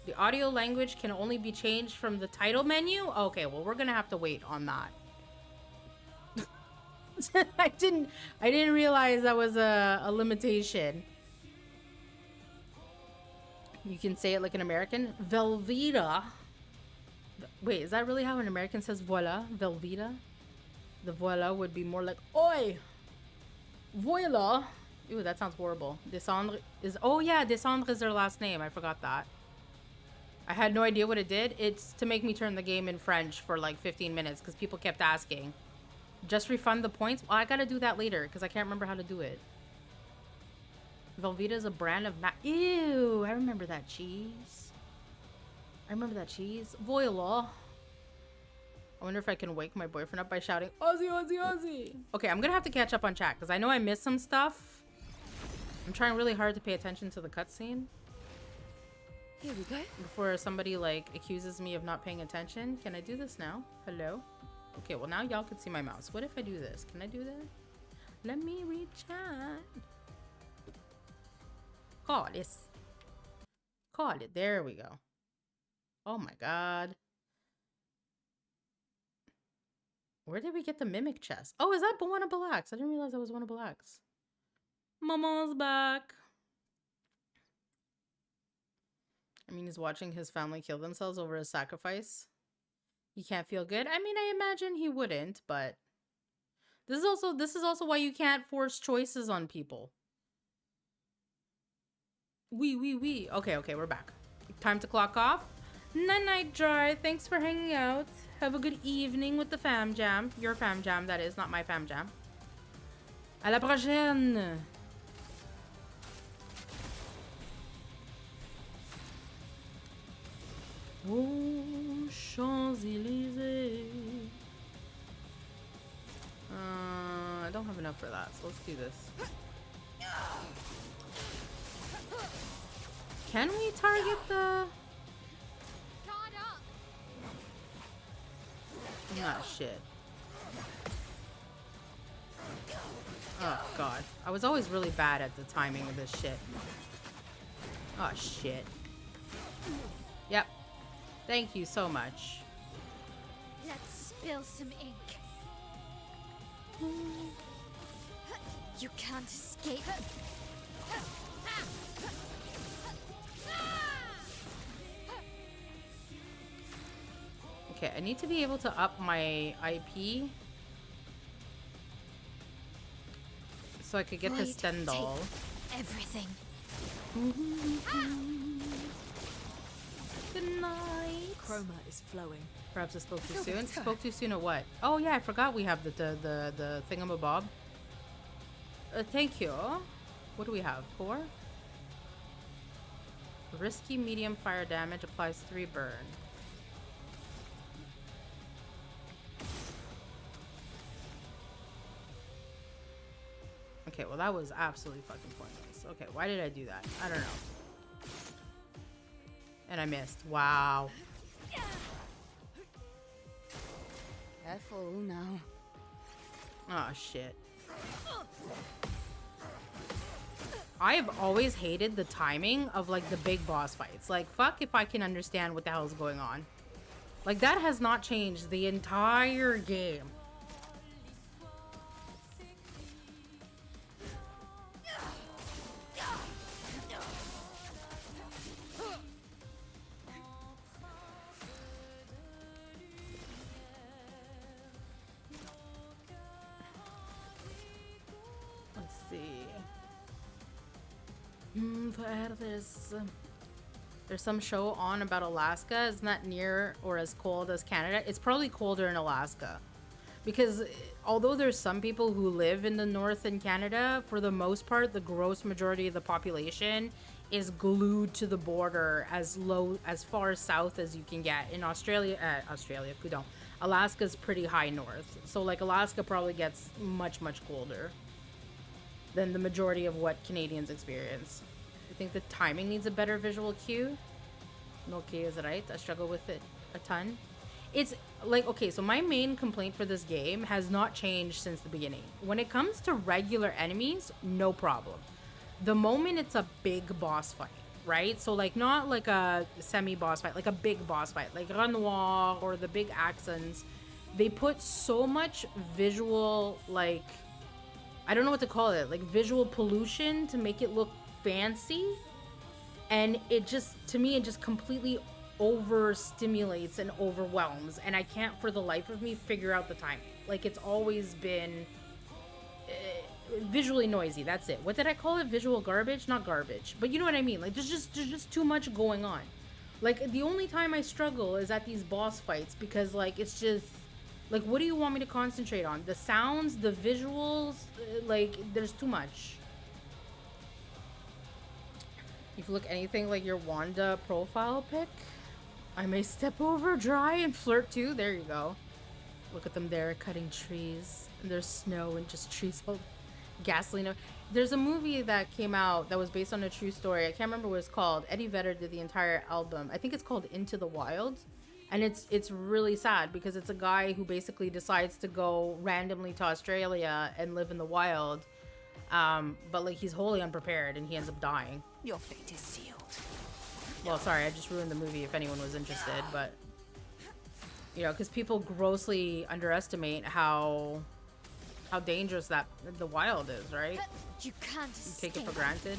The audio language can only be changed from the title menu? Okay, well, we're gonna have to wait on that. I didn't realize that was a limitation. You can say it like an American. Velveeta. Wait, is that really how an American says voila? Velveeta? The voila would be more like oi! Voila! Ooh, that sounds horrible. Descendre is... Oh yeah, Descendre is their last name. I forgot that. I had no idea what it did. It's to make me turn the game in French for like 15 minutes because people kept asking. Just refund the points? Well, I gotta do that later because I can't remember how to do it. Velveeta is a brand of Ew, I remember that cheese. Voila. I wonder if I can wake my boyfriend up by shouting, Aussie, Aussie, Aussie. Okay, I'm gonna have to catch up on chat because I know I missed some stuff. I'm trying really hard to pay attention to the cutscene. Here we go. Before somebody like accuses me of not paying attention. Can I do this now? Hello? Okay, well now y'all can see my mouse. What if I do this? Can I do that? Let me read chat. Call this. Call it. There we go. Oh my god. Where did we get the mimic chest? Oh, is that one of Balak's? I didn't realize that was one of Balak's. Mama's back. I mean, he's watching his family kill themselves over a sacrifice. He can't feel good. I mean, I imagine he wouldn't, but this is also why you can't force choices on people. Wee. Okay, we're back. Time to clock off. NIgh, thanks for hanging out. Have a good evening with the fam jam. Your fam jam, that is, not my fam jam. À la prochaine. Oh, Champs-Élysées. I don't have enough for that, so let's do this. Can we target the... Ah, shit. Oh, God. I was always really bad at the timing of this shit. Oh, shit. Yep. Thank you so much. Let's spill some ink. You can't escape. Okay, I need to be able to up my IP so I could get the Stendhal. Everything. Good night. Chroma is flowing. Perhaps I spoke too soon. Spoke too soon at what? Oh yeah, I forgot we have the thingamabob. Thank you. What do we have? 4? Risky medium fire damage applies 3 burn. Okay, well that was absolutely fucking pointless. Okay, why did I do that? I don't know. And I missed. Wow. Careful now. Oh shit. I have always hated the timing of like the big boss fights. Like fuck if I can understand what the hell is going on. Like that has not changed the entire game. There's some show on about Alaska. It's not near or as cold as Canada. It's probably colder in Alaska. Because although there's some people who live in the north in Canada, for the most part, the gross majority of the population is glued to the border as far south as you can get. In Australia, Coudon. Alaska's pretty high north. So like Alaska probably gets much colder than the majority of what Canadians experience. I think the timing needs a better visual cue. No key is right. I struggle with it a ton. It's like, okay, so my main complaint for this game has not changed since the beginning. When it comes to regular enemies, no problem. The moment it's a big boss fight, right? So like not like a semi-boss fight, like a big boss fight, like Renoir or the big accents, they put so much visual, like, I don't know what to call it, like visual pollution to make it look fancy. And it just, to me, it just completely overstimulates and overwhelms. And I can't for the life of me figure out the timing. Like, it's always been visually noisy. That's it. What did I call it? Visual garbage? Not garbage. But you know what I mean? Like, there's just too much going on. Like, the only time I struggle is at these boss fights because, like, it's just... Like, what do you want me to concentrate on? The sounds, the visuals? Like, there's too much. If you look anything like your Wanda profile pic, I may step over dry and flirt too. There you go. Look at them there, cutting trees. And there's snow and just trees all gasoline. There's a movie that came out that was based on a true story. I can't remember what it's called. Eddie Vedder did the entire album. I think it's called Into the Wild. And it's really sad because it's a guy who basically decides to go randomly to Australia and live in the wild. But like he's wholly unprepared and he ends up dying. Your fate is sealed. Well, sorry, I just ruined the movie if anyone was interested, but you know, because people grossly underestimate how dangerous that the wild is, right? You can't You take it for granted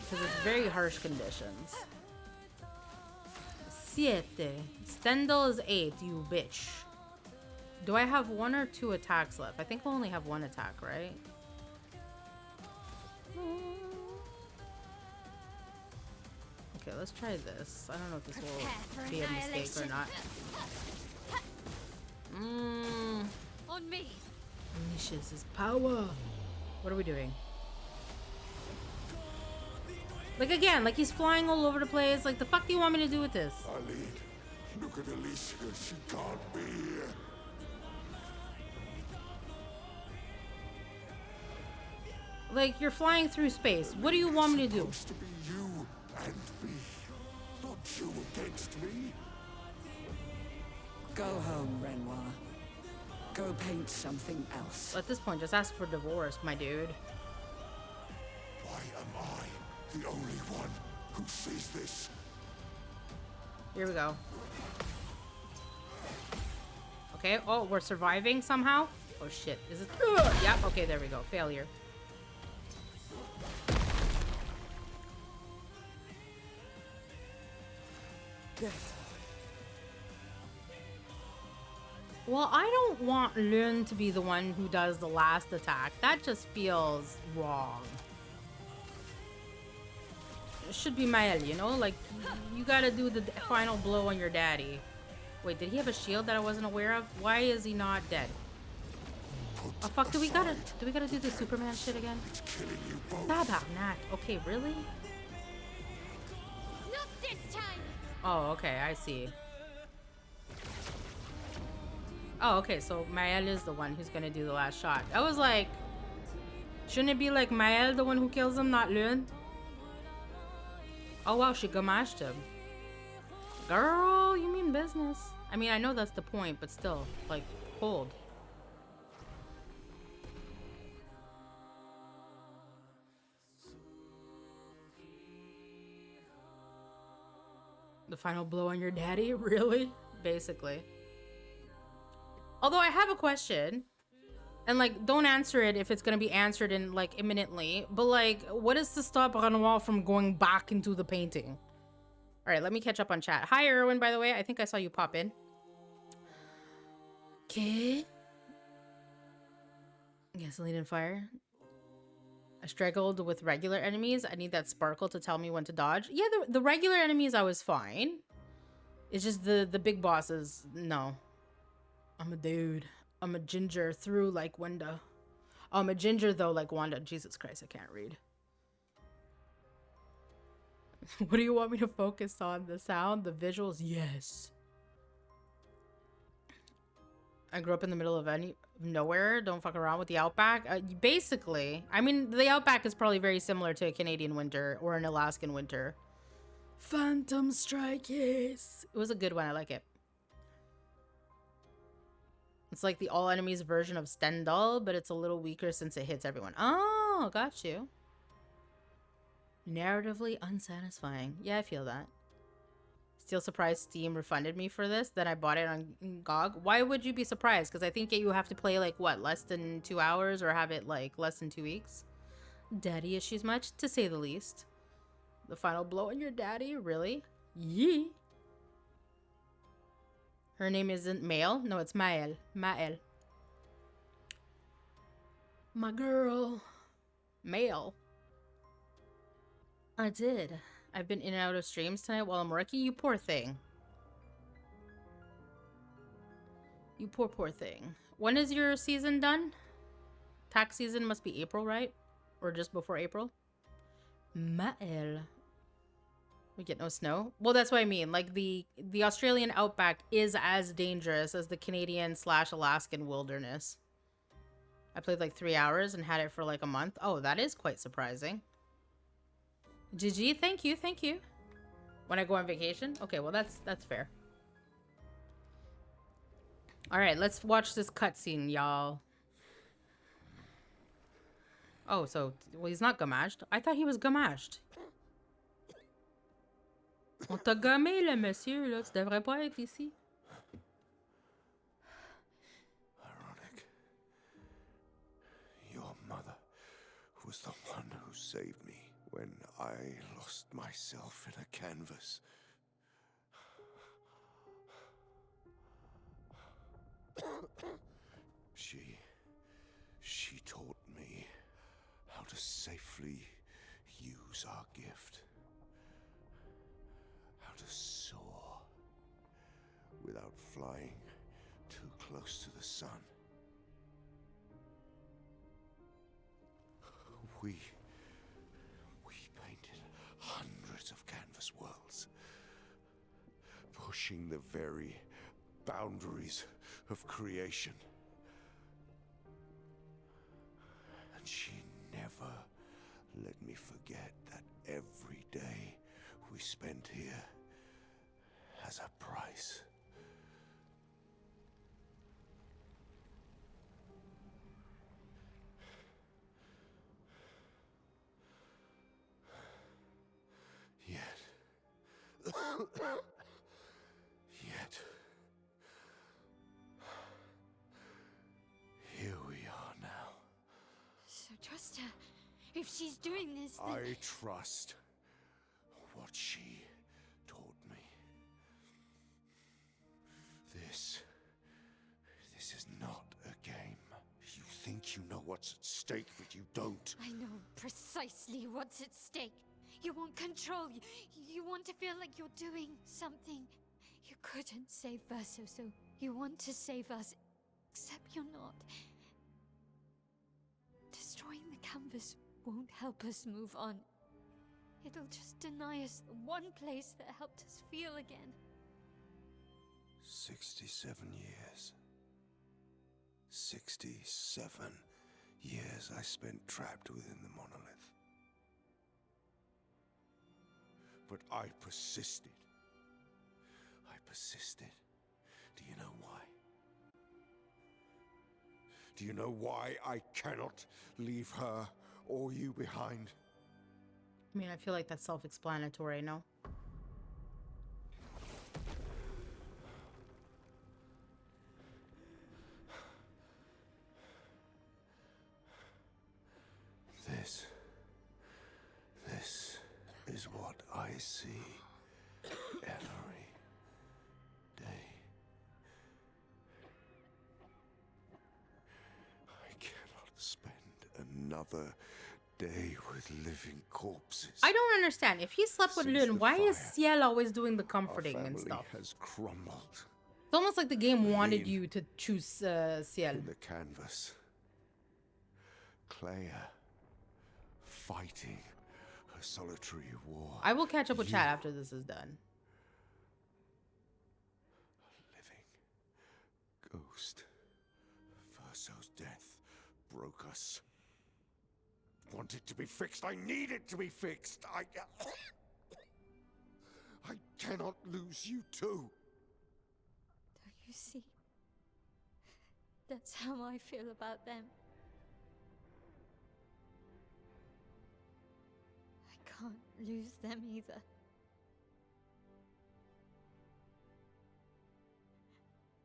because it's very harsh conditions. 7. Stendhal is 8, you bitch. Do I have 1 or 2 attacks left? I think I only have 1 attack, right? Okay, let's try this. I don't know if this will be a mistake or not. On me. Unleashes his power. What are we doing? Like again, like he's flying all over the place. Like the fuck do you want me to do with this? Alid, look at Alicia. She can't be here. Like you're flying through space. What do you want me to do? It's supposed to be you and me, not you against me. Go home, Renoir. Go paint something else. At this point, just ask for divorce, my dude. Why am I the only one who sees this? Here we go. Okay. Oh, we're surviving somehow. Oh shit. Is it? Yep. Okay. There we go. Failure. Well, I don't want Lun to be the one who does the last attack. That just feels wrong. It should be Mael, you know? Like, you gotta do the final blow on your daddy. Wait, did he have a shield that I wasn't aware of? Why is he not dead? Oh fuck, do we gotta do the Superman shit again? Tabarnak. Okay, really? Not this time. Oh, okay, I see. Oh, okay, so Mael is the one who's gonna do the last shot. I was like, shouldn't it be like Mael the one who kills him, not Lun? Oh wow, she gamashed him. Girl, you mean business. I mean, I know that's the point, but still, like, cold. The final blow on your daddy? Really? Basically. Although I have a question. And like, don't answer it if it's gonna be answered in like imminently. But like, what is to stop Renoir from going back into the painting? Alright, let me catch up on chat. Hi Erwin, by the way. I think I saw you pop in. Okay. Gasoline and fire. I struggled with regular enemies. I need that sparkle to tell me when to dodge. Yeah, the regular enemies I was fine. It's just the big bosses, no. I'm a dude. I'm a ginger through like Wanda. Oh, I'm a ginger though like Wanda. Jesus Christ, I can't read. What do you want me to focus on? The sound? The visuals? Yes. I grew up in the middle of nowhere. Don't fuck around with the outback. Basically, I mean, the outback is probably very similar to a Canadian winter or an Alaskan winter. Phantom Strike, yes. It was a good one. I like it. It's like the all enemies version of Stendhal, but it's a little weaker since it hits everyone. Oh, got you. Narratively unsatisfying. Yeah, I feel that. Still surprised Steam refunded me for this. Then I bought it on GOG. Why would you be surprised? Because I think you have to play like what, less than 2 hours, or have it like less than 2 weeks. Daddy issues much, to say the least. The final blow on your daddy, really? Yee. Her name isn't Mael. No, it's Mael. Mael. My girl. Mael. I did. I've been in and out of streams tonight while I'm working. You poor thing. You poor thing. When is your season done? Tax season must be April, right? Or just before April? Mael. We get no snow? Well, that's what I mean. Like, the Australian outback is as dangerous as the Canadian/Alaskan wilderness. I played like 3 hours and had it for like a month. Oh, that is quite surprising. GG, thank you, thank you. When I go on vacation? Okay, well that's fair. Alright, let's watch this cutscene, y'all. Oh, so, well, he's not gamashed. I thought he was gamashed. On t'a gommé, le monsieur, là. Tu devrais pas être ici. Ironic. Your mother was the one who saved me when I lost myself in a canvas. She taught me how to safely use our gift. How to soar without flying too close to the sun. We painted hundreds of canvas worlds, pushing the very boundaries of creation. And she never let me forget that every day we spent here has a price. Yet, here we are now. So trust her. If she's doing this, then... I trust what she taught me. This is not a game. You think you know what's at stake, but you don't. I know precisely what's at stake. You want control. You want to feel like you're doing something. You couldn't save Verso, so you want to save us. Except you're not. Destroying the canvas won't help us move on. It'll just deny us the one place that helped us feel again. 67 years. 67 years I spent trapped within the monolith. But I persisted. I persisted. Do you know why? Do you know why I cannot leave her or you behind? I mean, I feel like that's self-explanatory, no? This is what I see every day. I cannot spend another day with living corpses. I don't understand. If he slept with Since Lune, the why is fire, Ciel always doing the Our comforting and family stuff? has crumbled It's almost like the game wanted Eileen. you to choose Ciel. in the canvas. Clea fighting her solitary war. I will catch up with You, chat after this is done. living ghost. Verso's death broke us. Want it to be fixed. I need it to be fixed. cannot lose you too. Don't you see? That's how I feel about them. I can't lose them either.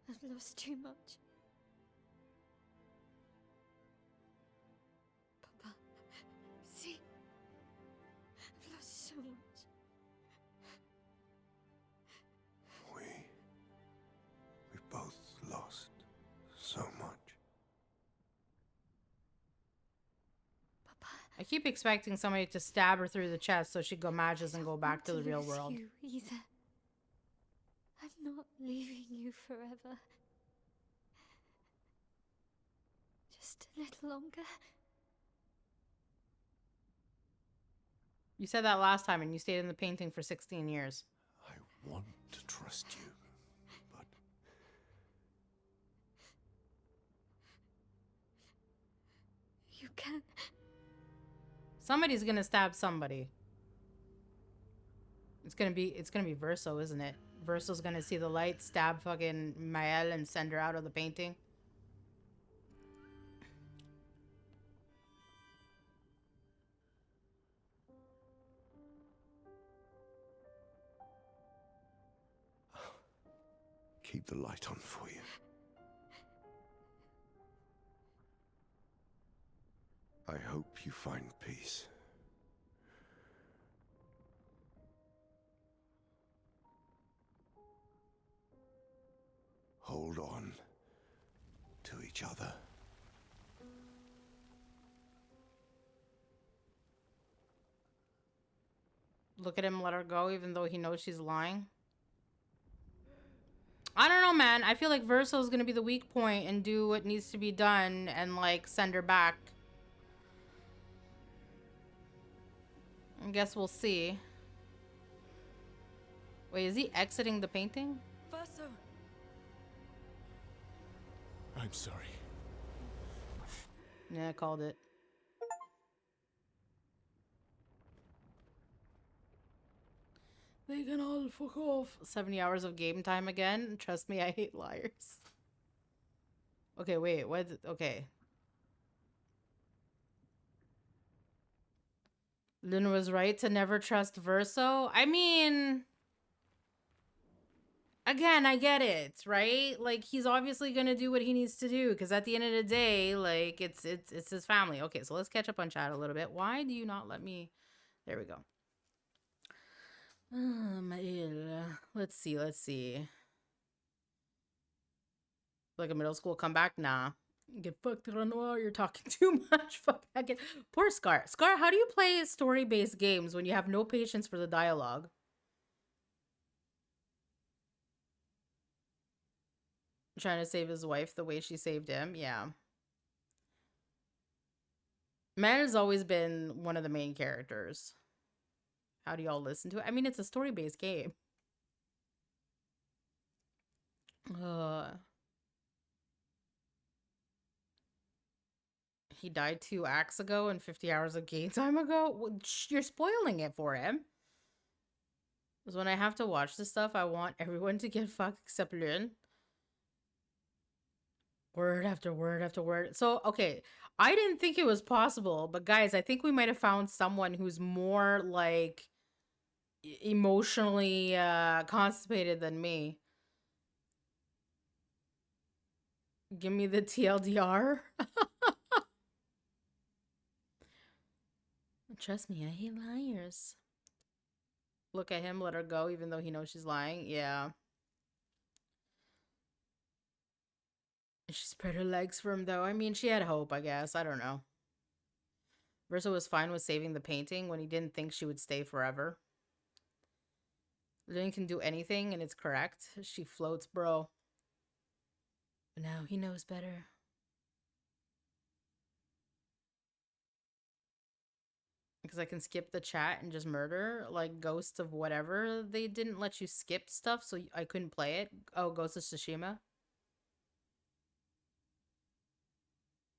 I've lost too much. Papa, see? I've lost so much. We both lost so much. Papa, I keep expecting somebody to stab her through the chest so she'd go matches and go back to the real world. You either. I'm not leaving you forever. Just a little longer. You said that last time and you stayed in the painting for 16 years. I want to trust you, but You can. Somebody's gonna stab somebody. It's gonna be Verso, isn't it? Verso's gonna see the light, stab fucking Mael, and send her out of the painting. keep the light on for you. I hope you find peace. Hold on to each other. Look at him let her go even though he knows she's lying. I don't know, man. I feel like Verso's gonna be the weak point and do what needs to be done and, like, send her back. I guess we'll see. Wait, is he exiting the painting? Verso! I'm sorry. Yeah, I called it. They can all fuck off. 70 hours of game time again? Trust me, I hate liars. Okay, wait, what? Okay. Luna was right to never trust Verso. I mean, again, I get it, right? Like, he's obviously gonna do what he needs to do because at the end of the day, like, it's his family. Okay, so let's catch up on chat a little bit. Why do you not let me? There we go. Let's see. Like a middle school comeback? Nah. Get fucked on the wall. You're talking too much. Fuck. Poor Scar. Scar, how do you play story-based games when you have no patience for the dialogue? Trying to save his wife the way she saved him. Yeah. Man has always been one of the main characters. How do y'all listen to it? I mean, it's a story-based game. He died 2 acts ago and 50 hours of game time ago? Well, you're spoiling it for him. Because when I have to watch this stuff, I want everyone to get fucked except Lynn. Word after word after word. So, okay, I didn't think it was possible, but guys, I think we might have found someone who's more, like, emotionally constipated than me. Give me the TLDR. Trust me, I hate liars. Look at him, let her go, even though he knows she's lying. Yeah. She spread her legs for him, though. I mean, she had hope, I guess. I don't know. Verso was fine with saving the painting when he didn't think she would stay forever. Lynn can do anything, and it's correct. She floats, bro. But now he knows better. Because I can skip the chat and just murder, like, Ghost of whatever. They didn't let you skip stuff, so I couldn't play it. Oh, Ghost of Tsushima.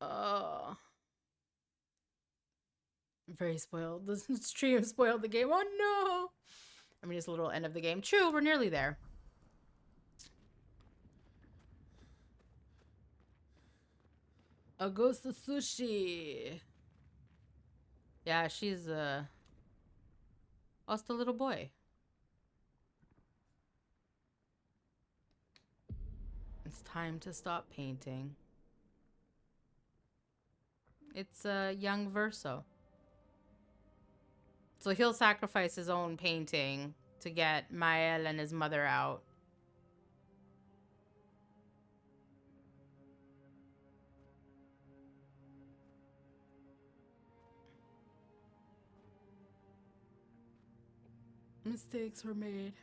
Oh. Very spoiled. The stream spoiled the game. Oh, no. I mean, it's a little end of the game. True, we're nearly there. Augusta Sushi. Yeah, she's lost a little boy. It's time to stop painting. It's young Verso. So he'll sacrifice his own painting to get Mael and his mother out. Mistakes were made.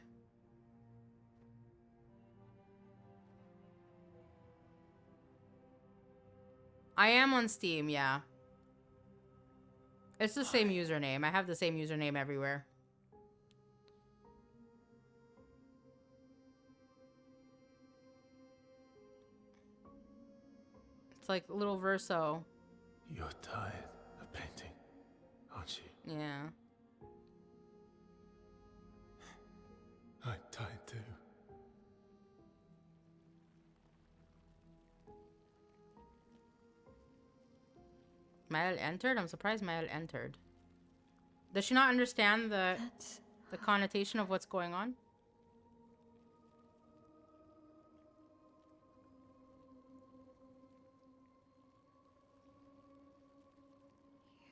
I am on Steam, yeah. It's the same username. I have the same username everywhere. It's like little Verso. You're tired of painting, aren't you? Yeah. I'm tired too. Mael entered? I'm surprised Mael entered. Does she not understand the connotation of what's going on?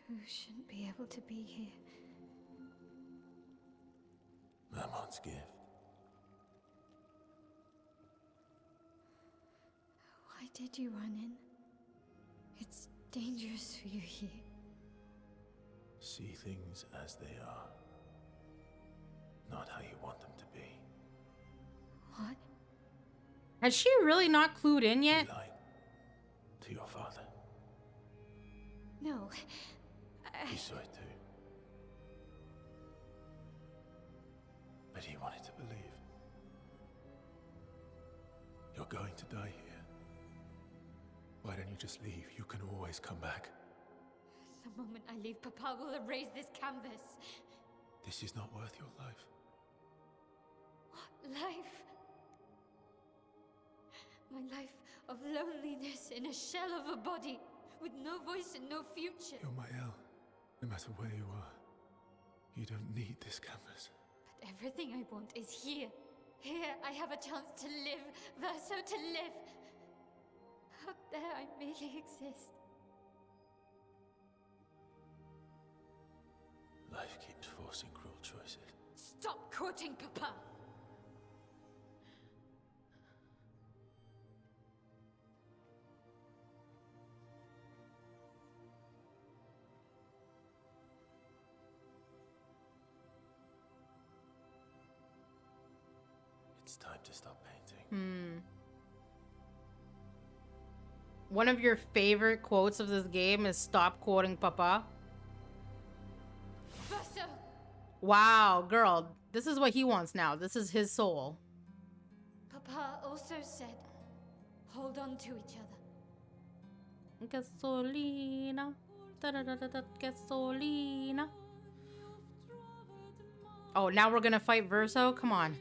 You shouldn't be able to be here. Mamon's gift. Why did you run in? It's dangerous for you here. See things as they are, not how you want them to be. What? Has she really not clued in yet? You lied to your father. No. He saw it too. But he wanted to believe. You're going to die here. Why don't you just leave? You can always come back. The moment I leave, Papa will erase this canvas. This is not worth your life. What life? My life of loneliness in a shell of a body, with no voice and no future. You're Mael. No matter where you are, you don't need this canvas. But everything I want is here. Here I have a chance to live, Verso, to live. Out there I merely exist. Life keeps forcing cruel choices. Stop quoting Papa! It's time to stop painting. One of your favorite quotes of this game is "Stop quoting Papa." Verso! Wow, girl, this is what he wants now. This is his soul. Papa also said, hold on to each other. Gasolina, da-da-da-da-da, gasolina. Oh, now we're gonna fight Verso? Come on.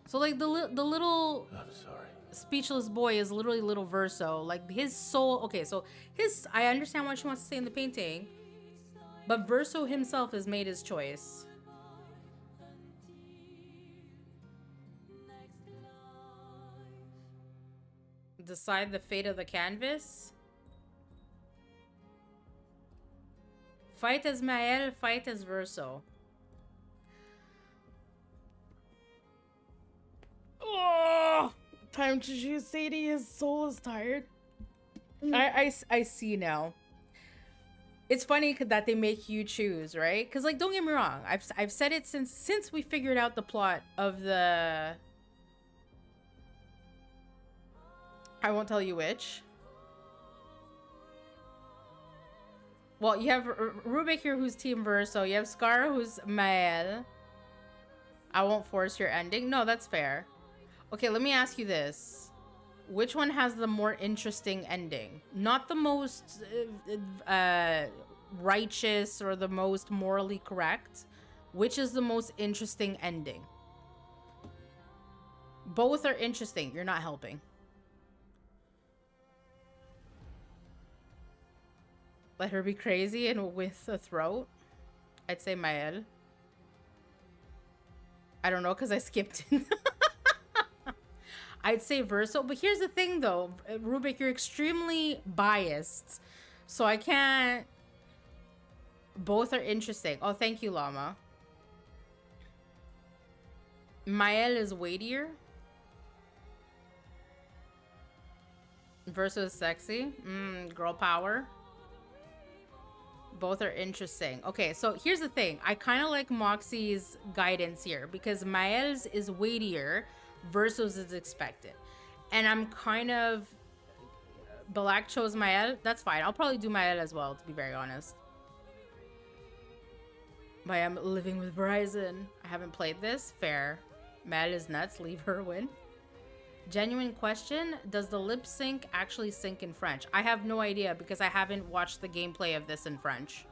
So like the little I'm sorry. speechless boy is literally little Verso. Like his soul. Okay, so I understand what she wants to say in the painting, but Verso himself has made his choice. Decide the fate of the canvas. Fight as Mael, fight as Verso. Oh, time to choose Sadie. His soul is tired. I see now. It's funny that they make you choose, right? Because like, don't get me wrong. I've said it since we figured out the plot of the. I won't tell you which. Well, you have Rubik here, who's Team Verso. You have Scar, who's Mael. I won't force your ending. No, that's fair. Okay, let me ask you this. Which one has the more interesting ending? Not the most righteous or the most morally correct. Which is the most interesting ending? Both are interesting. You're not helping. Let her be crazy and with a throat. I'd say Mael. I don't know because I skipped. I'd say Verso, but here's the thing though, Rubik, you're extremely biased, so I can't. Both are interesting. Oh, thank you, Llama. Mael is weightier. Verso is sexy. Girl power. Both are interesting. Okay, so here's the thing. I kind of like Moxie's guidance here because Mael's is weightier versus is expected. And I'm kind of... Balak chose Mael. That's fine. I'll probably do Mael as well, to be very honest. But I'm living with Bryson. I haven't played this. Fair. Mael is nuts. Leave her win. Genuine question. Does the lip sync actually sync in French? I have no idea because I haven't watched the gameplay of this in French.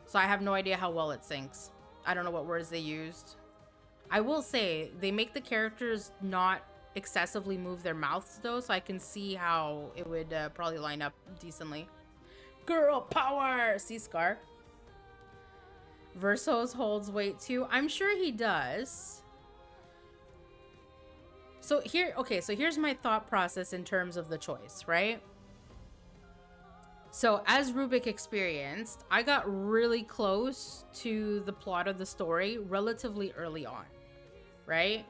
So I have no idea how well it syncs. I don't know what words they used. I will say they make the characters not excessively move their mouths though, so I can see how it would probably line up decently. Girl power! See Scar? Versos holds weight too. I'm sure he does. So here, okay, so here's my thought process in terms of the choice, right? So as Rubik experienced, I got really close to the plot of the story relatively early on, right?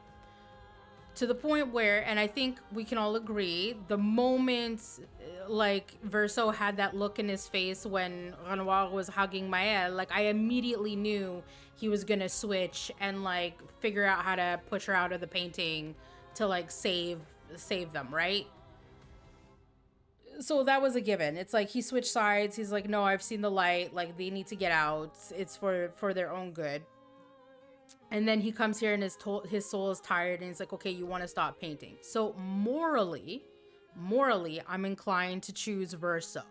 To the point where, and I think we can all agree, the moment like Verso had that look in his face when Renoir was hugging Mael, like I immediately knew he was gonna switch and like figure out how to push her out of the painting to like save them, right? So that was a given. It's like he switched sides. He's like, no, I've seen the light. Like they need to get out. It's for their own good. And then he comes here and his soul is tired and he's like, okay, you want to stop painting. So morally, I'm inclined to choose Verso,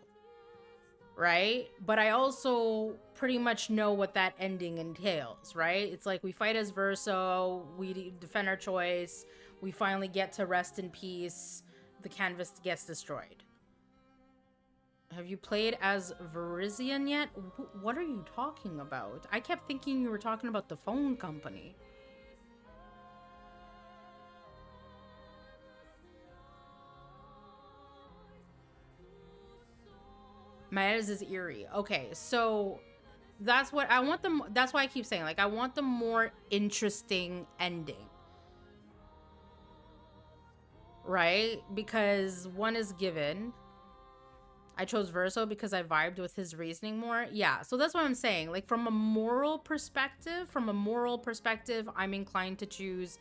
right? But I also pretty much know what that ending entails, right? It's like we fight as Verso, we defend our choice, we finally get to rest in peace, the canvas gets destroyed. Have you played as Verizian yet? What are you talking about? I kept thinking you were talking about the phone company. Maez is eerie. Okay, so that's what I want them. That's why I keep saying, like, I want the more interesting ending. Right? Because one is given. I chose Verso because I vibed with his reasoning more. Yeah, so that's what I'm saying. Like from a moral perspective, I'm inclined to choose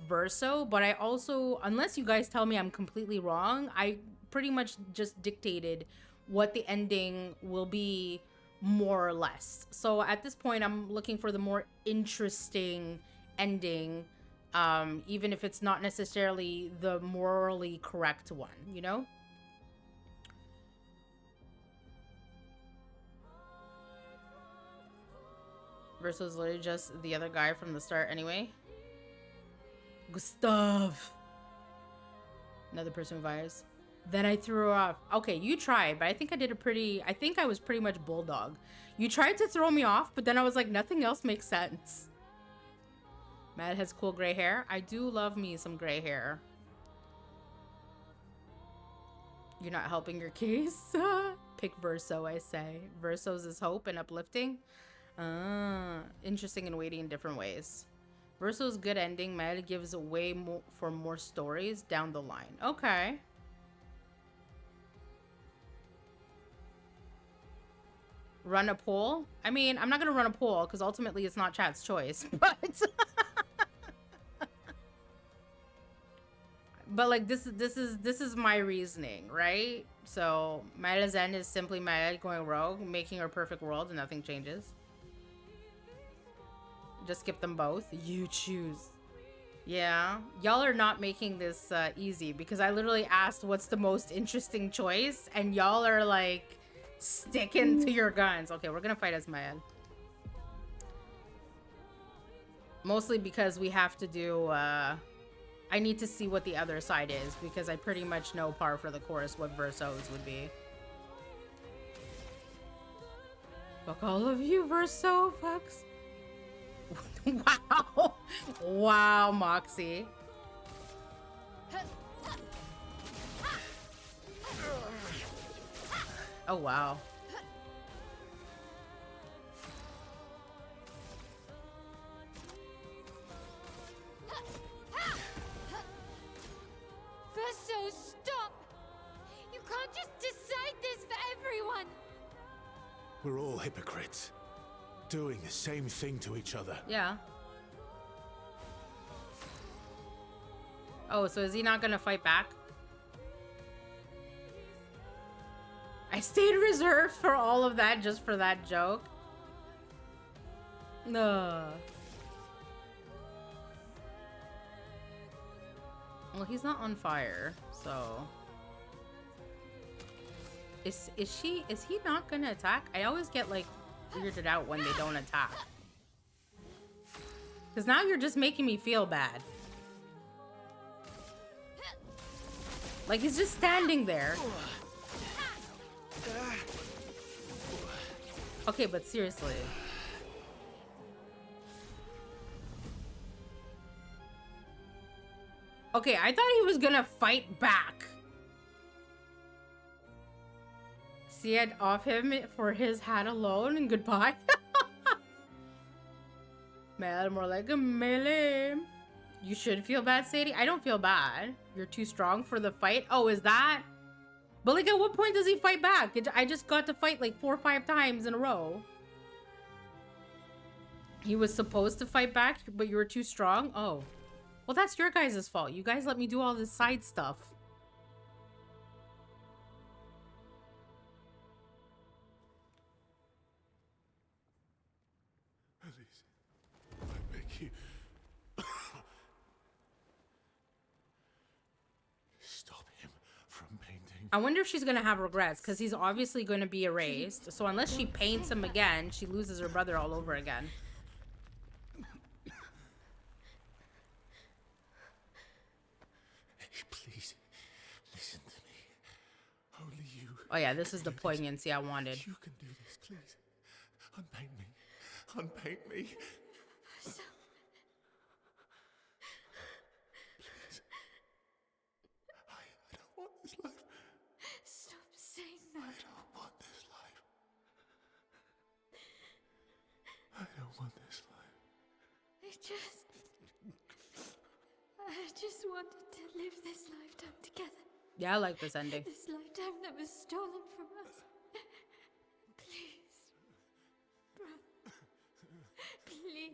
Verso. But I also, unless you guys tell me I'm completely wrong, I pretty much just dictated what the ending will be more or less. So at this point, I'm looking for the more interesting ending, even if it's not necessarily the morally correct one, you know? Versus literally just the other guy from the start anyway. Gustav. Another person who vibes. Then I threw her off. Okay, you tried, but I think I was pretty much bulldog. You tried to throw me off, but then I was like, nothing else makes sense. Matt has cool gray hair. I do love me some gray hair. You're not helping your case. Pick Verso, I say. Verso's is hope and uplifting. Interesting and weighty in different ways. Verso's good ending. Matt gives away for more stories down the line. Okay. Run a poll? I mean, I'm not gonna run a poll because ultimately it's not chat's choice, but but like this is my reasoning, right? So Maya's end is simply Maya going rogue, making her perfect world, and nothing changes. Just skip them both. You choose. Yeah, y'all are not making this easy because I literally asked what's the most interesting choice and y'all are like sticking to your guns. Okay, we're gonna fight Esmael. Mostly because we have to do, I need to see what the other side is because I pretty much know par for the course what Versos would be. Fuck all of you, Verso fucks. Wow. Wow, Moxie. Oh, wow. Verso, stop! You can't just decide this for everyone! We're all hypocrites, doing the same thing to each other. Yeah. Oh, so is he not gonna fight back? I stayed reserved for all of that just for that joke. No. Well, he's not on fire, so is he not gonna attack? I always get like weirded out when they don't attack. Cause now you're just making me feel bad. Like he's just standing there. Okay, but seriously. Okay, I thought he was gonna fight back. See it off him for his hat alone and goodbye. Man, more like a melee. You should feel bad, Sadie. I don't feel bad. You're too strong for the fight. Oh, is that? But like, at what point does he fight back? I just got to fight like 4 or 5 times in a row. He was supposed to fight back, but you were too strong? Oh. Well, that's your guys' fault. You guys let me do all this side stuff. Please, I beg you. Stop him from painting. I wonder if she's gonna have regrets, because he's obviously going to be erased. So unless she paints him again, she loses her brother all over again. Please, listen to me. Only you. Oh yeah, this is the poignancy I wanted. You can do this, please. Unpaint me. Unpaint me. Please. I don't want this life. Stop saying that. I don't want this life. I don't want this life. I just wanted to live this lifetime together. Yeah, I like this ending. This lifetime that was stolen from us. Please. Bruh. Please.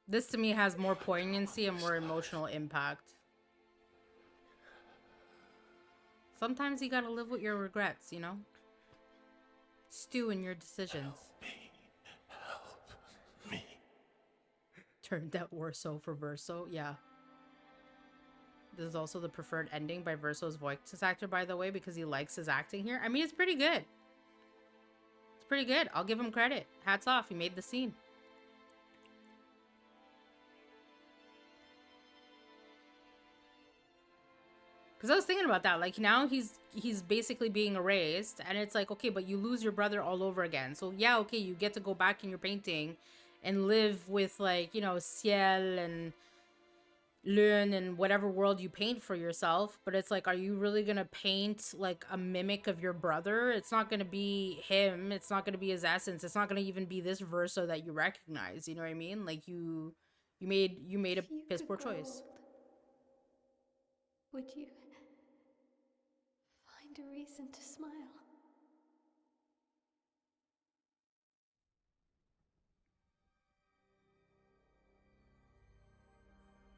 This to me has more poignancy and more emotional impact. Sometimes you gotta live with your regrets, you know? Stew in your decisions. Help me. Turned out worse so for Verso, yeah. This is also the preferred ending by Verso's voice actor, by the way, because he likes his acting here. I mean, it's pretty good. It's pretty good. I'll give him credit. Hats off. He made the scene. Because I was thinking about that. Like, now he's basically being erased. And it's like, okay, but you lose your brother all over again. So, yeah, okay, you get to go back in your painting and live with, like, you know, Ciel and Lune and whatever world you paint for yourself. But it's like, are you really going to paint, like, a mimic of your brother? It's not going to be him. It's not going to be his essence. It's not going to even be this Verso that you recognize. You know what I mean? Like, you made a piss poor choice. Would you find a reason to smile?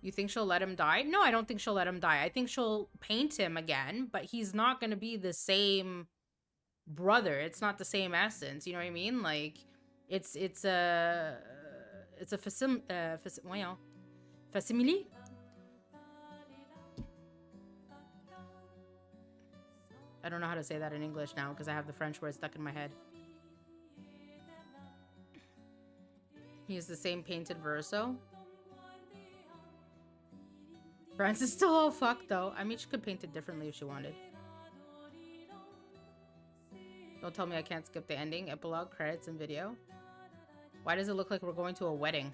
You think she'll let him die? No, I don't think she'll let him die. I think she'll paint him again, but he's not going to be the same brother. It's not the same essence. You know what I mean? Like, it's a well, Facsimile? I don't know how to say that in English now because I have the French word stuck in my head. He's the same painted verso. France is still all fucked though. I mean, she could paint it differently if she wanted. Don't tell me I can't skip the ending, epilogue, credits, and video. Why does it look like we're going to a wedding?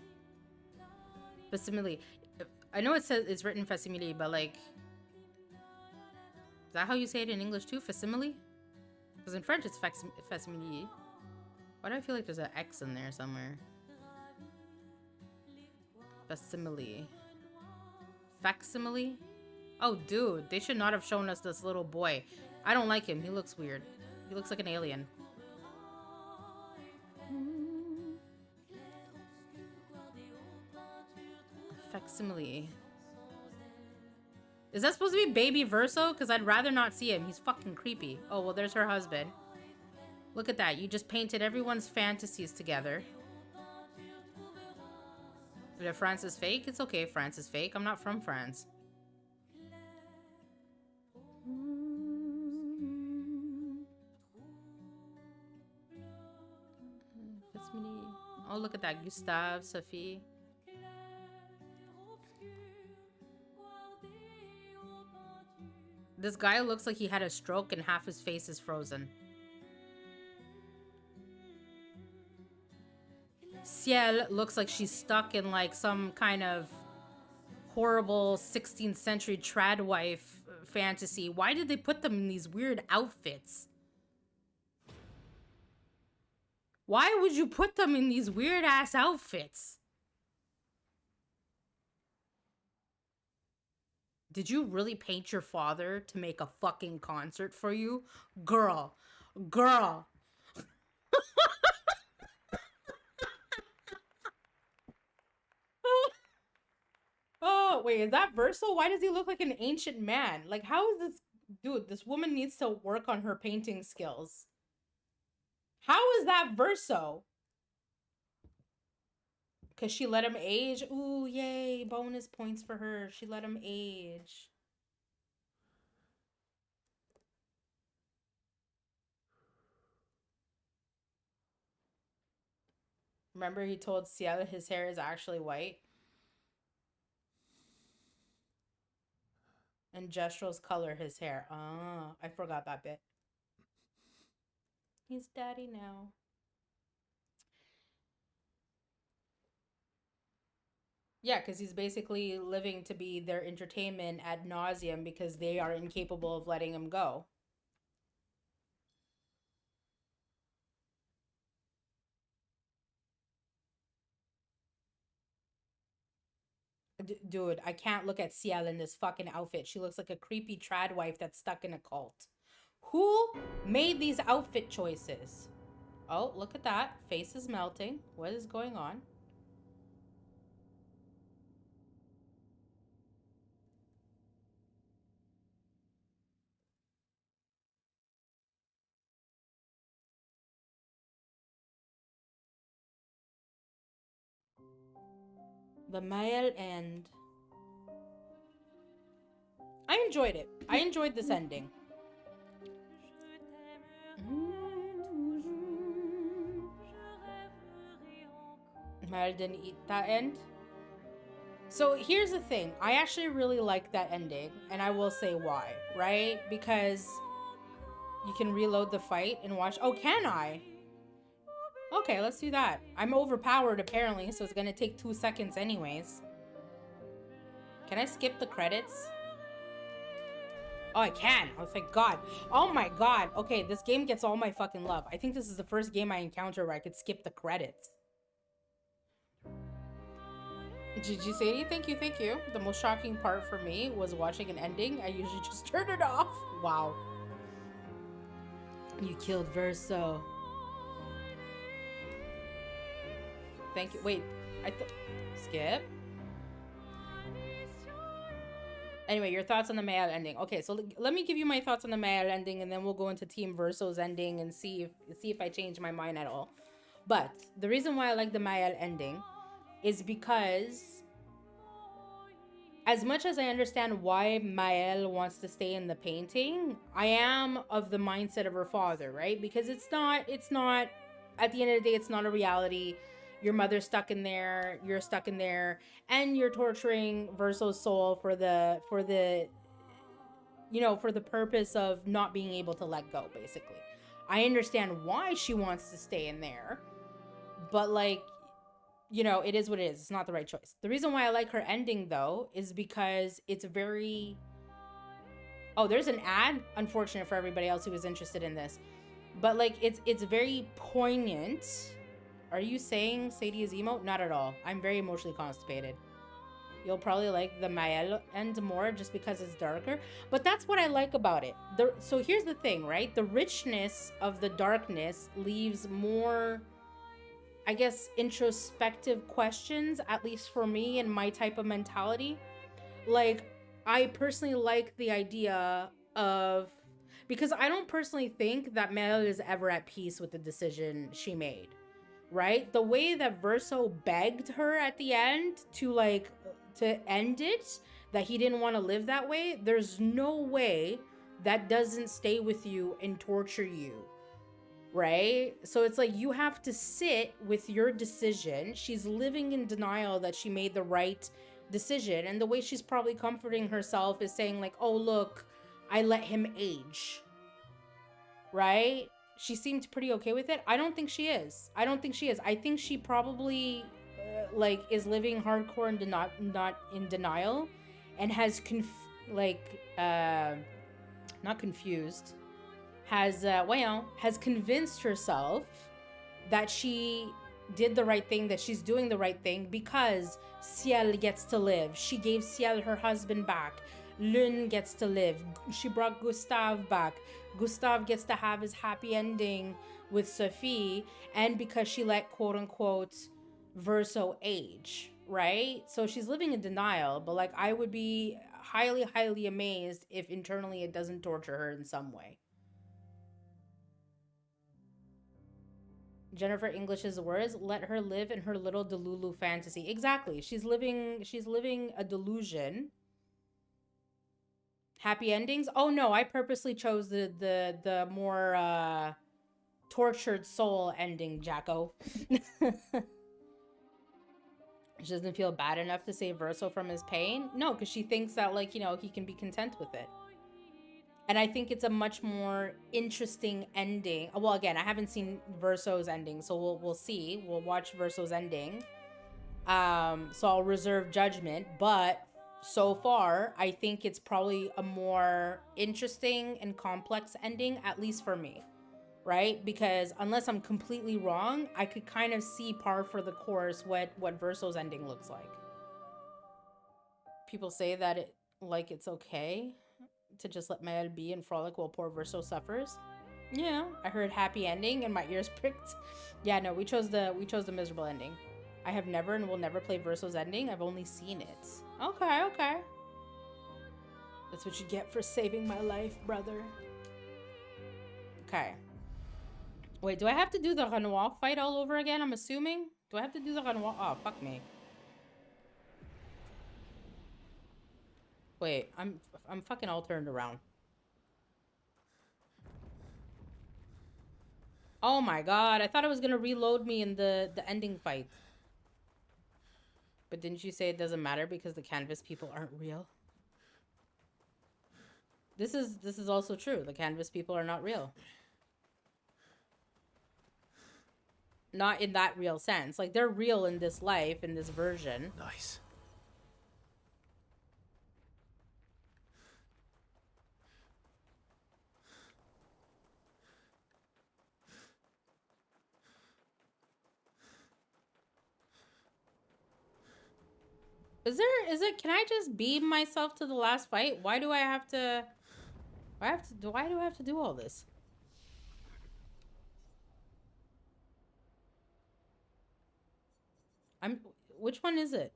Facsimile. I know it says it's written facsimile, but like, is that how you say it in English too? Facsimile? Because in French it's facsimile. Why do I feel like there's an X in there somewhere? Facsimile. Facsimile? Oh, dude, they should not have shown us this little boy. I don't like him. He looks weird. He looks like an alien. Facsimile. Is that supposed to be baby Verso? Because I'd rather not see him. He's fucking creepy. Oh, well, there's her husband. Look at that. You just painted everyone's fantasies together. But if France is fake, it's okay if France is fake. I'm not from France. Oh, look at that. Gustave, Sophie. This guy looks like he had a stroke and half his face is frozen. Ciel looks like she's stuck in like some kind of horrible 16th century trad wife fantasy. Why did they put them in these weird outfits? Why would you put them in these weird ass outfits? Did you really paint your father to make a fucking concert for you? Girl. Girl. Oh, wait, is that Verso? Why does he look like an ancient man? Like, how is this... Dude, this woman needs to work on her painting skills. How is that Verso? Because she let him age? Ooh, yay. Bonus points for her. She let him age. Remember he told Ciel his hair is actually white? And Jestrel's color his hair. Ah, I forgot that bit. He's daddy now. Yeah, because he's basically living to be their entertainment ad nauseum because they are incapable of letting him go. Dude, I can't look at Ciel in this fucking outfit. She looks like a creepy trad wife that's stuck in a cult. Who made these outfit choices? Oh, look at that. Face is melting. What is going on? The male end. I enjoyed it. I enjoyed this ending. Mel didn't eat that end. So here's the thing. I actually really like that ending, and I will say why, right? Because you can reload the fight and watch. Oh, can I? Okay, let's do that. I'm overpowered apparently, so it's gonna take 2 seconds anyways. Can I skip the credits? Oh, I can. Oh, thank God. Oh my God. Okay, this game gets all my fucking love. I think this is the first game I encounter where I could skip the credits. GG Sadie, thank you, thank you. The most shocking part for me was watching an ending. I usually just turn it off. Wow. You killed Verso. Thank you. Wait, skip. Anyway, your thoughts on the Mayal ending. Okay, so let me give you my thoughts on the Mayal ending, and then we'll go into Team Verso's ending and see if I change my mind at all. But the reason why I like the Mayal ending is because as much as I understand why Mael wants to stay in the painting, I am of the mindset of her father, right? Because it's not, at the end of the day, it's not a reality. Your mother's stuck in there, you're stuck in there, and you're torturing Verso's soul for the, you know, for the purpose of not being able to let go, basically. I understand why she wants to stay in there, but like, you know, it is what it is. It's not the right choice. The reason why I like her ending, though, is because it's very... Oh, there's an ad. Unfortunate for everybody else who was interested in this. But, like, it's very poignant. Are you saying Sadie is emo? Not at all. I'm very emotionally constipated. You'll probably like the Mael end more just because it's darker. But that's what I like about it. So here's the thing, right? The richness of the darkness leaves more... I guess, introspective questions, at least for me and my type of mentality. Like, I personally like the idea of... Because I don't personally think that Mel is ever at peace with the decision she made, right? The way that Verso begged her at the end to, like, to end it, that he didn't want to live that way, there's no way that doesn't stay with you and torture you. Right? So it's like you have to sit with your decision. She's living in denial that she made the right decision. And the way she's probably comforting herself is saying like, oh, look, I let him age. Right? She seemed pretty okay with it. I don't think she is. I think she probably like is living hardcore and not in denial and has not confused, has convinced herself that she did the right thing, that she's doing the right thing because Ciel gets to live. She gave Ciel her husband back. Lune gets to live. She brought Gustave back. Gustave gets to have his happy ending with Sophie, and because she let quote-unquote Verso age, right? So she's living in denial, but like I would be highly, highly amazed if internally it doesn't torture her in some way. Jennifer English's words, let her live in her little Delulu fantasy. Exactly. She's living a delusion. Happy endings? Oh no, I purposely chose the more tortured soul ending, Jacko. She doesn't feel bad enough to save Verso from his pain? No, because she thinks that, like, you know, he can be content with it. And I think it's a much more interesting ending. Well, again, I haven't seen Verso's ending, so we'll see. We'll watch Verso's ending. So I'll reserve judgment, but so far, I think it's probably a more interesting and complex ending, at least for me, right? Because unless I'm completely wrong, I could kind of see par for the course what Verso's ending looks like. People say that it's okay to just let Mael be and frolic while poor Verso suffers. Yeah, I heard happy ending and my ears pricked. Yeah, no, we chose the miserable ending. I have never and will never play Verso's ending. I've only seen it. Okay. That's what you get for saving my life, brother. Okay. Wait, do I have to do the Renoir fight all over again? I'm assuming? Do I have to do the Renoir? Oh, fuck me. Wait, I'm fucking all turned around. Oh my god, I thought it was gonna reload me in the ending fight. But didn't you say it doesn't matter because the canvas people aren't real? This is also true. The canvas people are not real. Not in that real sense. Like, they're real in this life, in this version. Nice. Can I just beam myself to the last fight? Why do I have to do all this? Which one is it?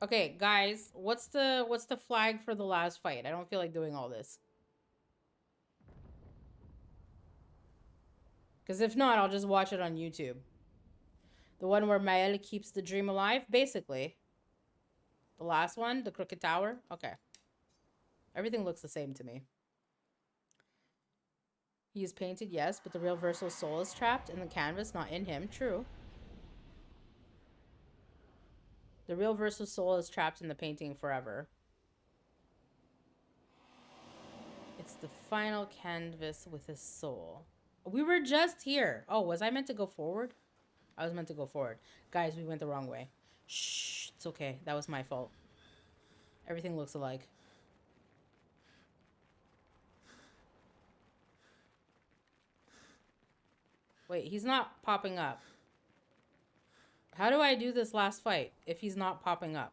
Okay, guys, what's the flag for the last fight? I don't feel like doing all this. Because if not, I'll just watch it on YouTube. The one where Mael keeps the dream alive, basically. The last one, the Crooked Tower. Okay. Everything looks the same to me. He is painted, yes, but the real Verso's soul is trapped in the canvas, not in him. True. The real Verso's soul is trapped in the painting forever. It's the final canvas with his soul. We were just here. Oh, was I meant to go forward? I was meant to go forward. Guys, we went the wrong way. Shh, it's okay. That was my fault. Everything looks alike. Wait, he's not popping up. How do I do this last fight if he's not popping up?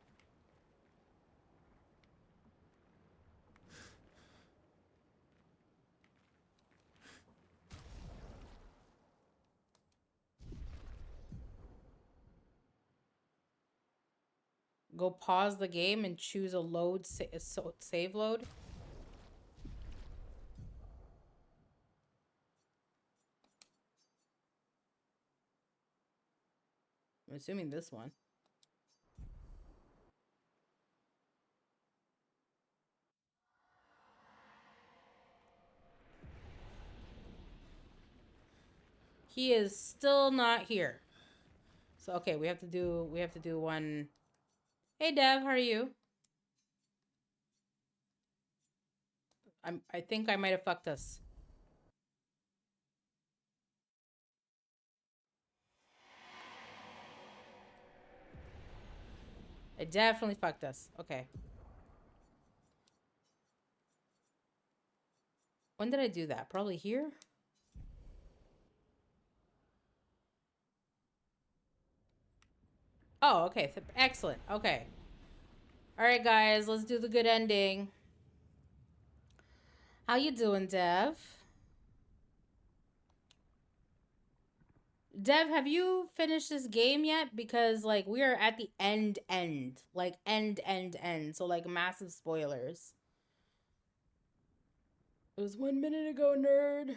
Go pause the game and choose a load save load. I'm assuming this one. He is still not here. So okay, we have to do one. Hey Dev, how are you? I think I might have fucked us. I definitely fucked us. Okay. When did I do that? Probably here? Oh, okay. Excellent. Okay. All right, guys. Let's do the good ending. How you doing, Dev? Dev, have you finished this game yet? Because, like, we are at the end. Like, end. So, like, massive spoilers. It was 1 minute ago, nerd.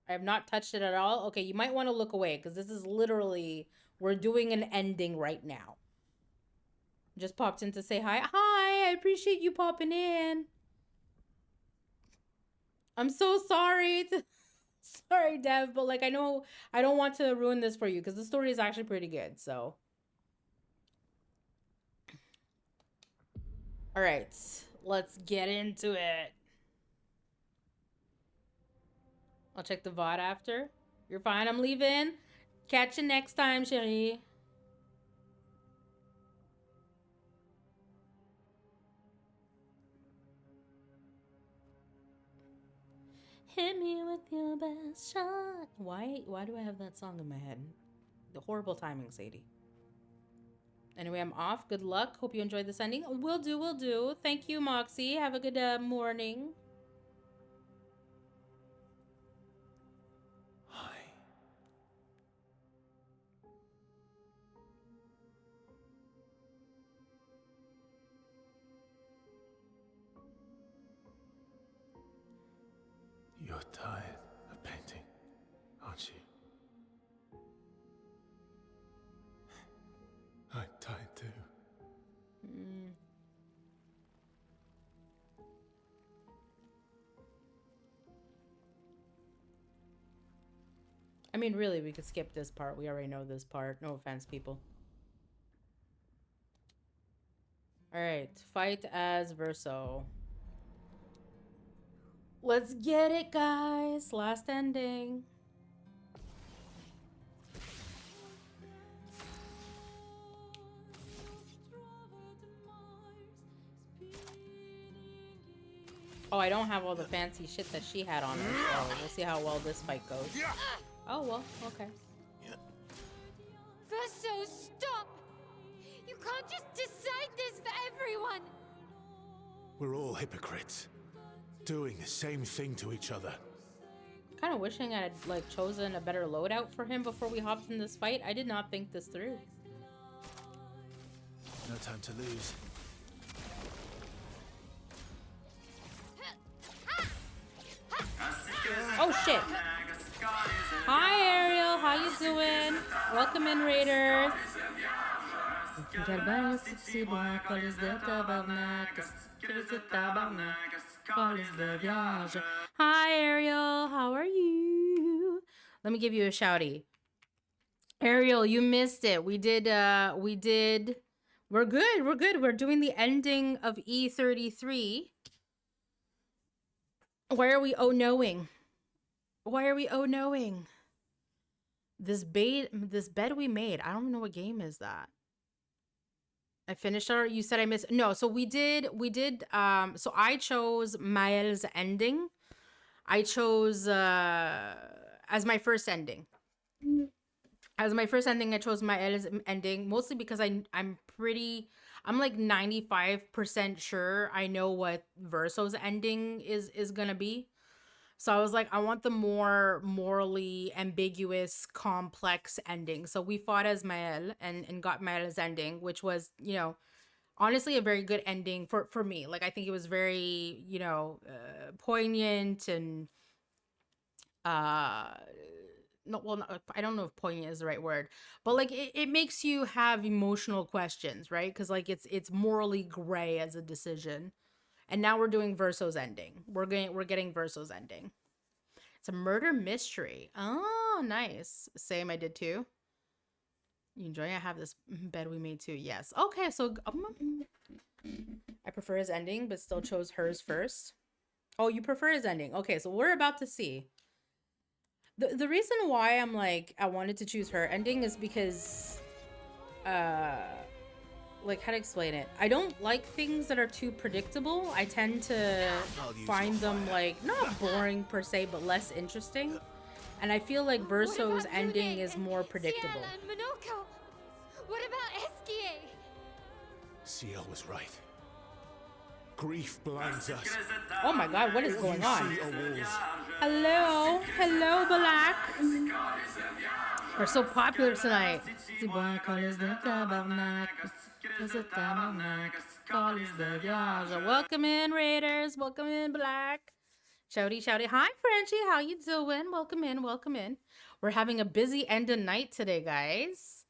I have not touched it at all. Okay, you might want to look away because this is literally, we're doing an ending right now. Just popped in to say hi. Hi, I appreciate you popping in. I'm so sorry. Sorry, Dev, but like I know I don't want to ruin this for you because the story is actually pretty good, so. All right, let's get into it. I'll check the VOD after. You're fine, I'm leaving. Catch you next time, chérie. Hit me with your best shot. Why do I have that song in my head? The horrible timing, Sadie. Anyway, I'm off. Good luck. Hope you enjoyed this ending. Will do. Thank you, Moxie. Have a good morning. Hi. You're tired of painting, aren't you? I'm tired too. I mean, really, we could skip this part. We already know this part. No offense, people. Alright, fight as Verso. Let's get it, guys. Last ending. Oh, I don't have all the fancy shit that she had on her, so we'll see how well this fight goes. Oh, well, okay. Verso, stop! You can't just decide this for everyone! We're all hypocrites, doing the same thing to each other. Kind of wishing I had, like, chosen a better loadout for him before we hopped in this fight. I did not think this through. No time to lose. Oh, shit. Hi, Ariel. how you doing? Welcome in, Raiders. Hi, Ariel. How are you? Let me give you a shouty. Ariel, you missed it. We're good. We're good. We're doing the ending of E33. Why are we knowing? Why are we knowing? This bed we made. I don't know what game is that. I finished our, you said I missed. No, so we did so I chose Mael's ending. I chose as my first ending. As my first ending, I chose Mael's ending mostly because I'm like 95% sure I know what Verso's ending is gonna be. So I was like, I want the more morally ambiguous, complex ending. So we fought as Mael and got Mael's ending, which was, you know, honestly a very good ending for me. Like, I think it was very, you know, poignant and no, well, not, I don't know if poignant is the right word, but like it makes you have emotional questions, right? Because like it's morally gray as a decision. And now we're doing Verso's ending. We're getting Verso's ending. It's a murder mystery. Oh, nice. Same, I did too. You enjoy it? I have this bed we made too. Yes. Okay, so I prefer his ending, but still chose hers first. Oh, you prefer his ending. Okay, so we're about to see. The reason why I'm like, I wanted to choose her ending is because, like, how to explain it? I don't like things that are too predictable. I tend to find them, like, not boring per se, but less interesting. And I feel like Verso's ending is more predictable. Ciela and Monoko? What about Esquier? Ciel was right. Grief blinds us. Oh my god, what is going You on? see are walls. Hello, hello, Black. We're so popular tonight. Welcome in, Raiders. Welcome in, Black. Shouty, shouty. Hi, Frenchie. How you doing? Welcome in, welcome in. We're having a busy end of night today, guys.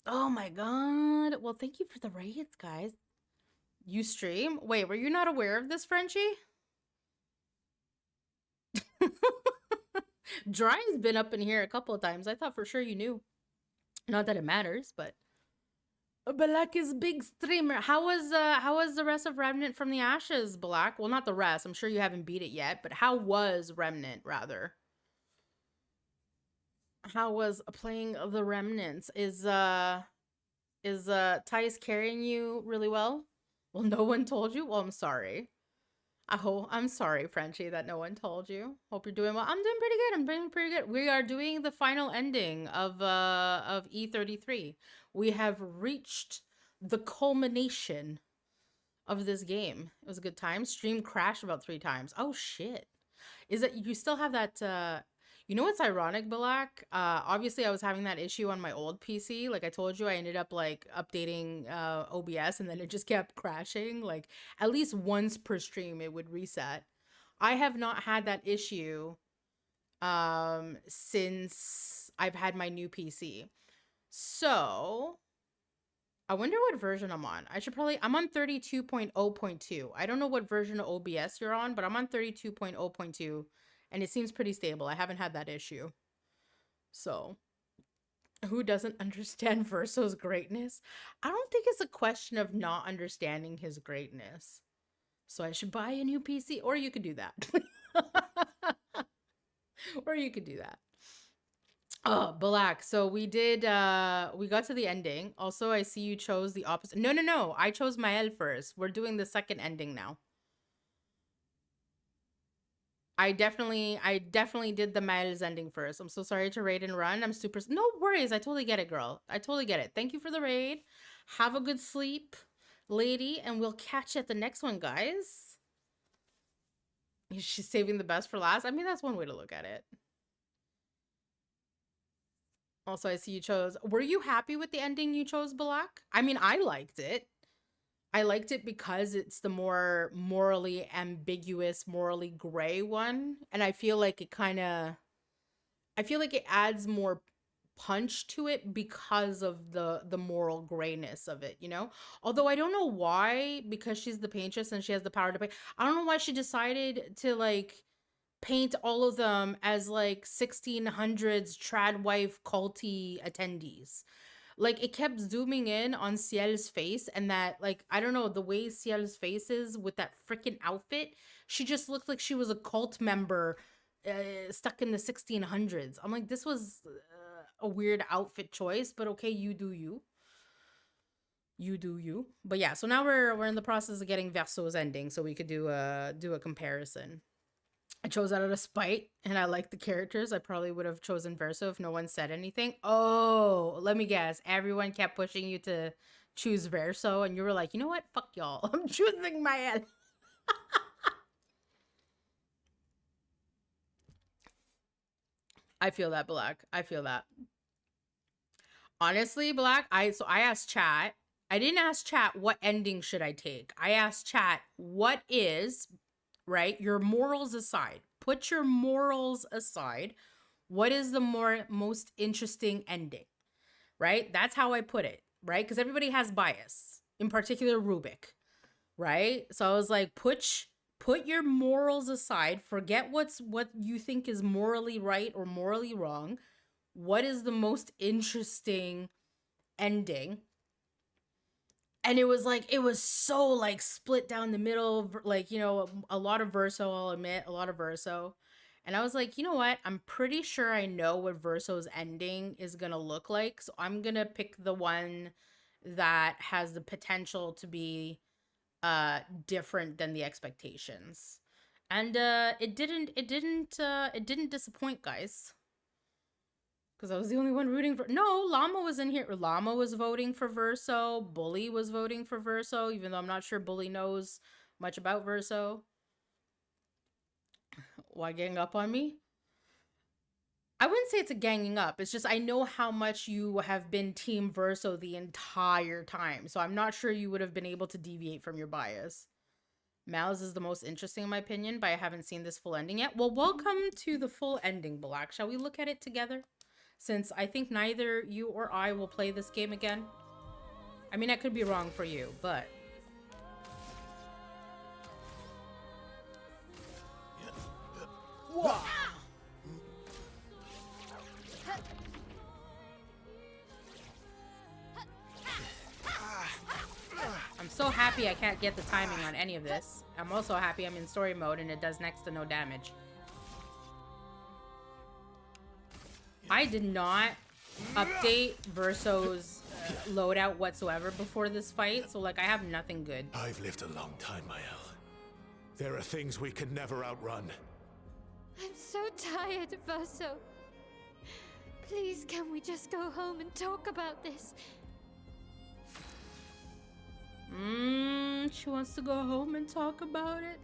Oh my god. Well, thank you for the raids, guys. You stream? Wait, were you not aware of this, Frenchie? Dry's been up in here a couple of times. I thought for sure you knew. Not that it matters, but Black is big streamer. How was the rest of Remnant from the Ashes, Black? Well, not the rest. I'm sure you haven't beat it yet, but how was Remnant rather? How was playing the Remnants? Is Tice carrying you really well? Well, no one told you? Well, I'm sorry. I'm sorry, Frenchie, that no one told you. Hope you're doing well. I'm doing pretty good. I'm doing pretty good. We are doing the final ending of E33. We have reached the culmination of this game. It was a good time. Stream crashed about 3 times. Oh shit. Is it you still have that you know what's ironic, Balak? Obviously I was having that issue on my old PC. Like I told you, I ended up like updating OBS and then it just kept crashing. Like at least once per stream it would reset. I have not had that issue since I've had my new PC. So I wonder what version I'm on. I'm on 32.0.2. I don't know what version of OBS you're on, but I'm on 32.0.2 and it seems pretty stable. I haven't had that issue. So, who doesn't understand Verso's greatness? I don't think it's a question of not understanding his greatness. So I should buy a new PC, or you could do that. Or you could do that. Oh, Balak. So we did we got to the ending. Also, I see you chose the opposite. No. I chose Mael first. We're doing the second ending now. I definitely did the Mael's ending first. I'm so sorry to raid and run. I'm super no worries. I totally get it, girl. I totally get it. Thank you for the raid. Have a good sleep, lady, and we'll catch you at the next one, guys. She's saving the best for last. I mean, that's one way to look at it. Also, I see you chose. Were you happy with the ending you chose, Balak? I mean, I liked it. I liked it because it's the more morally ambiguous, morally gray one. And I feel like it kind of I feel like it adds more punch to it because of the moral grayness of it, you know? Although I don't know why, because she's the paintress and she has the power to paint. I don't know why she decided to like paint all of them as like 1600s trad wife culty attendees. Like it kept zooming in on Ciel's face, and that like I don't know, the way Ciel's face is with that freaking outfit, she just looked like she was a cult member stuck in the 1600s. I'm like, this was a weird outfit choice, but okay, you do you. You do you. But yeah, so now we're in the process of getting Verso's ending, so we could do a comparison. I chose out of spite, and I like the characters. I probably would have chosen Verso if no one said anything. Oh, let me guess. Everyone kept pushing you to choose Verso, and you were like, you know what? Fuck y'all. I'm choosing Mael. I feel that, Black. I feel that. Honestly, Black, I asked chat. I didn't ask chat what ending should I take. I asked chat what is, right? Your morals aside. Put your morals aside. What is the most interesting ending? Right? That's how I put it, right? Because everybody has bias, in particular Rubik, right? So I was like, put your morals aside, forget what you think is morally right or morally wrong. What is the most interesting ending? And it was like, it was so like split down the middle, like, you know, a lot of Verso, I'll admit, a lot of Verso. And I was like, you know what? I'm pretty sure I know what Verso's ending is going to look like. So I'm going to pick the one that has the potential to be different than the expectations. And it didn't disappoint, guys. Because I was the only one rooting for. No, Llama was in here. Llama was voting for Verso. Bully was voting for Verso, even though I'm not sure Bully knows much about Verso. Why gang up on me? I wouldn't say it's a ganging up. It's just I know how much you have been Team Verso the entire time. So I'm not sure you would have been able to deviate from your bias. Mal's is the most interesting in my opinion, but I haven't seen this full ending yet. Well, welcome to the full ending, Black. Shall we look at it together? Since I think neither you or I will play this game again. I mean, I could be wrong for you, but... Whoa. I'm so happy I can't get the timing on any of this. I'm also happy I'm in story mode and it does next to no damage. I did not update Verso's loadout whatsoever before this fight, so like I have nothing good. I've lived a long time, Mael. There are things we can never outrun. I'm so tired, Verso. Please, can we just go home and talk about this? She wants to go home and talk about it.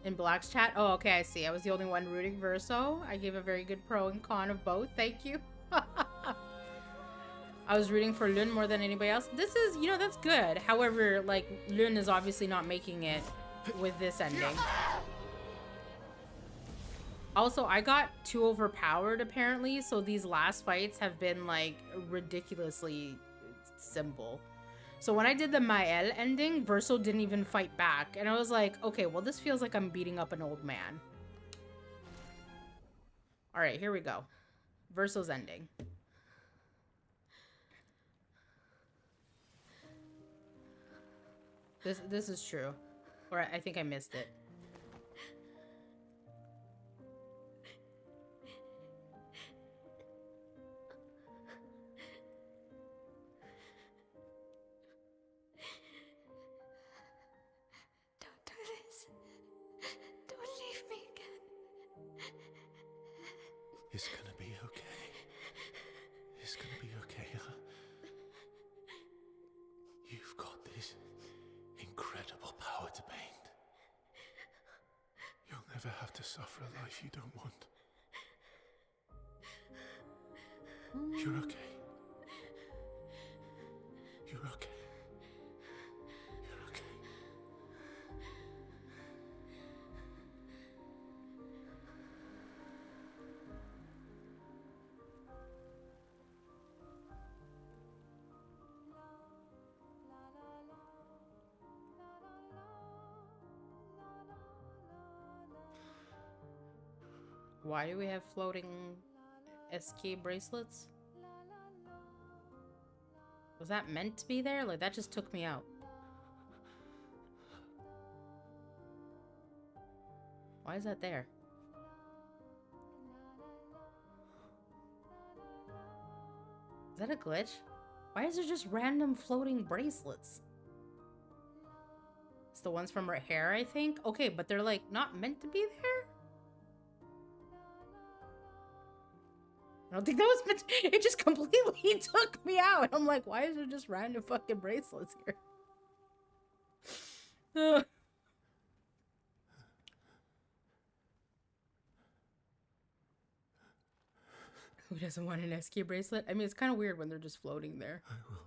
In Black's chat? Oh, okay, I see. I was the only one rooting Verso. I gave a very good pro and con of both. Thank you. I was rooting for Lune more than anybody else. This is, you know, that's good. However, like, Lune is obviously not making it with this ending. Also, I got too overpowered, apparently, so these last fights have been, like, ridiculously simple. So when I did the Mael ending, Verso didn't even fight back. And I was like, okay, well, this feels like I'm beating up an old man. All right, here we go. Verso's ending. This is true. Or I think I missed it. Don't do this. Don't leave me again. It's gonna be okay. It's gonna be okay, huh? You've got this incredible power to paint. You'll never have to suffer a life you don't want. You're okay. You're okay. You're okay. Why do we have floating SK bracelets? Was that meant to be there? Like, that just took me out. Why is that there? Is that a glitch? Why is there just random floating bracelets? It's the ones from her hair, I think. Okay, but they're like not meant to be there? I don't think that was meant to... It just completely took me out. I'm like, why is there just random fucking bracelets here? Ugh. Who doesn't want an SK bracelet? I mean, it's kind of weird when they're just floating there. I will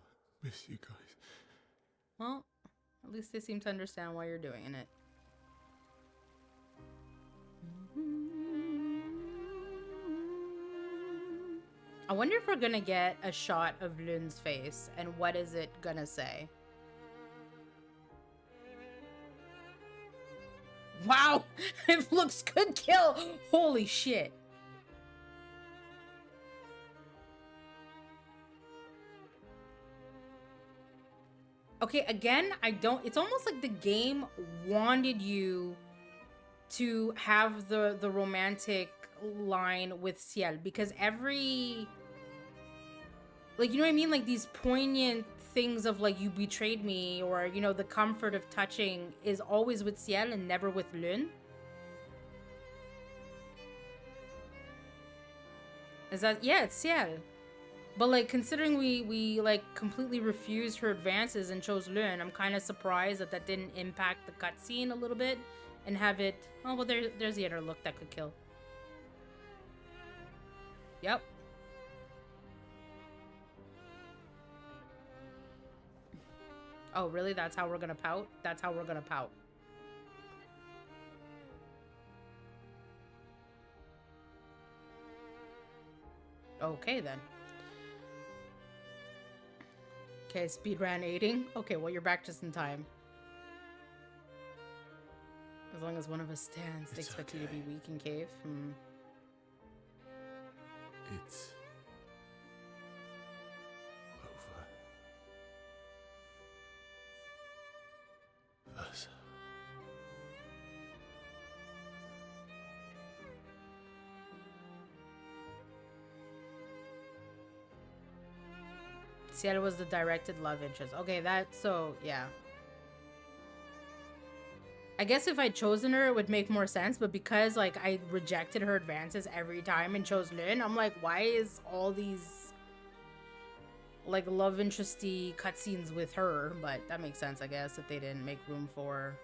miss you guys. Well, at least they seem to understand why you're doing it. I wonder if we're gonna get a shot of Lun's face, and what is it gonna say? Wow! It looks good kill! Holy shit! Okay, again, I don't... It's almost like the game wanted you to have the romantic line with Ciel, because every... Like, you know what I mean? Like, these poignant things of, like, you betrayed me, or, you know, the comfort of touching is always with Ciel and never with Lune. Is that... Yeah, it's Ciel. But, like, considering we like, completely refused her advances and chose Lune, I'm kind of surprised that that didn't impact the cutscene a little bit and have it... Oh, well, there's the other look that could kill. Yep. Oh, really? That's how we're gonna pout? That's how we're gonna pout. Okay, then. Okay, speedrun aiding. Okay, well, you're back just in time. As long as one of us stands, they expect you to be weak in cave. It's over. Versa. Ciel was the directed love interest. Okay, yeah. I guess if I'd chosen her, it would make more sense, but because, like, I rejected her advances every time and chose Lune, I'm like, why is all these, like, love interesty cutscenes with her? But that makes sense, I guess, if they didn't make room for...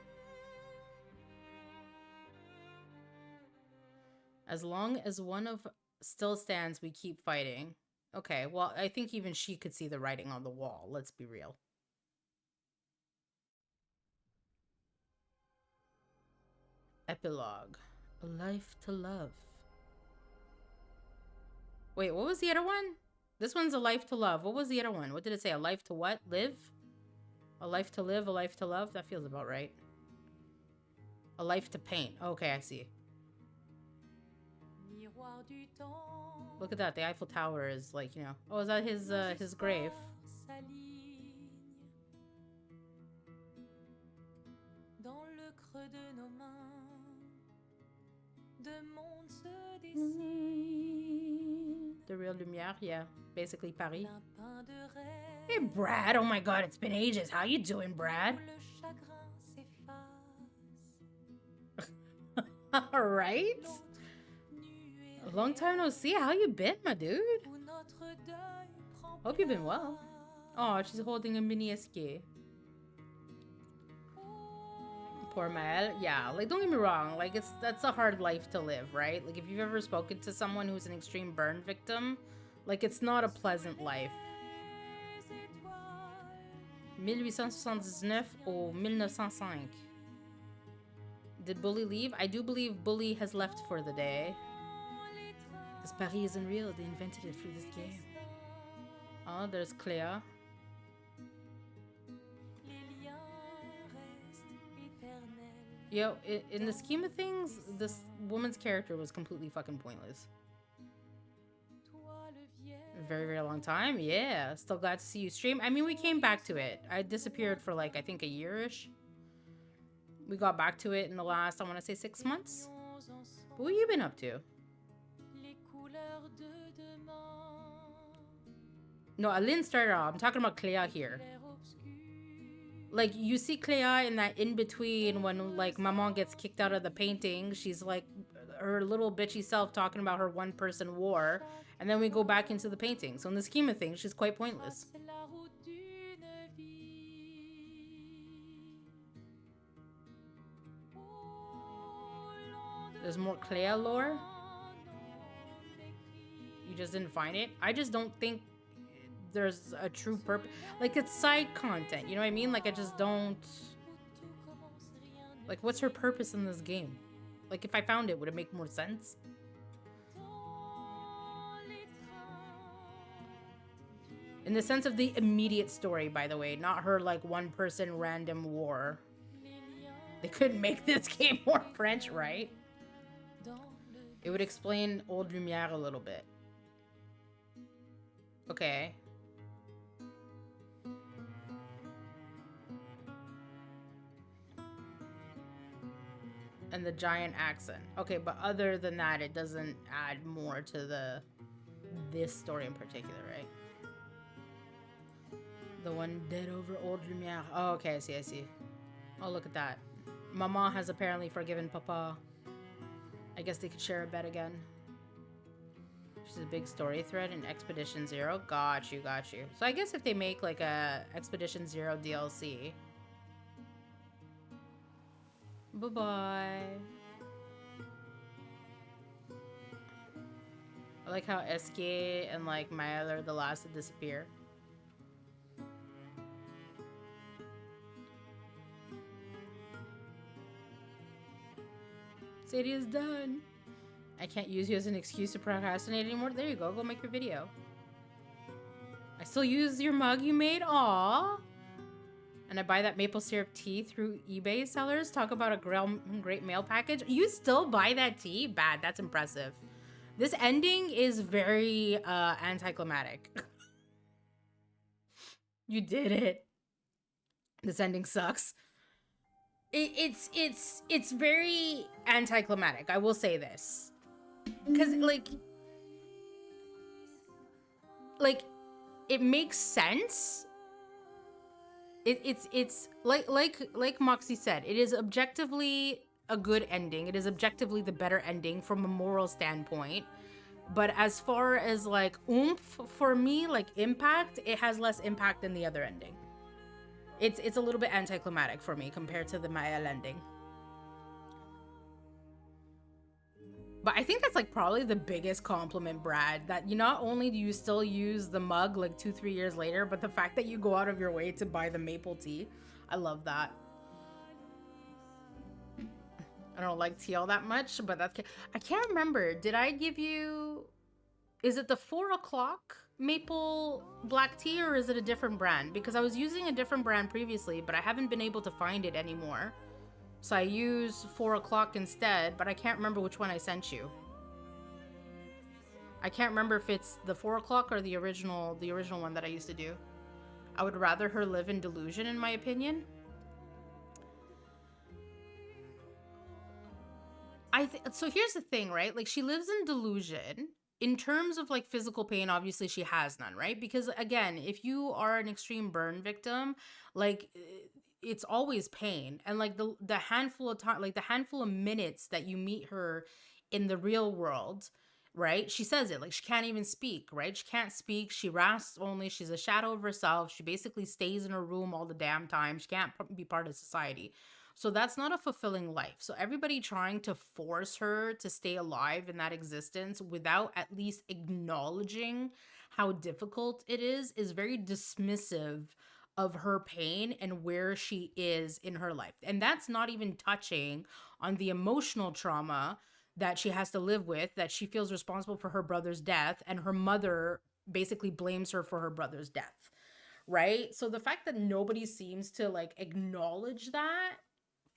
As long as one of still stands, we keep fighting. Okay, well, I think even she could see the writing on the wall, let's be real. Epilogue. A life to love. Wait, what was the other one? This one's a life to love. What was the other one? What did it say? A life to what? Live? A life to live, a life to love? That feels about right. A life to paint. Okay, I see. Look at that. The Eiffel Tower is like, you know. Oh, is that his grave? The real lumière, yeah. Basically Paris. Hey, Brad. Oh my god, it's been ages. How you doing, Brad? Alright. A long time no see. How you been, my dude? Hope you've been well. Oh, she's holding a mini SK. Poor Mael. Yeah, like, don't get me wrong. Like, that's a hard life to live, right? Like, if you've ever spoken to someone who's an extreme burn victim, like, it's not a pleasant life. 1879 or 1905? Did Bully leave? I do believe Bully has left for the day. This Paris isn't real. They invented it for this game. Oh, there's Clea. Yo, in the scheme of things, this woman's character was completely fucking pointless. A very, very long time. Yeah. Still glad to see you stream. I mean, we came back to it. I disappeared for like, I think a year-ish. We got back to it in the last, I want to say 6 months. But what have you been up to? No, Aline started off. I'm talking about Clea here. Like, you see Clea in that in-between when, like, Maman gets kicked out of the painting. She's, like, her little bitchy self talking about her one-person war. And then we go back into the painting. So in the scheme of things, she's quite pointless. There's more Clea lore? You just didn't find it? I just don't think there's a true purpose. Like, it's side content, you know what I mean? Like, I just don't... Like, what's her purpose in this game? Like, if I found it, would it make more sense? In the sense of the immediate story, by the way, not her, like, one-person random war. They couldn't make this game more French, right? It would explain Old Lumière a little bit. Okay. And the giant accent. Okay, but other than that, it doesn't add more to this story in particular, right? The one dead over Old Lumière. Oh, okay, I see. Oh, look at that. Mama has apparently forgiven Papa. I guess they could share a bed again. She's a big story thread in Expedition Zero. Got you. So I guess if they make like a Expedition Zero DLC. Bye-bye. I like how Eske and like Maya are the last to disappear. Sadie is done. I can't use you as an excuse to procrastinate anymore. There you go. Go make your video. I still use your mug you made. Aww. And I buy that maple syrup tea through eBay sellers. Talk about a great mail package. You still buy that tea? Bad. That's impressive. This ending is very anticlimactic. You did it. This ending sucks. It's very anticlimactic. I will say this. Because, like, it makes sense. It's like Moxie said, it is objectively a good ending. It is objectively the better ending from a moral standpoint. But as far as, like, oomph for me, like, impact, it has less impact than the other ending. It's a little bit anticlimactic for me compared to the Mael ending. But I think that's like probably the biggest compliment, Brad, that you not only do you still use the mug like 2-3 years later, but the fact that you go out of your way to buy the maple tea. I love that. I don't like tea all that much, but that's... I can't remember. Did I give you... Is it the 4 o'clock maple black tea or is it a different brand? Because I was using a different brand previously, but I haven't been able to find it anymore. So I use 4 o'clock instead, but I can't remember which one I sent you. I can't remember if it's the 4 o'clock or the original one that I used to do. I would rather her live in delusion, in my opinion. So here's the thing, right? Like, she lives in delusion. In terms of like physical pain, obviously she has none, right? Because again, if you are an extreme burn victim, like it's always pain. And like the handful of time, like the handful of minutes that you meet her in the real world, right? She says it, like she can't even speak, right? She can't speak. She rasps only. She's a shadow of herself. She basically stays in her room all the damn time. She can't be part of society. So that's not a fulfilling life. So everybody trying to force her to stay alive in that existence without at least acknowledging how difficult it is very dismissive of her pain and where she is in her life. And that's not even touching on the emotional trauma that she has to live with, that she feels responsible for her brother's death, and her mother basically blames her for her brother's death, right? So the fact that nobody seems to like acknowledge that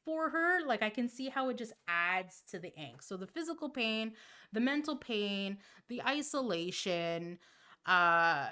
for her, like I can see how it just adds to the angst. So the physical pain, the mental pain, the isolation, uh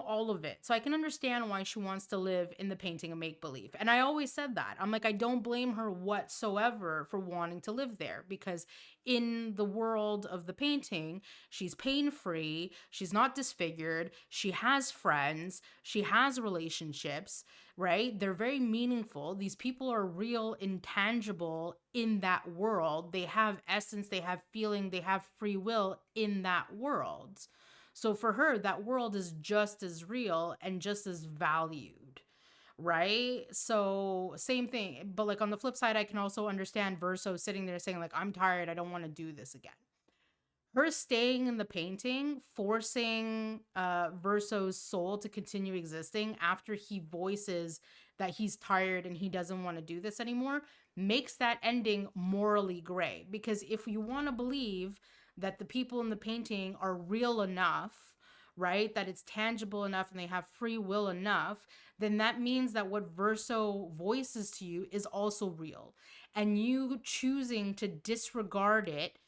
all of it. So I can understand why she wants to live in the painting of make believe. And I always said that. I'm like, I don't blame her whatsoever for wanting to live there, because in the world of the painting, she's pain free, she's not disfigured, she has friends, she has relationships, right? They're very meaningful. These people are real, intangible in that world. They have essence, they have feeling, they have free will in that world. So for her, that world is just as real and just as valued, right? So same thing. But like on the flip side, I can also understand Verso sitting there saying, like, I'm tired, I don't want to do this again. Her staying in the painting, forcing Verso's soul to continue existing after he voices that he's tired and he doesn't want to do this anymore, makes that ending morally gray. Because if you want to believe that the people in the painting are real enough, right, that it's tangible enough and they have free will enough, then that means that what Verso voices to you is also real. And you choosing to disregard it,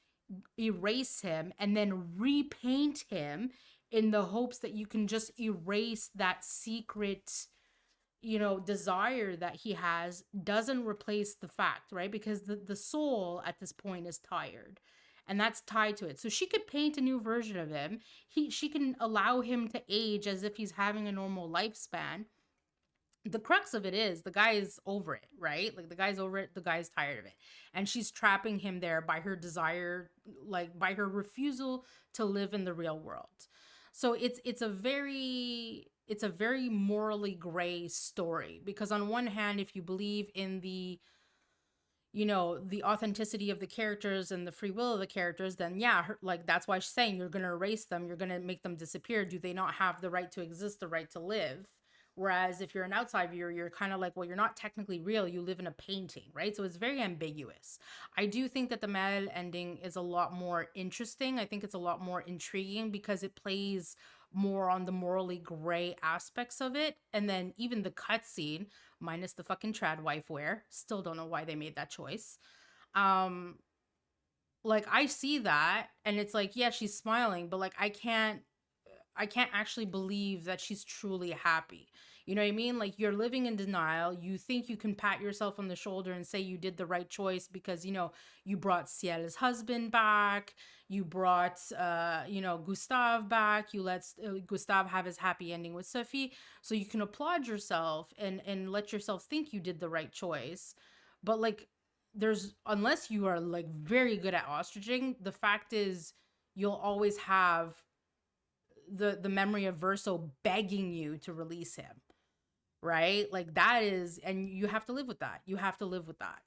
erase him, and then repaint him in the hopes that you can just erase that secret desire that he has, doesn't replace the fact, right? Because the soul at this point is tired, and that's tied to it. So she could paint a new version of him. She can allow him to age as if he's having a normal lifespan. The crux of it is the guy is over it, right? Like the guy's over it, the guy's tired of it. And she's trapping him there by her desire, like by her refusal to live in the real world. So it's a very morally gray story, because on one hand, if you believe in the the authenticity of the characters and the free will of the characters, then yeah, like that's why she's saying you're going to erase them, you're going to make them disappear. Do they not have the right to exist, the right to live? Whereas if you're an outside viewer, you're kind of like, well, you're not technically real, you live in a painting, right? So it's very ambiguous. I do think that the Mel ending is a lot more interesting. I think it's a lot more intriguing because it plays more on the morally gray aspects of it. And then even the cutscene, minus the fucking trad wife wear, still don't know why they made that choice. Like I see that and it's like, yeah, she's smiling, but like I can't actually believe that she's truly happy. You know what I mean? Like you're living in denial. You think you can pat yourself on the shoulder and say you did the right choice because, you brought Ciel's husband back. You brought, Gustave back. You let Gustave have his happy ending with Sophie. So you can applaud yourself and let yourself think you did the right choice. But like, unless you are like very good at ostriching, the fact is you'll always have the memory of Verso begging you to release him, right? Like that is, and you have to live with that. You have to live with that.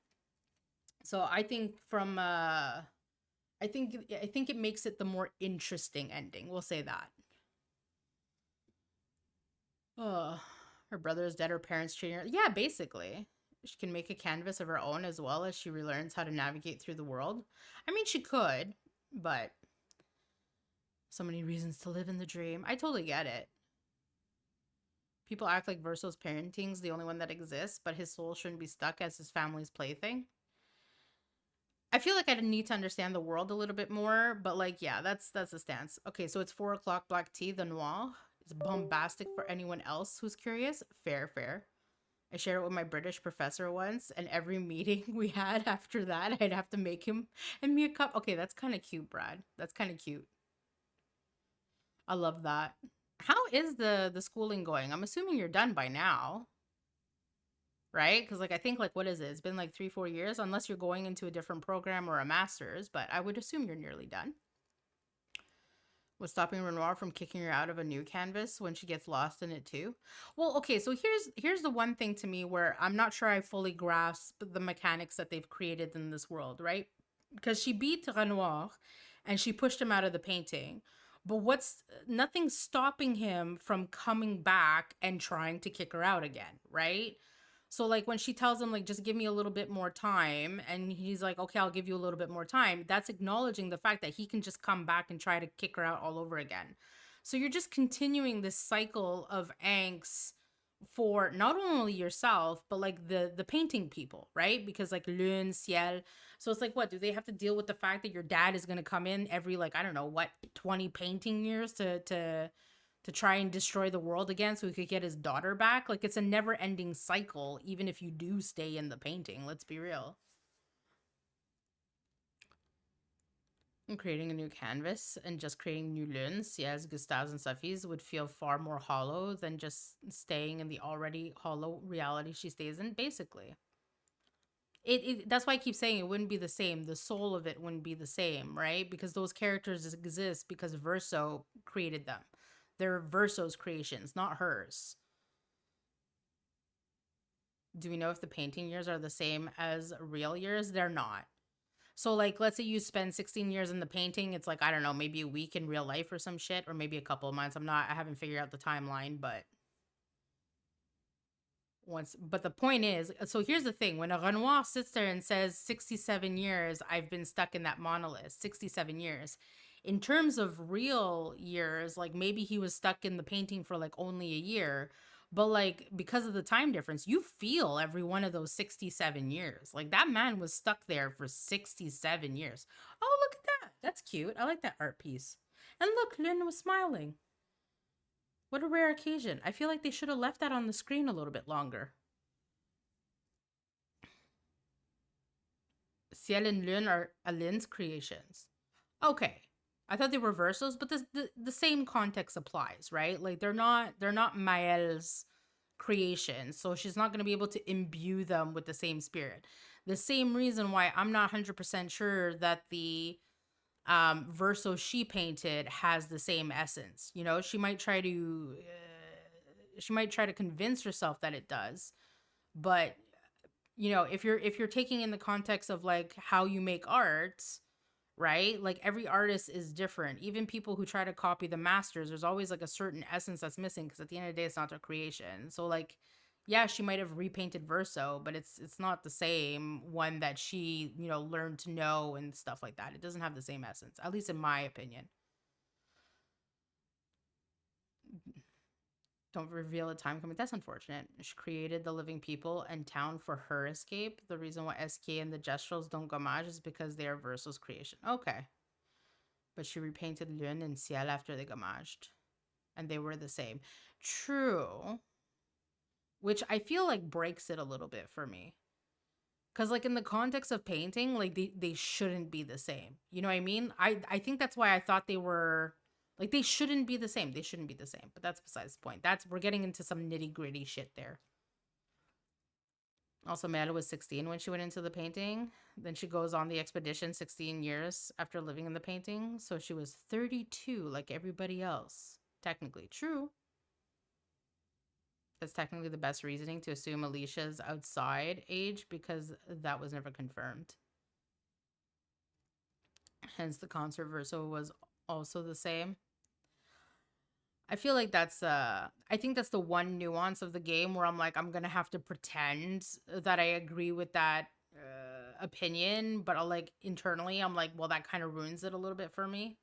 So I think I think it makes it the more interesting ending. We'll say that. Oh, her brother is dead. Her parents treating her. Yeah, basically. She can make a canvas of her own as well as she relearns how to navigate through the world. I mean, she could, but so many reasons to live in the dream. I totally get it. People act like Verso's parenting's the only one that exists, but his soul shouldn't be stuck as his family's plaything. I feel like I need to understand the world a little bit more, but like, yeah, that's the stance. Okay, so it's 4 o'clock black tea, the noir. It's bombastic for anyone else who's curious. Fair. I shared it with my British professor once, and every meeting we had after that, I'd have to make him and me a cup. Okay, that's kind of cute, Brad. That's kind of cute. I love that. How is the schooling going? I'm assuming you're done by now, right? Because like I think like what is it? It's been like 3-4 years, unless you're going into a different program or a master's. But I would assume you're nearly done. Was stopping Renoir from kicking her out of a new canvas when she gets lost in it too? Well, okay, so here's the one thing to me where I'm not sure I fully grasp the mechanics that they've created in this world, right? Because she beat Renoir and she pushed him out of the painting. But nothing stopping him from coming back and trying to kick her out again, right? So like when she tells him like just give me a little bit more time and he's like okay, I'll give you a little bit more time, that's acknowledging the fact that he can just come back and try to kick her out all over again. So you're just continuing this cycle of angst for not only yourself but like the painting people, right? Because like lune, ciel, so it's like, what do they have to deal with the fact that your dad is going to come in every, like, I don't know what, 20 painting years to try and destroy the world again so he could get his daughter back? Like, it's a never ending cycle even if you do stay in the painting, let's be real. And creating a new canvas and just creating new lunes, yes, Gustav's and Sophie's would feel far more hollow than just staying in the already hollow reality she stays in, basically. That's why I keep saying it wouldn't be the same. The soul of it wouldn't be the same, right? Because those characters exist because Verso created them. They're Verso's creations, not hers. Do we know if the painting years are the same as real years? They're not. So, like, let's say you spend 16 years in the painting. It's like, I don't know, maybe a week in real life or some shit, or maybe a couple of months. I haven't figured out the timeline, but but the point is, so here's the thing. When a Renoir sits there and says 67 years, I've been stuck in that monolith, 67 years. In terms of real years, like maybe he was stuck in the painting for like only a year, but like because of the time difference, you feel every one of those 67 years. Like that man was stuck there for 67 years. Oh, look at that. That's cute. I like that art piece. And look, Lynn was smiling. What a rare occasion. I feel like they should have left that on the screen a little bit longer. Ciel and Lune are Alin's creations. Okay. I thought they were Versos, but the same context applies, right? Like they're not Mael's creations, so she's not going to be able to imbue them with the same spirit. The same reason why I'm not 100% sure that the verso she painted has the same essence. You know, she might try to convince herself that it does, but you know, if you're taking in the context of like how you make art, right? Like every artist is different. Even people who try to copy the masters, there's always like a certain essence that's missing because at the end of the day, it's not their creation. So like, yeah, she might have repainted Verso, but it's not the same one that she, you know, learned to know and stuff like that. It doesn't have the same essence, at least in my opinion. Don't reveal a time coming. That's unfortunate. She created the living people and town for her escape. The reason why SK and the Gestrals don't gommage is because they are Verso's creation. Okay. But she repainted Lune and Ciel after they gommaged. And they were the same. True. Which I feel like breaks it a little bit for me. Because like in the context of painting, like they shouldn't be the same. You know what I mean? I think that's why I thought they were... Like, they shouldn't be the same. They shouldn't be the same. But that's besides the point. We're getting into some nitty-gritty shit there. Also, Mada was 16 when she went into the painting. Then she goes on the expedition 16 years after living in the painting. So she was 32 like everybody else. Technically. True. That's technically the best reasoning to assume Alicia's outside age because that was never confirmed. Hence, the concert verso was also the same. I feel like I think that's the one nuance of the game where I'm like, I'm gonna have to pretend that I agree with that opinion, but I'll like internally, I'm like, well, that kind of ruins it a little bit for me.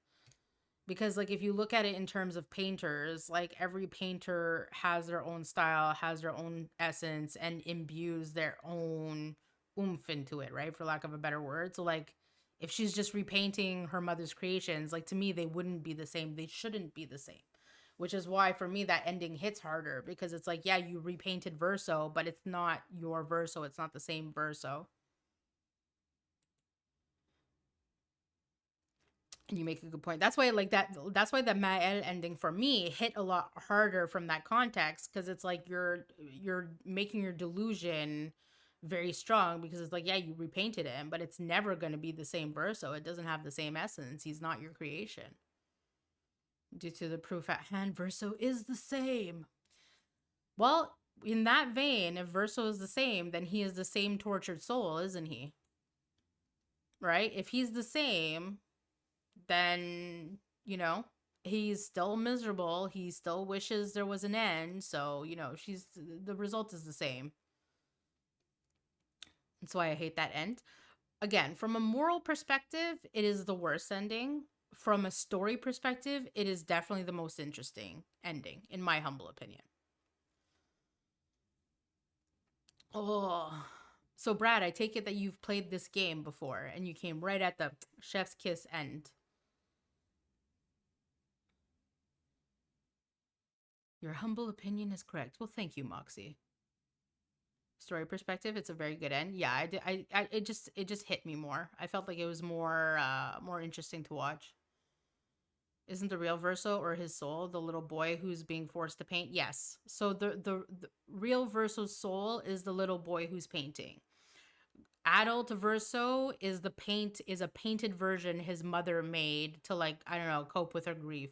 Because like if you look at it in terms of painters, like every painter has their own style, has their own essence, and imbues their own oomph into it, right? For lack of a better word. So like if she's just repainting her mother's creations, like to me, they wouldn't be the same. They shouldn't be the same. Which is why for me that ending hits harder because it's like, yeah, you repainted Verso, but it's not your Verso. It's not the same Verso. And you make a good point. That's why like that's why the Mael ending for me hit a lot harder from that context because it's like you're making your delusion very strong because it's like, yeah, you repainted him, but it's never going to be the same Verso. It doesn't have the same essence. He's not your creation. Due to the proof at hand, Verso is the same. Well, in that vein, if Verso is the same, then he is the same tortured soul, isn't he? Right? If he's the same, then, you know, he's still miserable. He still wishes there was an end. So, you know, the result is the same. That's why I hate that end. Again, from a moral perspective, it is the worst ending. From a story perspective, it is definitely the most interesting ending, in my humble opinion. Oh. So Brad, I take it that you've played this game before and you came right at the chef's kiss end. Your humble opinion is correct. Well, thank you, Moxie. Story perspective, it's a very good end. Yeah, I did. It just hit me more. I felt like it was more interesting to watch. Isn't the real Verso or his soul the little boy who's being forced to paint? Yes. So the real Verso's soul is the little boy who's painting. Adult Verso is a painted version his mother made to, like, I don't know, cope with her grief.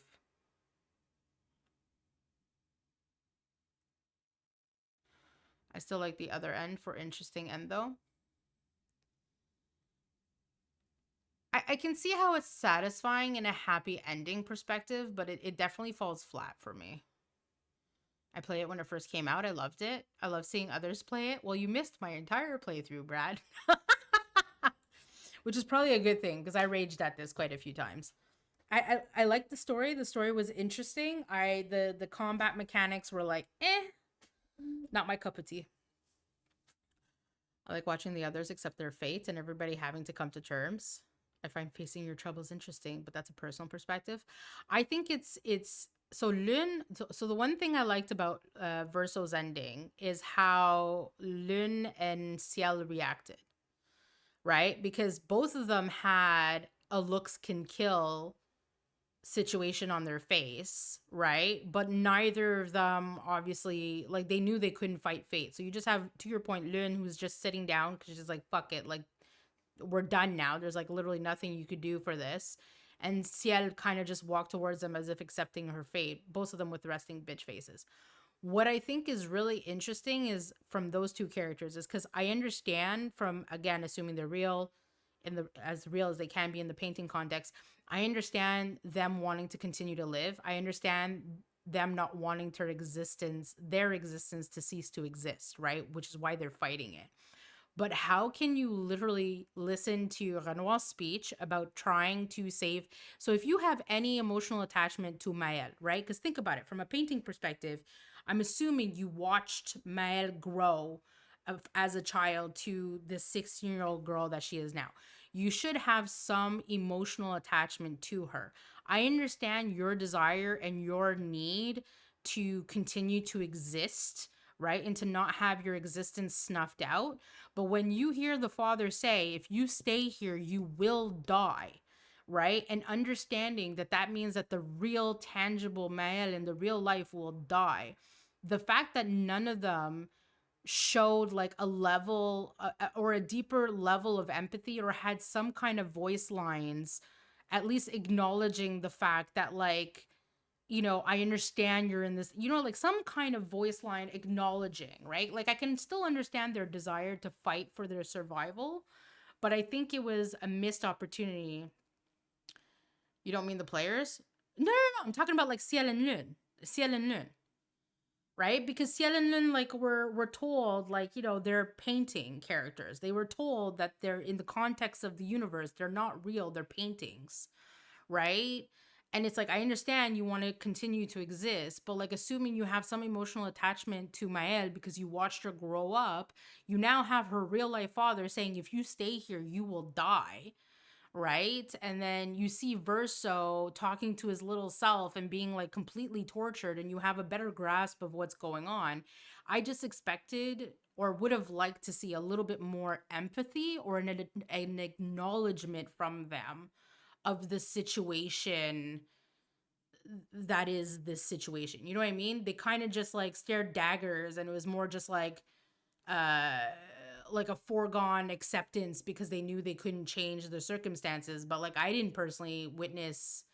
I still like the other end for interesting end though. I can see how it's satisfying in a happy ending perspective, but it definitely falls flat for me. I played it when it first came out. I loved it. I love seeing others play it. Well, you missed my entire playthrough, Brad. Which is probably a good thing because I raged at this quite a few times. I liked the story. The story was interesting. The combat mechanics were like, not my cup of tea. I like watching the others accept their fate and everybody having to come to terms. I find facing your troubles interesting, but that's a personal perspective. I think it's so Lune. So the one thing I liked about Verso's ending is how Lune and Ciel reacted, right? Because both of them had a looks can kill situation on their face, right? But neither of them obviously, like, they knew they couldn't fight fate. So you just have, to your point, Lune, who's just sitting down because she's like, fuck it, like, we're done now. There's like literally nothing you could do for this. And Ciel kind of just walked towards them as if accepting her fate, both of them with resting bitch faces. What I think is really interesting is from those two characters is because I understand from, again, assuming they're real, in the as real as they can be in the painting context, I understand them wanting to continue to live. I understand them not wanting their existence to cease to exist, right? Which is why they're fighting it. But how can you literally listen to Renoir's speech about trying to save? So if you have any emotional attachment to Maëlle, right? Because think about it from a painting perspective, I'm assuming you watched Maëlle grow as a child to the 16-year-old girl that she is now. You should have some emotional attachment to her. I understand your desire and your need to continue to exist, right? And to not have your existence snuffed out. But when you hear the father say, if you stay here, you will die, right? And understanding that that means that the real tangible Maëlle in the real life will die. The fact that none of them showed like a level or a deeper level of empathy or had some kind of voice lines, at least acknowledging the fact that, like, you know, I understand you're in this, you know, like some kind of voice line acknowledging, right? Like I can still understand their desire to fight for their survival, but I think it was a missed opportunity. You don't mean the players? No, no, no. I'm talking about like Ciel and Lune. Ciel and Lune. Right? Because Ciel and Lune, like, were told, like, you know, they're painting characters. They were told that they're in the context of the universe. They're not real. They're paintings. Right? And it's like, I understand you want to continue to exist, but like assuming you have some emotional attachment to Maëlle because you watched her grow up, you now have her real life father saying, if you stay here, you will die. Right? And then you see Verso talking to his little self and being like completely tortured, and you have a better grasp of what's going on. I just expected or would have liked to see a little bit more empathy or an acknowledgement from them of the situation that is this situation. You know what I mean? They kind of just like stared daggers, and it was more just uh like a foregone acceptance because they knew they couldn't change the circumstances. But like I didn't personally witness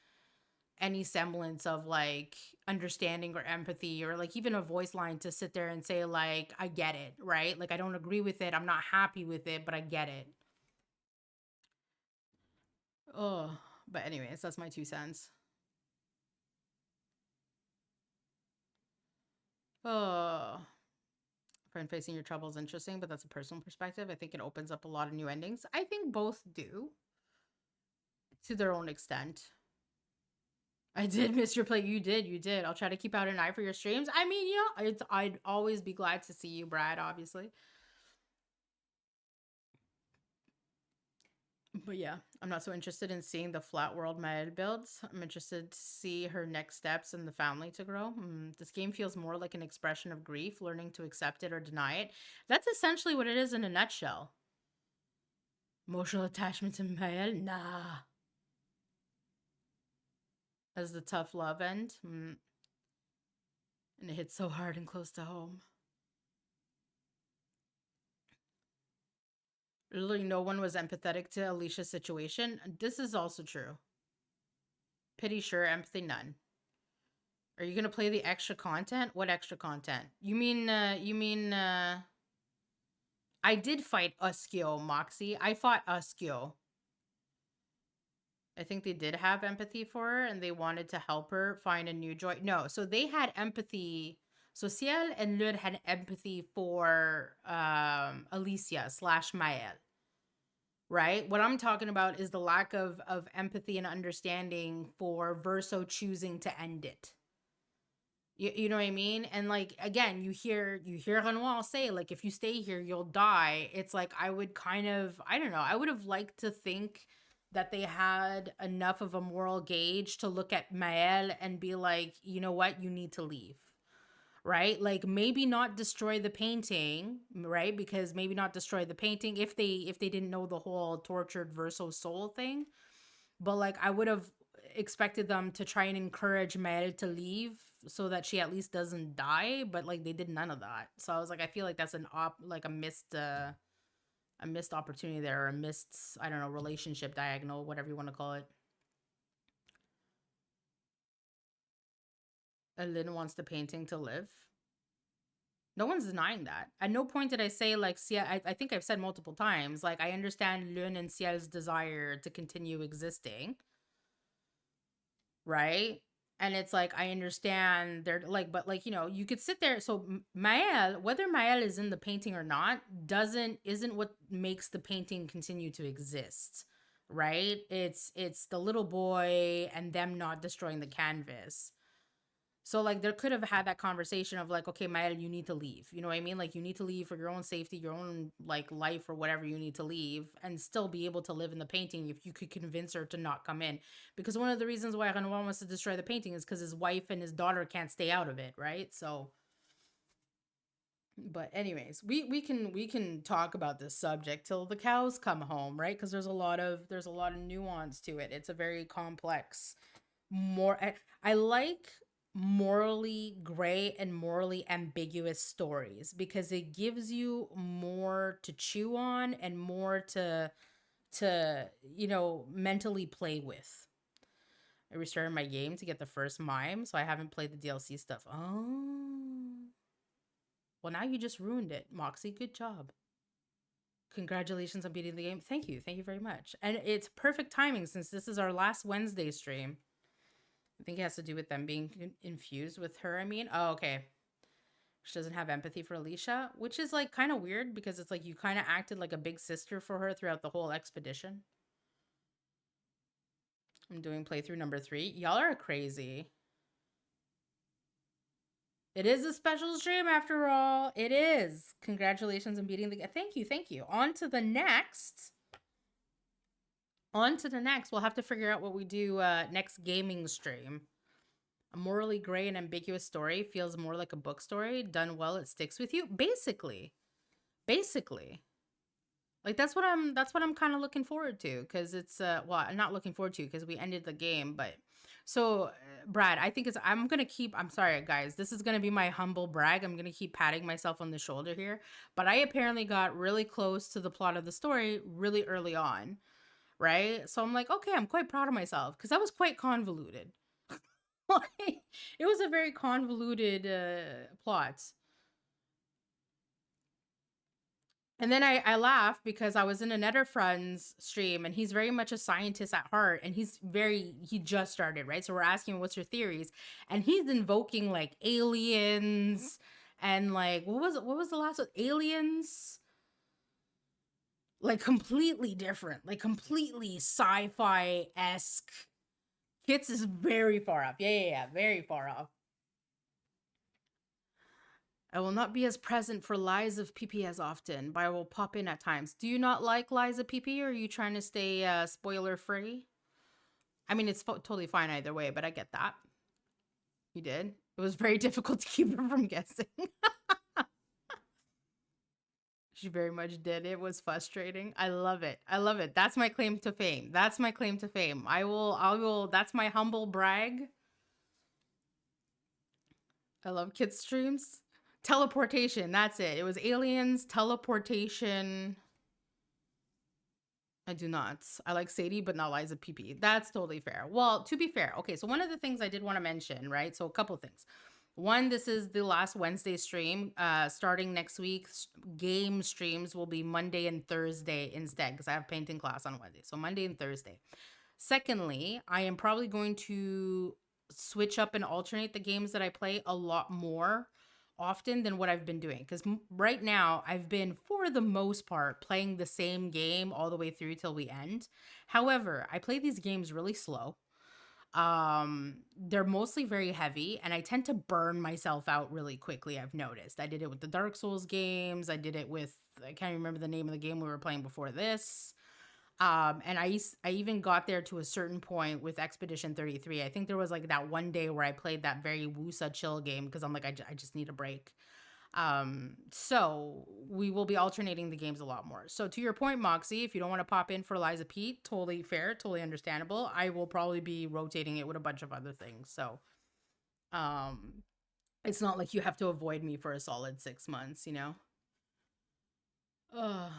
any semblance of like understanding or empathy or like even a voice line to sit there and say like, I get it, right? Like I don't agree with it, I'm not happy with it, but I get it. Oh, but anyways, that's my 2 cents. Oh, friend facing your trouble is interesting, but that's a personal perspective. I think it opens up a lot of new endings. I think both do to their own extent. I did miss your play. You did. You did. I'll try to keep out an eye for your streams. I mean, you know, I'd always be glad to see you, Brad, obviously. But yeah, I'm not so interested in seeing the flat world Mael builds. I'm interested to see her next steps in the family to grow. This game feels more like an expression of grief, learning to accept it or deny it. That's essentially what it is in a nutshell. Emotional attachment to Mael? Nah. As the tough love end. And it hits so hard and close to home. Literally no one was empathetic to Alicia's situation. This is also true. Pity sure, empathy none. Are you gonna play the extra content? What extra content? You mean I did fight Uskyo, Moxie. I fought Uskyo. I think they did have empathy for her and they wanted to help her find a new joy. No, so they had empathy. So Ciel and Lud had empathy for Alicia / Mael. Right? What I'm talking about is the lack of empathy and understanding for Verso choosing to end it. You know what I mean? And like again, you hear Renoir say like if you stay here you'll die. It's like I would kind of I don't know. I would have liked to think that they had enough of a moral gauge to look at Mael and be like, "You know what? You need to leave." Right? Like maybe not destroy the painting, right? Because maybe not destroy the painting if they didn't know the whole tortured Verso soul thing. But like I would have expected them to try and encourage Mel to leave so that she at least doesn't die, but like they did none of that. So I was like I feel like that's a missed opportunity there, or a missed, I don't know, relationship diagonal, whatever you want to call it. Lynn wants the painting to live. No one's denying that. At no point did I say like Ciel. I think I've said multiple times like I understand Lynn and Ciel's desire to continue existing, right? And it's like I understand they're like, but like you know, you could sit there. So Mael, whether Mael is in the painting or not, isn't what makes the painting continue to exist, right? It's the little boy and them not destroying the canvas. So like there could have had that conversation of like, okay, Maya, you need to leave. You know what I mean? Like you need to leave for your own safety, your own like life or whatever you need to leave and still be able to live in the painting if you could convince her to not come in. Because one of the reasons why Renoir wants to destroy the painting is because his wife and his daughter can't stay out of it, right? So but anyways, we can talk about this subject till the cows come home, right? Because there's a lot of nuance to it. It's a very complex I like morally gray and morally ambiguous stories because it gives you more to chew on and more to you know mentally play with. I restarted my game to get the first mime, so I haven't played the DLC stuff. Oh, well now you just ruined it, Moxie. Good job. Congratulations on beating the game. Thank you very much. And it's perfect timing since this is our last Wednesday stream. I think it has to do with them being infused with her. I mean, oh, okay. She doesn't have empathy for Alicia, which is like kind of weird because it's like you kind of acted like a big sister for her throughout the whole expedition. I'm doing playthrough number 3. Y'all are crazy. It is a special stream after all. It is. Congratulations on beating the... Thank you. On to the next. We'll have to figure out what we do next gaming stream. A morally gray and ambiguous story feels more like a book story. Done well, it sticks with you. Basically. Like that's what I'm kind of looking forward to because it's well, I'm not looking forward to because we ended the game, but so Brad, I think I'm sorry guys, this is going to be my humble brag. I'm going to keep patting myself on the shoulder here, but I apparently got really close to the plot of the story really early on, right? So I'm like, okay, I'm quite proud of myself because that was quite convoluted. It was a very convoluted plot. And then I laughed because I was in another friend's stream and he's very much a scientist at heart and he just started, right? So we're asking him, what's your theories? And he's invoking like aliens and like, what was the last one? Aliens? Like completely different, like completely sci-fi-esque. Kits is very far off. Yeah, very far off. I will not be as present for Lies of PP as often, but I will pop in at times. Do you not like Lies of PP, or are you trying to stay spoiler free? I mean, it's totally fine either way, but I get that. You did. It was very difficult to keep her from guessing. She very much did. It was frustrating. I love it. I love it. That's my claim to fame. That's my claim to fame. I will, that's my humble brag. I love kids streams. Teleportation, that's it. It was aliens, teleportation. I do not. I like Sadie, but not Liza PP. That's totally fair. Well, to be fair, okay, so one of the things I did want to mention, right? So a couple things. One, this is the last Wednesday stream. Starting next week, game streams will be Monday and Thursday instead, because I have painting class on Wednesday. So Monday and Thursday. Secondly, I am probably going to switch up and alternate the games that I play a lot more often than what I've been doing. Because right now, I've been, for the most part, playing the same game all the way through till we end. However, I play these games really slow. They're mostly very heavy, and I tend to burn myself out really quickly. I've noticed. I did it with the Dark Souls games. I did it with, I can't remember the name of the game we were playing before this. And I even got there to a certain point with Expedition 33. I think there was like that one day where I played that very Wusa chill game because I'm like, I just need a break. So we will be alternating the games a lot more. So to your point, Moxie, if you don't want to pop in for Liza Pete, totally fair, totally understandable. I will probably be rotating it with a bunch of other things. So, it's not like you have to avoid me for a solid 6 months, you know? Ugh.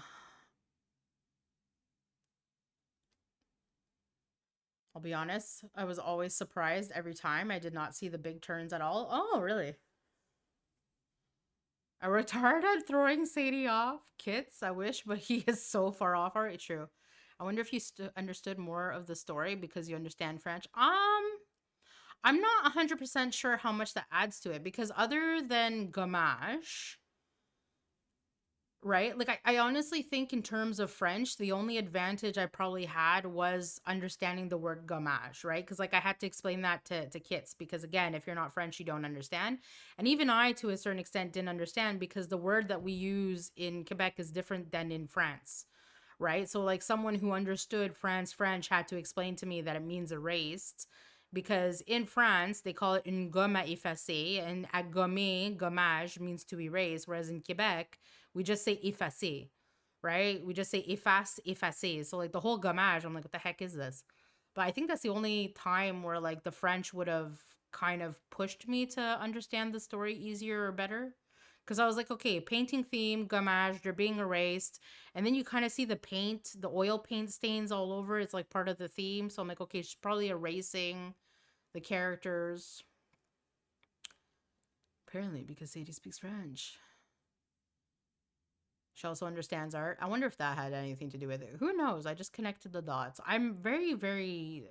I'll be honest, I was always surprised every time. I did not see the big turns at all. Oh, really? A retarded throwing Sadie off? Kits, I wish, but he is so far off. All right, true. I wonder if you understood more of the story because you understand French. I'm not 100% sure how much that adds to it because other than gommage, right? Like I honestly think in terms of French, the only advantage I probably had was understanding the word gommage, right? Because like I had to explain that to kits because again, if you're not French, you don't understand. And even I, to a certain extent, didn't understand because the word that we use in Quebec is different than in France, right? So like someone who understood French had to explain to me that it means erased because in France they call it une gomme à effacer and à gommer, gommage means to erase, whereas in Quebec we just say effacer, right? We just say efface, effacer. So like the whole gommage, I'm like, what the heck is this? But I think that's the only time where like the French would have kind of pushed me to understand the story easier or better. Because I was like, okay, painting theme, gommage, they're being erased. And then you kind of see the paint, the oil paint stains all over. It's like part of the theme. So I'm like, okay, she's probably erasing the characters. Apparently, because Sadie speaks French. She also understands art. I wonder if that had anything to do with it. Who knows? I just connected the dots. I'm very, very...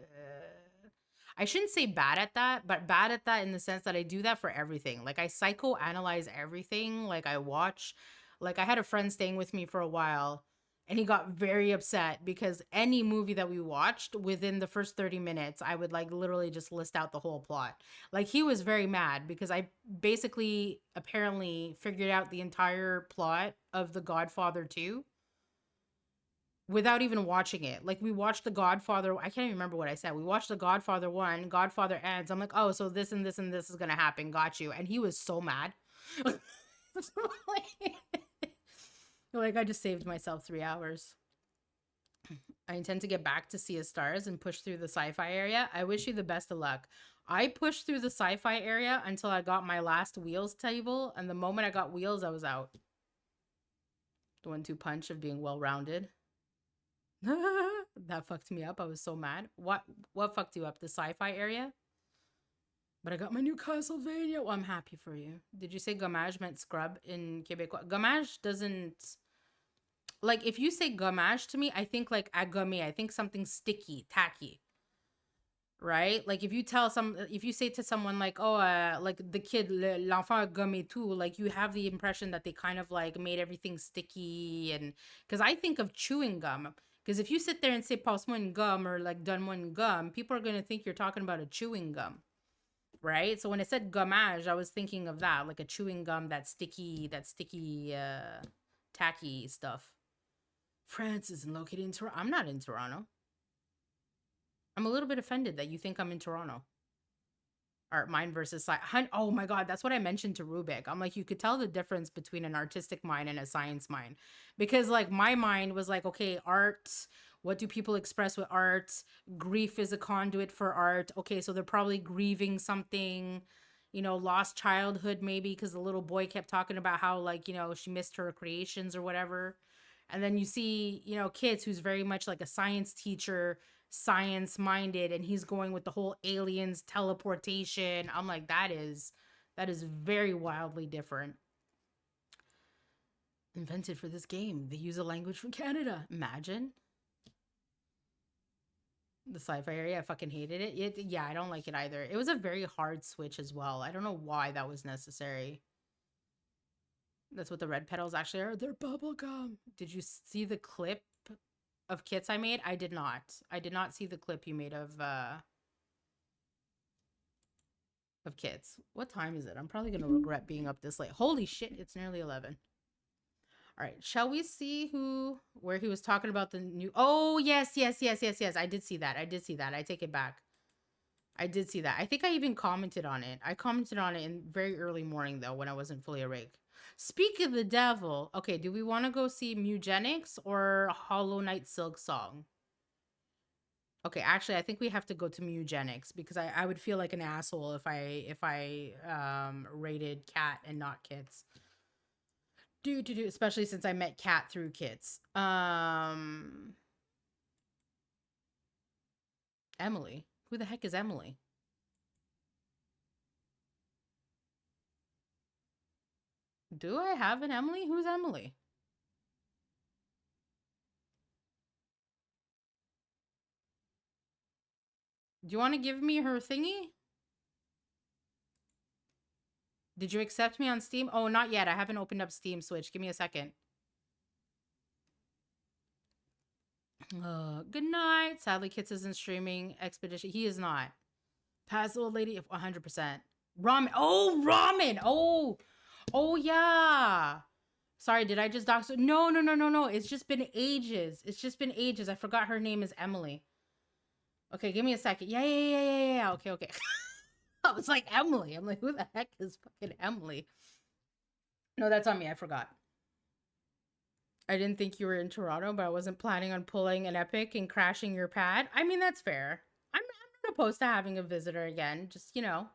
I shouldn't say bad at that, but bad at that in the sense that I do that for everything. Like I psychoanalyze everything. Like I watch... Like I had a friend staying with me for a while and he got very upset because any movie that we watched within the first 30 minutes, I would like literally just list out the whole plot. Like he was very mad because I basically apparently figured out the entire plot of The Godfather 2 without even watching it. Like we watched The Godfather, I can't even remember what I said. We watched The Godfather 1, Godfather ends. I'm like, "Oh, so this and this and this is going to happen. Got you." And he was so mad. Like I just saved myself 3 hours. I intend to get back to Sea of Stars and push through the sci-fi area. I wish you the best of luck. I pushed through the sci-fi area until I got my last wheels table, and the moment I got wheels, I was out. The 1-2 punch of being well-rounded. That fucked me up. I was so mad. What fucked you up? The sci-fi area? But I got my new Castlevania. Well, I'm happy for you. Did you say gommage meant scrub in Quebecois? Gommage doesn't... Like, if you say gommage to me, I think like agame. I think something sticky, tacky. Right? Like, if you say to someone like, oh, like the kid, l'enfant a gommé tout, like you have the impression that they kind of like made everything sticky. And because I think of chewing gum. Because if you sit there and say passe-moi une gomme or like donne-moi une gomme, people are going to think you're talking about a chewing gum. right? So when it said gommage, I was thinking of that, like a chewing gum, that sticky, tacky stuff. France isn't located in Toronto. I'm not in Toronto. I'm a little bit offended that you think I'm in Toronto. Art mind versus science. Oh my god, that's what I mentioned to Rubik. I'm like, you could tell the difference between an artistic mind and a science mind, because like my mind was like, okay, art. What do people express with art? Grief is a conduit for art. Okay, so they're probably grieving something, you know, lost childhood maybe, because the little boy kept talking about how, like, you know, she missed her creations or whatever. And then you see, you know, kids who's very much like a science teacher, science minded, and he's going with the whole aliens teleportation. I'm like, that is very wildly different. Invented for this game. They use a language from Canada. Imagine. The sci-fi area, I fucking hated it. Yeah, I don't like it either. It was a very hard switch as well. I don't know why that was necessary. That's what the red petals actually are. They're bubblegum. Did you see the clip of kits I made? I did not. I did not see the clip you made of kits. What time is it? I'm probably gonna regret being up this late. Holy shit, it's nearly 11. All right, shall we see where he was talking about the new? Oh, yes. I did see that. I take it back. I did see that. I think I even commented on it. I commented on it in very early morning, though, when I wasn't fully awake. Speak of the devil. Okay, do we want to go see Mugenics or Hollow Knight Silk Song? Okay, actually, I think we have to go to Mugenics, because I would feel like an asshole if I rated Cat and not Kits. Especially since I met Cat through Kits. Emily. Who the heck is Emily? Do I have an Emily? Who's Emily? Do you want to give me her thingy? Did you accept me on Steam? Oh, not yet. I haven't opened up Steam Switch. Give me a second. Good night. Sadly, Kits isn't streaming Expedition. He is not. Past old lady, 100%. Ramen. Oh, ramen. Oh, yeah. Sorry, did I just dox? No. It's just been ages. I forgot her name is Emily. Okay, give me a second. Yeah. Okay. I was like, Emily. I'm like, who the heck is fucking Emily? No, that's on me. I forgot. I didn't think you were in Toronto, but I wasn't planning on pulling an epic and crashing your pad. I mean, that's fair. I'm not opposed to having a visitor again. Just, you know.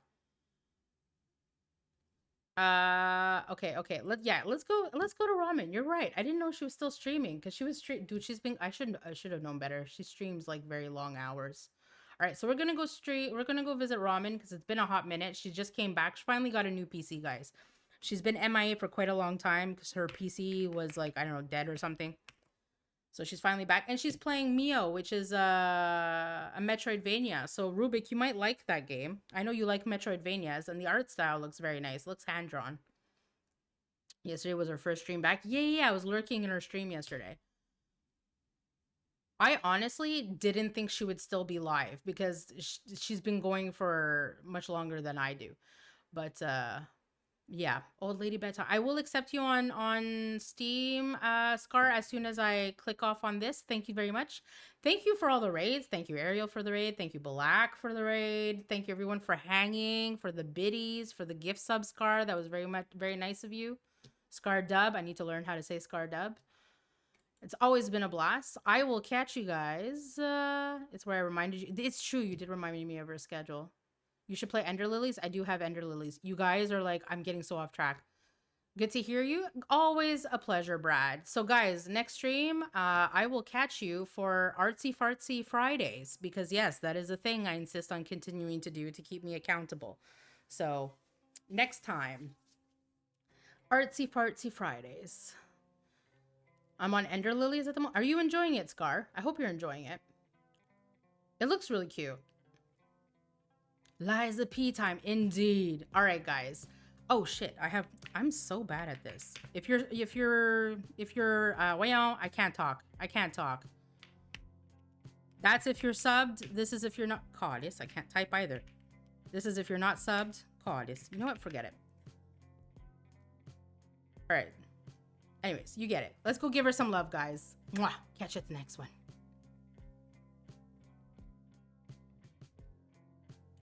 Okay. Let's go to ramen. You're right. I didn't know she was still streaming, because she was dude, I should have known better. She streams like very long hours. All right, so we're gonna go visit ramen, because it's been a hot minute. She just came back. She finally got a new PC, guys. She's been MIA for quite a long time, because her PC was like, I don't know, dead or something. So she's finally back, and she's playing Mio, which is a Metroidvania. So Rubik, you might like that game. I know you like Metroidvanias, and the art style looks very nice. Looks hand drawn. Yesterday was her first stream back. Yeah. I was lurking in her stream yesterday. I honestly didn't think she would still be live, because she's been going for much longer than I do. But yeah, old lady bedtime. I will accept you on Steam, Scar, as soon as I click off on this. Thank you very much. Thank you for all the raids. Thank you, Ariel, for the raid. Thank you, Balak, for the raid. Thank you, everyone, for hanging, for the biddies, for the gift sub, Scar. That was very nice of you. Scar Dub. I need to learn how to say Scar Dub. It's always been a blast. I will catch you guys. It's where I reminded you. It's true, you did remind me of her schedule. You should play Ender Lilies. I do have Ender Lilies. You guys are like, I'm getting so off track. Good to hear you. Always a pleasure, Brad. So guys, next stream, I will catch you for Artsy Fartsy Fridays, because yes, that is a thing I insist on continuing to do to keep me accountable. So next time, Artsy Fartsy Fridays. I'm on Ender Lilies at the moment. Are you enjoying it, Scar? I hope you're enjoying it. It looks really cute. Liza P time, indeed. All right, guys. Oh shit, I'm so bad at this. If you're well, I can't talk. That's if you're subbed. This is if you're not. God, yes, I can't type either. This is if you're not subbed. God, you know what? Forget it. All right. Anyways, you get it. Let's go give her some love, guys. Mwah. Catch you at the next one.